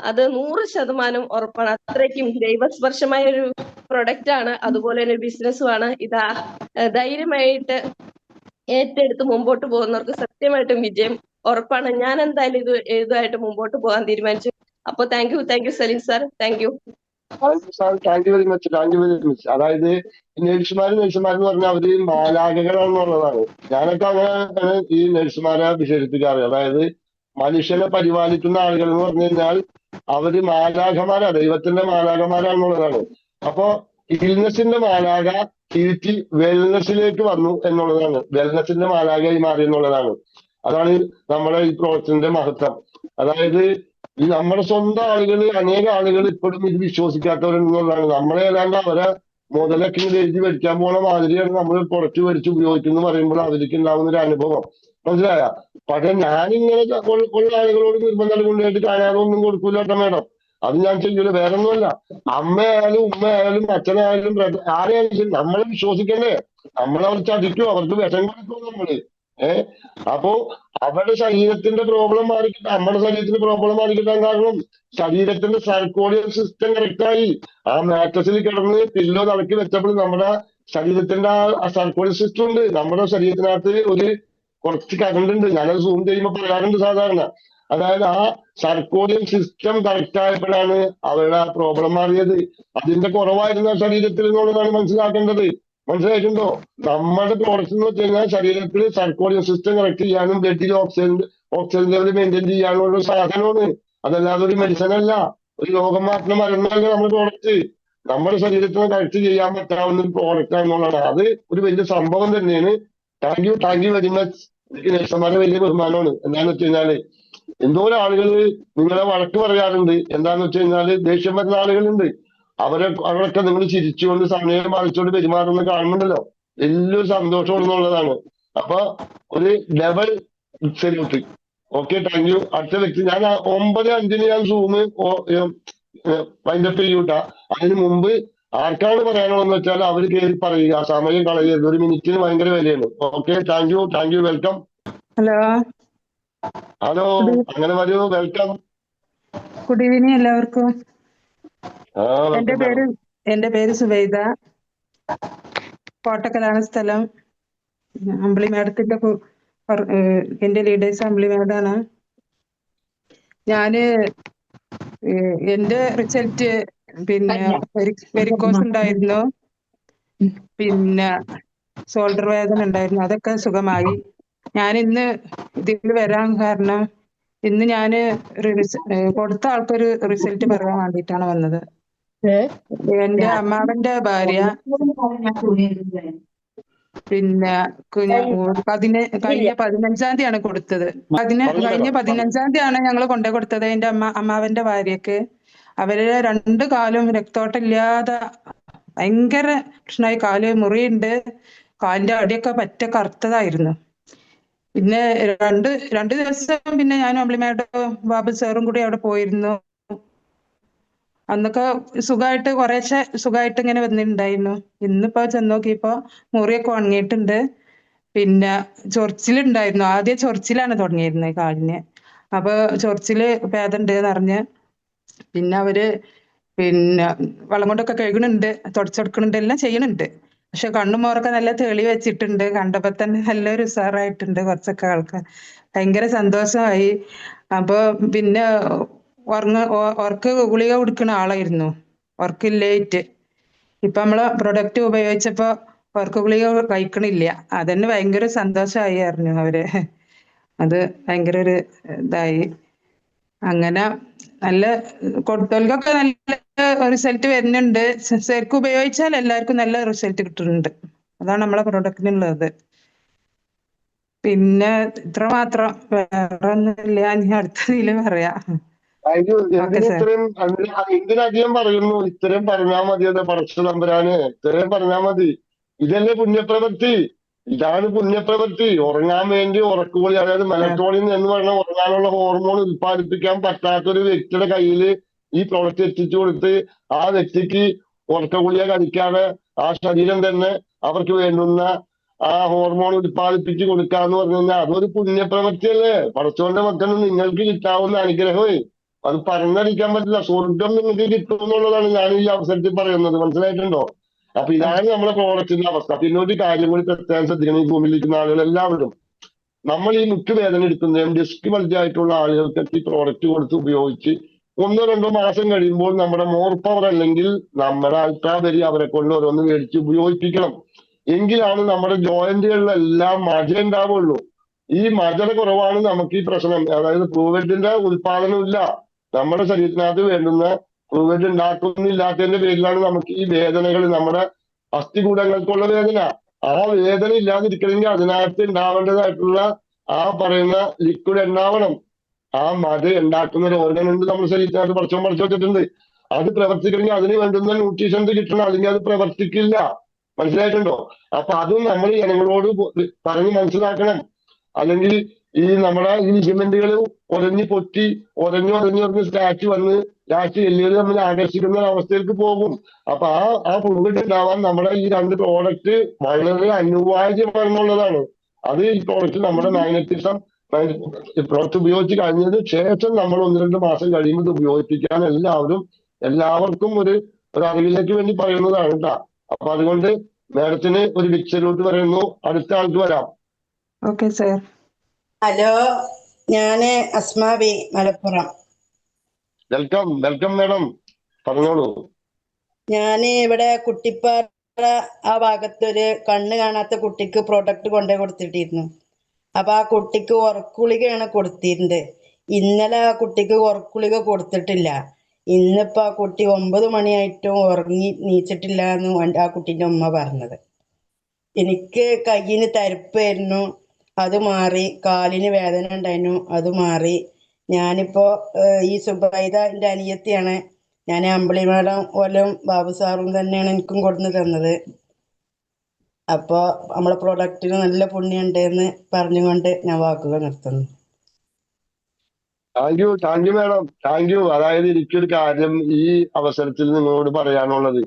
അത് 100% ഉറപ്പാണ്. അത്രയ്ക്കും ദൈവസ്പർശമായ ഒരു പ്രൊഡക്റ്റ് ആണ്. അതുപോലെ തന്നെ ബിസിനസ്സുമാണ്. ഇതാ ധൈര്യമായിട്ട് ഏറ്റെടുത്ത് മുമ്പോട്ട് പോകുന്നവർക്ക് സത്യമായിട്ടും വിജയം ഉറപ്പാണ്. ഞാൻ എന്തായാലും ഇതുമായിട്ട് മുമ്പോട്ട് പോകാൻ തീരുമാനിച്ചു. അപ്പൊ thank you Saleem sir, thank you. Thank you very much. അതായത് നഴ്സുമാരെന്ന് പറഞ്ഞാൽ അവര് മാലാഖകളാണെന്നുള്ളതാണ്. ഞാനൊക്കെ അങ്ങനെ ഈ നഴ്സുമാരെ വിശേഷിപ്പിക്കാറ്. അതായത് മനുഷ്യനെ പരിപാലിക്കുന്ന ആളുകൾ എന്ന് പറഞ്ഞു കഴിഞ്ഞാൽ അവര് മാലാഖമാരാ, ദൈവത്തിന്റെ മാലാഖമാരാണെന്നുള്ളതാണ്. അപ്പൊ ഇൽനെസിന്റെ മാലാഖ തിരിച്ച് വെൽനെസ്സിലേക്ക് വന്നു എന്നുള്ളതാണ്, വെൽനെസ്സിന്റെ മാലാഖയായി മാറി എന്നുള്ളതാണ്. അതാണ് നമ്മുടെ ഈ പ്രോജക്റ്റിന്റെ മഹത്വം. അതായത് ഈ നമ്മുടെ സ്വന്തം ആളുകൾ, അനേക ആളുകൾ ഇപ്പോഴും ഇത് വിശ്വസിക്കാത്തവരെന്നുള്ളതാണ്. നമ്മളെ ഏതാണ്ട് അവരെ മുതലൊക്കെ എഴുതി മേടിക്കാൻ പോണ മാതിരിയാണ് നമ്മൾ പുറത്ത് മേടിച്ച് ഉപയോഗിക്കുന്നു പറയുമ്പോൾ അവർക്ക് ഉണ്ടാവുന്ന ഒരു അനുഭവം. മനസ്സിലായ? പക്ഷെ ഞാനിങ്ങനെ ഉള്ള ആളുകളോട് നിർബന്ധം കൊണ്ടുപോയിട്ട് കാണാതെ ഒന്നും കൊടുക്കൂല കേട്ടോ മേഡം. അത് ഞാൻ ചെയ്യൂല. വേറെ ഒന്നുമല്ല. അമ്മയായാലും ഉമ്മയായാലും അച്ഛനായാലും ആരെയായാലും ശരി, നമ്മളെ വിശ്വസിക്കണ്ടേ? നമ്മളവർ ചതിക്കും, അവർക്ക് വിഷം കൊടുക്കും നമ്മള്. അപ്പോ അവരുടെ ശരീരത്തിന്റെ പ്രോബ്ലം മാറിക്കിട്ടാൻ, നമ്മുടെ ശരീരത്തിന്റെ പ്രോബ്ലം മാറിക്കിട്ടാൻ കാരണം ശരീരത്തിന്റെ സർക്കോഡിയൽ സിസ്റ്റം കറക്റ്റായി. ആ മാട്രസിൽ കിടന്ന് പില്ലോ നടക്കി വെച്ചപ്പോൾ നമ്മുടെ ശരീരത്തിന്റെ ആ സർക്കോഡിയൽ സിസ്റ്റം ഉണ്ട്. നമ്മുടെ ശരീരത്തിനകത്ത് കുറച്ച് കറണ്ട് ഉണ്ട്. ഞാനത് സൂം ചെയ്യുമ്പോൾ പറയാറുണ്ട് സാധാരണ. അതായത് ആ സർക്കോഡിയൽ സിസ്റ്റം കറക്റ്റ് ആയപ്പോഴാണ് അവരുടെ ആ പ്രോബ്ലം മാറിയത്. അതിന്റെ കുറവായിരുന്ന ശരീരത്തിൽ എന്നുള്ളതാണ് മനസ്സിലാക്കേണ്ടത്. മനസ്സിലായിട്ടുണ്ടോ? നമ്മുടെ പ്രോഡക്റ്റ് എന്ന് വെച്ച് കഴിഞ്ഞാൽ ശരീരത്തിൽ സർക്കോഡിയൽ സിസ്റ്റം കറക്റ്റ് ചെയ്യാനും ബ്ലഡിൽ ഓക്സിജൻ ലെവൽ മെയിൻറ്റെയിൻ ചെയ്യാനുള്ള ഒരു സാധനമാണ്. അതല്ലാതെ ഒരു മെഡിസിൻ അല്ല, ഒരു രോഗം മാറ്റുന്ന മരുന്നല്ല നമ്മുടെ പ്രോഡക്റ്റ്. നമ്മുടെ ശരീരത്തിന് കറക്റ്റ് ചെയ്യാൻ പറ്റാവുന്ന ഒരു പ്രോഡക്റ്റ് ആണെന്നുള്ളതാണ്. അത് ഒരു വലിയ സംഭവം തന്നെയാണ്. Thank you very much. എനിക്ക് നഴ്സുമാരെ വലിയ ബഹുമാനമാണ്. എന്താന്ന് വെച്ച് കഴിഞ്ഞാല് എന്തോരം ആളുകൾ നിങ്ങളെ വഴക്ക് പറയാറുണ്ട്. എന്താന്ന് വെച്ച് കഴിഞ്ഞാല് ദേഷ്യം വരുന്ന ആളുകളുണ്ട്. അവരൊക്കെ നിങ്ങൾ ചിരിച്ചുകൊണ്ട് സമയം പാലിച്ചുകൊണ്ട് പെരുമാറുന്ന കാണുന്നുണ്ടല്ലോ, വലിയൊരു സന്തോഷം എന്നുള്ളതാണ്. അപ്പൊ ഒരു double salute. Okay, thank U. അടുത്ത വ്യക്തി ഞാൻ 9:05 ഞാൻ സൂം വൈൻഡപ്പ് ചെയ്യൂട്ടാ. അതിന് മുമ്പ് ആർക്കാണ് പറയാനുള്ളതെന്ന് വെച്ചാൽ അവർ കയറി പറയുക, സമയം കളയരുത്. 1 മിനിറ്റിന് ഭയങ്കര വിലയാണ്. Okay, thank U, welcome. Hello, അങ്ങനെ വരൂ, വെൽക്കം. ഗുഡ് ഈവനിങ് എല്ലാവർക്കും. എന്റെ പേര് സുബൈദ, കോട്ടക്കലാണ് സ്ഥലം. അമ്പിളി മാഡത്തിന്റെ എന്റെ ലീഡേഴ്സ് അമ്പിളി മാഡാണ്. ഞാന് എന്റെ റിസൾട്ട് പിന്നെ വെരിക്കോസ് ഉണ്ടായിരുന്നു, പിന്നെ ഷോൾഡർ വേദന ഉണ്ടായിരുന്നു, അതൊക്കെ സുഖമായി. ഞാൻ ഇന്ന് ഇതിൽ വരാൻ കാരണം ഇന്ന് ഞാന് കൊടുത്ത ആൾക്കൊരു റിസൾട്ട് പറയാൻ വേണ്ടിയിട്ടാണ് വന്നത്. എന്റെ അമ്മാവന്റെ ഭാര്യ പിന്നെ കഴിഞ്ഞ 15-ാം തീയതിയാണ് കൊടുത്തത്. കഴിഞ്ഞ 15-ാം തീയതിയാണ് ഞങ്ങൾ കൊണ്ടു കൊടുത്തത് എന്റെ അമ്മാവന്റെ ഭാര്യക്ക്. അവര് 2 കാലും രക്തോട്ടമില്ലാതെ ഭയങ്കര പ്രശ്നമായി. കാല് മുറിയുണ്ട്, കാലിന്റെ അടിയൊക്കെ പറ്റ കറുത്തതായിരുന്നു. പിന്നെ രണ്ട് ദിവസം പിന്നെ ഞാനും അമ്പിളിമാഡവും ബാബു സാറും കൂടി അവിടെ പോയിരുന്നു. അന്നൊക്കെ സുഖമായിട്ട് കുറേശ്ശെ സുഖമായിട്ട് ഇങ്ങനെ വന്നിട്ടുണ്ടായിരുന്നു. ഇന്നിപ്പോ ചെന്ന് നോക്കിയപ്പോ മുറിയൊക്കെ ഉണങ്ങിയിട്ടുണ്ട്. പിന്നെ ചൊറിച്ചിലുണ്ടായിരുന്നു. ആദ്യം ചൊറിച്ചിലാണ് തുടങ്ങിയിരുന്നത് കാലിന്. അപ്പൊ ചൊറിച്ചില് ഭേദമുണ്ട് എന്ന് പറഞ്ഞ് പിന്നെ അവര് പിന്നെ വെള്ളം കൊണ്ടൊക്കെ കഴുകണുണ്ട്, തുടച്ചെടുക്കണുണ്ട്, എല്ലാം ചെയ്യണുണ്ട്. പക്ഷെ കണ്ണും മോറൊക്കെ നല്ല തെളി വെച്ചിട്ടുണ്ട്. കണ്ടപ്പോ തന്നെ നല്ലൊരു ഉഷാറായിട്ടുണ്ട്. കുറച്ചൊക്കെ ആൾക്കാർ ഭയങ്കര സന്തോഷമായി. അപ്പൊ പിന്നെ ഉറക്ക് ഗുളിക കൊടുക്കുന്ന ആളായിരുന്നു, ഉറക്കില്ലേറ്റ്. ഇപ്പൊ നമ്മള് പ്രൊഡക്റ്റ് ഉപയോഗിച്ചപ്പോ ഉറക്ക ഗുളിക കഴിക്കണില്ല. അതന്നെ ഭയങ്കര സന്തോഷമായി അറിഞ്ഞു അവര്. അത് ഭയങ്കര ഒരു ഇതായി. അങ്ങനെ നല്ല കൊടുത്തോൽക്കൊക്കെ നല്ല റിസൾട്ട് വരുന്നുണ്ട്. ശരിക്കും ഉപയോഗിച്ചാൽ എല്ലാവർക്കും നല്ല റിസൾട്ട് കിട്ടുന്നുണ്ട്. അതാണ് നമ്മളെ പ്രൊഡക്റ്റിനുള്ളത്. പിന്നെ ഇത്ര മാത്രം, വേറെ ഒന്നുമില്ല. ഞാൻ അടുത്തതില് പറയാം. Okay sir. എന്തിനധികം പറയുന്നു? ഇത്രയും പറഞ്ഞാൽ മതി. അത് പടച്ച തമ്പുരാന് ഇത്രയും പറഞ്ഞാൽ മതി. ഇതല്ലേ പുണ്യപ്രവൃത്തി? ഇതാണ് പുണ്യപ്രവൃത്തി. ഉറങ്ങാൻ വേണ്ടി ഉറക്കുകൂടി, അതായത് മെലറ്റോണിൻ എന്ന് പറഞ്ഞ ഉറങ്ങാനുള്ള ഹോർമോൺ ഉത്പാദിപ്പിക്കാൻ പറ്റാത്തൊരു വ്യക്തിയുടെ കയ്യിൽ ഈ പ്രൊഡക്റ്റ് എത്തിച്ചു കൊടുത്ത് ആ വ്യക്തിക്ക് ഉറക്കഗുളിക കഴിക്കാതെ ആ ശരീരം തന്നെ അവർക്ക് വേണ്ടുന്ന ആ ഹോർമോൺ ഉത്പാദിപ്പിച്ച് കൊടുക്കാന്ന് പറഞ്ഞു കഴിഞ്ഞാൽ അതൊരു പുണ്യപ്രവൃത്തിയല്ലേ? പടച്ചോന്റെ മക്കളിൽ നിങ്ങൾക്ക് കിട്ടാവുന്ന അനുഗ്രഹമേ അത് പറഞ്ഞറിയിക്കാൻ പറ്റില്ല. സ്വർഗം നിങ്ങൾക്ക് കിട്ടും എന്നുള്ളതാണ് ഞാൻ ഈ അവസരത്തിൽ പറയുന്നത്. മനസ്സിലായിട്ടുണ്ടോ? അപ്പൊ ഇതാണ് നമ്മുടെ പ്രോഡക്റ്റിന്റെ അവസ്ഥ. പിന്നെ ഒരു കാര്യം കൂടി പ്രത്യേകം ശ്രദ്ധിക്കണം, ഈ ഭൂമിയിലിരിക്കുന്ന ആളുകൾ എല്ലാവരും. നമ്മൾ ഈ മുട്ടുവേദന എടുക്കുന്നതും ഡിസ്ക് ബൾജായിട്ടുള്ള ആളുകൾക്ക് ഈ പ്രോഡക്റ്റ് കൊടുത്ത് ഉപയോഗിച്ച് 1-2 മാസം കഴിയുമ്പോൾ നമ്മുടെ മോർ പവർ അല്ലെങ്കിൽ നമ്മുടെ അൾട്രാവരി അവരെ കൊണ്ട് ഓരോന്ന് മേടിച്ച് ഉപയോഗിപ്പിക്കണം. എങ്കിലാണ് നമ്മുടെ ജോയിന്റുകളിലെല്ലാം മജ ഉണ്ടാവുള്ളൂ. ഈ മജയുടെ കുറവാണ് നമുക്ക് ഈ പ്രശ്നം. അതായത് ഫ്ലൂയിഡിന്റെ ഉത്പാദനം ഇല്ല. നമ്മുടെ ശരീരത്തിനകത്ത് വേണ്ടുന്ന ഫ്ലൂയിഡ് ഉണ്ടാക്കുന്നില്ലാത്തതിന്റെ പേരിലാണ് നമുക്ക് ഈ വേദനകൾ, നമ്മുടെ അസ്ഥികൂടങ്ങൾക്കുള്ള വേദന. ആ വേദന ഇല്ലാതിരിക്കണമെങ്കിൽ അതിനകത്ത് ഉണ്ടാവേണ്ടതായിട്ടുള്ള ആ പറയുന്ന ലിക്വിഡ് ഉണ്ടാവണം. ആ മഴ ഉണ്ടാക്കുന്ന ഒരു ഓർഗൻ ഉണ്ട് നമ്മുടെ ശരീരത്തിനകത്ത് പഠിച്ചു വെച്ചിട്ടുണ്ട്. അത് പ്രവർത്തിക്കണമെങ്കിൽ അതിന് വേണ്ടുന്ന ന്യൂട്രീഷൻസ് കിട്ടണം, അല്ലെങ്കിൽ അത് പ്രവർത്തിക്കില്ല. മനസ്സിലായിട്ടുണ്ടോ? അപ്പൊ അതും നമ്മൾ ജനങ്ങളോട് പറഞ്ഞ് മനസ്സിലാക്കണം. അല്ലെങ്കിൽ ഈ നമ്മുടെ ഈ ലിഗമെന്റുകൾ ഉടഞ്ഞ് പൊട്ടി ഉടഞ്ഞ് സ്റ്റാച്ച് വന്ന് ലാസ്റ്റ് എല്ലുകൾ നമ്മൾ ആകർഷിക്കുന്ന അവസ്ഥയിലേക്ക് പോകും. അപ്പൊ ആ ഫ്ലൂയിഡ് ഉണ്ടാവാൻ നമ്മുടെ ഈ 2 പ്രോഡക്റ്റ് വളരെ അനിവാര്യമാണെന്നുള്ളതാണ്. അത് ഈ പ്രോഡക്റ്റ് നമ്മുടെ മാഗ്നറ്റിസം പ്രോഡക്റ്റ് ഉപയോഗിച്ച് കഴിഞ്ഞതിന് ശേഷം നമ്മൾ 1-2 മാസം കഴിയുമ്പോൾ ഇത് ഉപയോഗിപ്പിക്കാൻ എല്ലാവർക്കും ഒരു അറിവിലേക്ക് വേണ്ടി പറയുന്നതാണ് കേട്ടാ. അപ്പൊ അതുകൊണ്ട് മാഡത്തിന് ഒരു ബിഗ് സല്യൂട്ട് പറയുന്നു. അടുത്ത ആൾക്ക് വരാം. Okay sir. ഹലോ, ഞാന് അസ്മാബി, മലപ്പുറം. വെൽക്കം മാഡം, പറഞ്ഞോളൂ. ഞാന് ഇവിടെ കുട്ടിപ്പാറ ആ ഭാഗത്തൊരു കണ്ണ് കാണാത്ത കുട്ടിക്ക് പ്രൊഡക്റ്റ് കൊണ്ടുപോയി കൊടുത്തിട്ടിരുന്നു. അപ്പൊ ആ കുട്ടിക്ക് ഉറക്കുളികയാണ് കൊടുത്തിരുന്നത്. ഇന്നലെ ആ കുട്ടിക്ക് ഉറക്കുളിക കൊടുത്തിട്ടില്ല. ഇന്നിപ്പോ ആ കുട്ടി 9 മണിയായിട്ടും ഉറങ്ങി നീച്ചിട്ടില്ല എന്ന് ആ കുട്ടീന്റെ ഉമ്മ പറഞ്ഞത്. എനിക്ക് കയ്യിന് തരിപ്പായിരുന്നു, അത് മാറി. കാലിന് വേദന ഉണ്ടായിരുന്നു, അത് മാറി. ഞാനിപ്പോ ഈ സുബൈദ എൻ്റെ അനിയത്തിയാണ്. ഞാൻ അമ്പിളി മേഡം ഓലും ബാബു സാറും തന്നെയാണ് എനിക്കും കൊടുന്ന് തന്നത്. അപ്പോ നമ്മളെ പ്രൊഡക്റ്റിന് നല്ല പുണ്യുണ്ട് എന്ന് പറഞ്ഞുകൊണ്ട് ഞാൻ വാക്കുകൾ നിർത്തുന്നു. Thank you madam, thank U. അതായത് എനിക്കൊരു കാര്യം ഈ അവസരത്തിൽ നിങ്ങളോട് പറയാനുള്ളത്,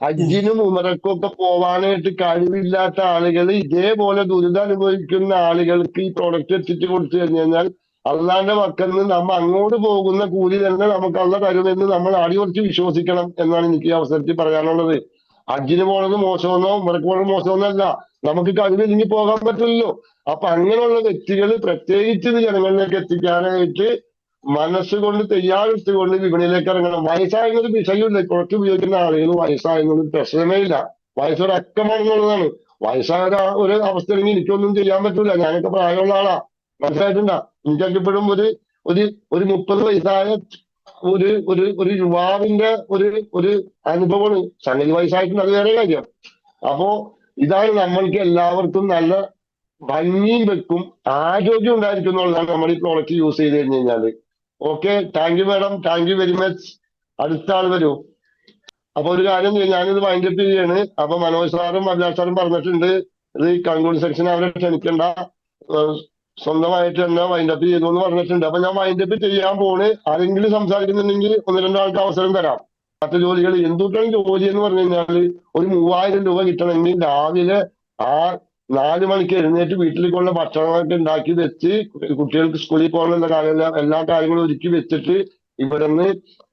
ഹജ്ജിനും ഉമറക്കും ഒക്കെ പോവാനായിട്ട് കഴിവില്ലാത്ത ആളുകൾ, ഇതേപോലെ ദുരിതം അനുഭവിക്കുന്ന ആളുകൾക്ക് ഈ പ്രോഡക്റ്റ് എത്തിച്ചു കൊടുത്തു കഴിഞ്ഞു കഴിഞ്ഞാൽ അള്ളാന്റെ മക്കളിൽ നിന്ന് നമ്മ അങ്ങോട്ട് പോകുന്ന കൂലി തന്നെ നമുക്ക് അള്ള തരുമെന്ന് നമ്മൾ അടിയുറച്ച് വിശ്വസിക്കണം എന്നാണ് എനിക്ക് ഈ അവസരത്തിൽ പറയാനുള്ളത്. ഹജ്ജിന് പോണത് മോശമെന്നോ ഉമറക്ക് പോണത് മോശമെന്നല്ല, നമുക്ക് കഴിവില്ലെങ്കിൽ പോകാൻ പറ്റില്ലല്ലോ. അപ്പൊ അങ്ങനെയുള്ള വ്യക്തികൾ പ്രത്യേകിച്ച് ഇത് ജനങ്ങളിലേക്ക് എത്തിക്കാനായിട്ട് മനസ്സുകൊണ്ട് തയ്യാറെടുത്തുകൊണ്ട് വിപണിയിലേക്ക് ഇറങ്ങണം. വയസ്സായെന്നൊരു വിഷയമില്ല. കുറച്ച് ഉപയോഗിക്കുന്ന ആളുകൾ വയസ്സായെന്നൊരു പ്രശ്നമേ ഇല്ല. വയസ്സൊരു അക്കമാണെന്നുള്ളതാണ്. വയസ്സായ ഒരു അവസ്ഥയിലെങ്കിൽ എനിക്കൊന്നും ചെയ്യാൻ പറ്റൂല. ഞാനൊക്കെ പ്രായമുള്ള ആളാ, മനസ്സിലായിട്ടുണ്ടാ? എനിക്കൊക്കെ ഇപ്പോഴും ഒരു 30 വയസ്സായ ഒരു യുവാവിന്റെ ഒരു അനുഭവമാണ്. സംഗതി വയസ്സായിട്ടുണ്ട്, അത് വേറെ കാര്യം. അപ്പോ ഇതാണ് നമ്മൾക്ക് എല്ലാവർക്കും നല്ല ഭംഗിയും വെക്കും ആരോഗ്യം ഉണ്ടായിരിക്കും എന്നുള്ളതാണ് നമ്മൾ ഈ പ്രോഡക്റ്റ് യൂസ് ചെയ്ത് കഴിഞ്ഞു കഴിഞ്ഞാല്. Okay, thank you madam, thank you very much. അടുത്ത ആൾ വരൂ. അപ്പൊ ഒരു കാര്യം ചെയ്യും, ഞാനിത് വൈൻഡപ്പ് ചെയ്യാണ്. അപ്പൊ മനോജ് സാറും അഭിലാഷ് സാറും പറഞ്ഞിട്ടുണ്ട് ഇത് കൺക്ലൂഡ് സെക്ഷൻ അവരെ ക്ഷണിക്കണ്ട, സ്വന്തമായിട്ട് തന്നെ വൈൻഡപ്പ് ചെയ്തു എന്ന് പറഞ്ഞിട്ടുണ്ട്. അപ്പൊ ഞാൻ വൈൻഡപ്പ് ചെയ്യാൻ പോണ്. ആരെങ്കിലും സംസാരിക്കുന്നുണ്ടെങ്കിൽ 1-2 ആൾക്ക് അവസരം തരാം. മറ്റു ജോലികൾ എന്തുട്ടാണ് ജോലി എന്ന് പറഞ്ഞു കഴിഞ്ഞാൽ ഒരു 3000 രൂപ കിട്ടണമെങ്കിൽ രാവിലെ 4 മണിക്ക് എഴുന്നേറ്റ് വീട്ടിലേക്കുള്ള ഭക്ഷണങ്ങളൊക്കെ ഉണ്ടാക്കി വെച്ച് കുട്ടികൾക്ക് സ്കൂളിൽ പോകാനുള്ള കാര്യമെല്ലാം എല്ലാ കാര്യങ്ങളും ഒരുക്കി വെച്ചിട്ട് ഇവിടുന്ന്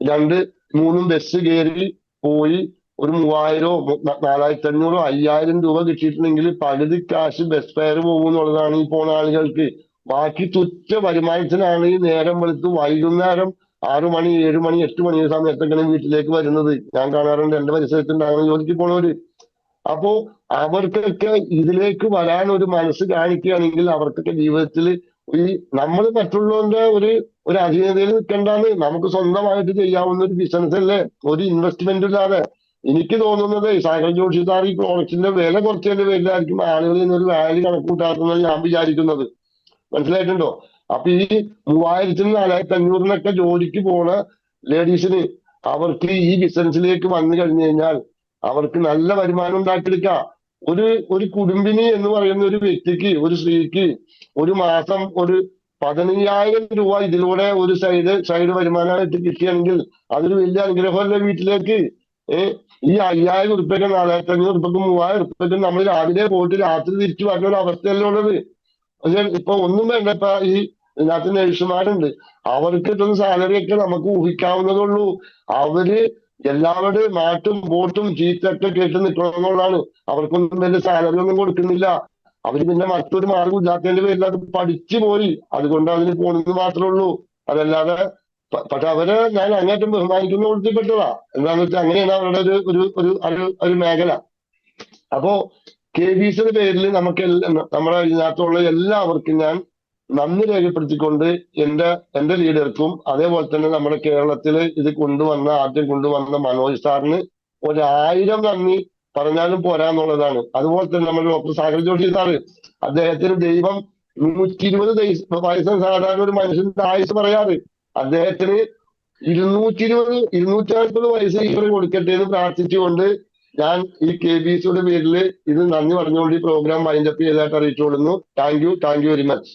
2-3 ബസ് കയറി പോയി ഒരു 3000 4500 5000 രൂപ കിട്ടിയിട്ടുണ്ടെങ്കിൽ പകുതി കാശ് ബസ് ഫെയർ പോകും എന്നുള്ളതാണ് ഈ പോണ ആളുകൾക്ക്. ബാക്കി തുച്ഛ വരുമാനത്തിനാണ് ഈ നേരം വെളുത്ത് വൈകുന്നേരം 6 മണി 7 മണി 8 മണി സമയത്തൊക്കെയാണ് വീട്ടിലേക്ക് വരുന്നത്. ഞാൻ കാണാറുണ്ട്, എന്റെ പരിസരത്തുണ്ടാകുന്ന ജോലിക്ക് പോണവര്. അപ്പോ അവർക്കൊക്കെ ഇതിലേക്ക് വരാൻ ഒരു മനസ്സ് കാണിക്കുകയാണെങ്കിൽ അവർക്കൊക്കെ ജീവിതത്തിൽ ഈ നമ്മൾ മറ്റുള്ളവരുടെ ഒരു അധീനതയിൽ നിൽക്കേണ്ടാന്ന്, നമുക്ക് സ്വന്തമായിട്ട് ചെയ്യാവുന്ന ഒരു ബിസിനസ് അല്ലേ, ഒരു ഇൻവെസ്റ്റ്മെന്റ് ഇല്ലാതെ. എനിക്ക് തോന്നുന്നത് സാഗർ ജോഷി സാർ ഈ പ്രോഡക്റ്റിന്റെ വില കുറച്ചതിന്റെ പേരിലായിരിക്കും ആളുകൾ ഇന്നൊരു വാല്യൂ കണക്കൂട്ടാക്കുന്നത് ഞാൻ വിചാരിക്കുന്നത്. മനസ്സിലായിട്ടുണ്ടോ? അപ്പൊ ഈ 3000-നും 4500-നൊക്കെ ജോലിക്ക് പോണ ലേഡീസിന് അവർക്ക് ഈ ബിസിനസ്സിലേക്ക് വന്നു കഴിഞ്ഞു കഴിഞ്ഞാൽ അവർക്ക് നല്ല വരുമാനം ഉണ്ടാക്കിയെടുക്കാം. ഒരു കുടുംബിനി എന്ന് പറയുന്ന ഒരു വ്യക്തിക്ക്, ഒരു സ്ത്രീക്ക് ഒരു മാസം ഒരു 15000 രൂപ ഇതിലൂടെ ഒരു സൈഡ് വരുമാനമായിട്ട് കിട്ടിയെങ്കിൽ അതൊരു വലിയ അനുഗ്രഹമല്ലേ വീട്ടിലേക്ക്. ഈ 5000 ഉറുപ്പ്യക്ക് 4500 ഉറുപ്പ്യക്ക് 3000 ഉറുപ്പ്യക്ക് നമ്മൾ രാവിലെ പോയിട്ട് രാത്രി തിരിച്ചു വരുന്ന ഒരു അവസ്ഥയല്ലേ ഉള്ളത്. പക്ഷെ ഇപ്പൊ ഒന്നും വേണ്ട, ഇപ്പൊ ഈ ഇതിനകത്ത് നഴ്സുമാരുണ്ട്, അവർക്ക് കിട്ടുന്ന സാലറി ഒക്കെ നമുക്ക് ഊഹിക്കാവുന്നതുള്ളൂ. അവര് എല്ലാവരുടെയും മാറ്റും ബോട്ടും ചീത്തൊക്കെ കേട്ട് നിൽക്കണമെന്നുള്ളതാണ്. അവർക്കൊന്നും വലിയ സാലറി ഒന്നും കൊടുക്കുന്നില്ല. അവര് പിന്നെ മറ്റൊരു മാർഗം ഇല്ലാത്തതിന്റെ പേരിൽ അത് പഠിച്ചു പോയി, അതുകൊണ്ട് അതിന് പോണെന്ന് മാത്രമേ ഉള്ളൂ. അതല്ലാതെ പക്ഷെ അവരെ ഞാൻ അങ്ങേറ്റം ബഹുമാനിക്കുന്ന ഉൾപ്പെട്ടിപ്പെട്ടതാ. എന്താന്ന് വെച്ചാൽ അങ്ങനെയാണ് അവരുടെ ഒരു മേഖല. അപ്പോ KBCയുടെ പേരിൽ നമുക്ക് നമ്മുടെ ഇതിനകത്തുള്ള എല്ലാവർക്കും ഞാൻ നന്ദി രേഖപ്പെടുത്തിക്കൊണ്ട് എന്റെ ലീഡർക്കും അതേപോലെ തന്നെ നമ്മുടെ കേരളത്തിൽ ഇത് ആദ്യം കൊണ്ടുവന്ന മനോജ് സാറിന് 1000 നന്ദി പറഞ്ഞാലും പോരാന്നുള്ളതാണ്. അതുപോലെ തന്നെ നമ്മുടെ ഡോക്ടർ സാഗർ ജോഷി സാറ്, അദ്ദേഹത്തിന് ദൈവം 120 വയസ്സ് സാധാരണ ഒരു മനുഷ്യന്റെ ആയുസ് പറയാറ്, അദ്ദേഹത്തിന് 240 വയസ്സ് ഈശ്വരൻ കൊടുക്കട്ടെ എന്ന് പ്രാർത്ഥിച്ചുകൊണ്ട് ഞാൻ ഈ KBCയുടെ പേരിൽ ഇത് നന്ദി പറഞ്ഞുകൊണ്ട് ഈ പ്രോഗ്രാം വൈൻഡപ്പ് ചെയ്തതായിട്ട് അറിയിച്ചുകൊള്ളുന്നു. Thank you very much.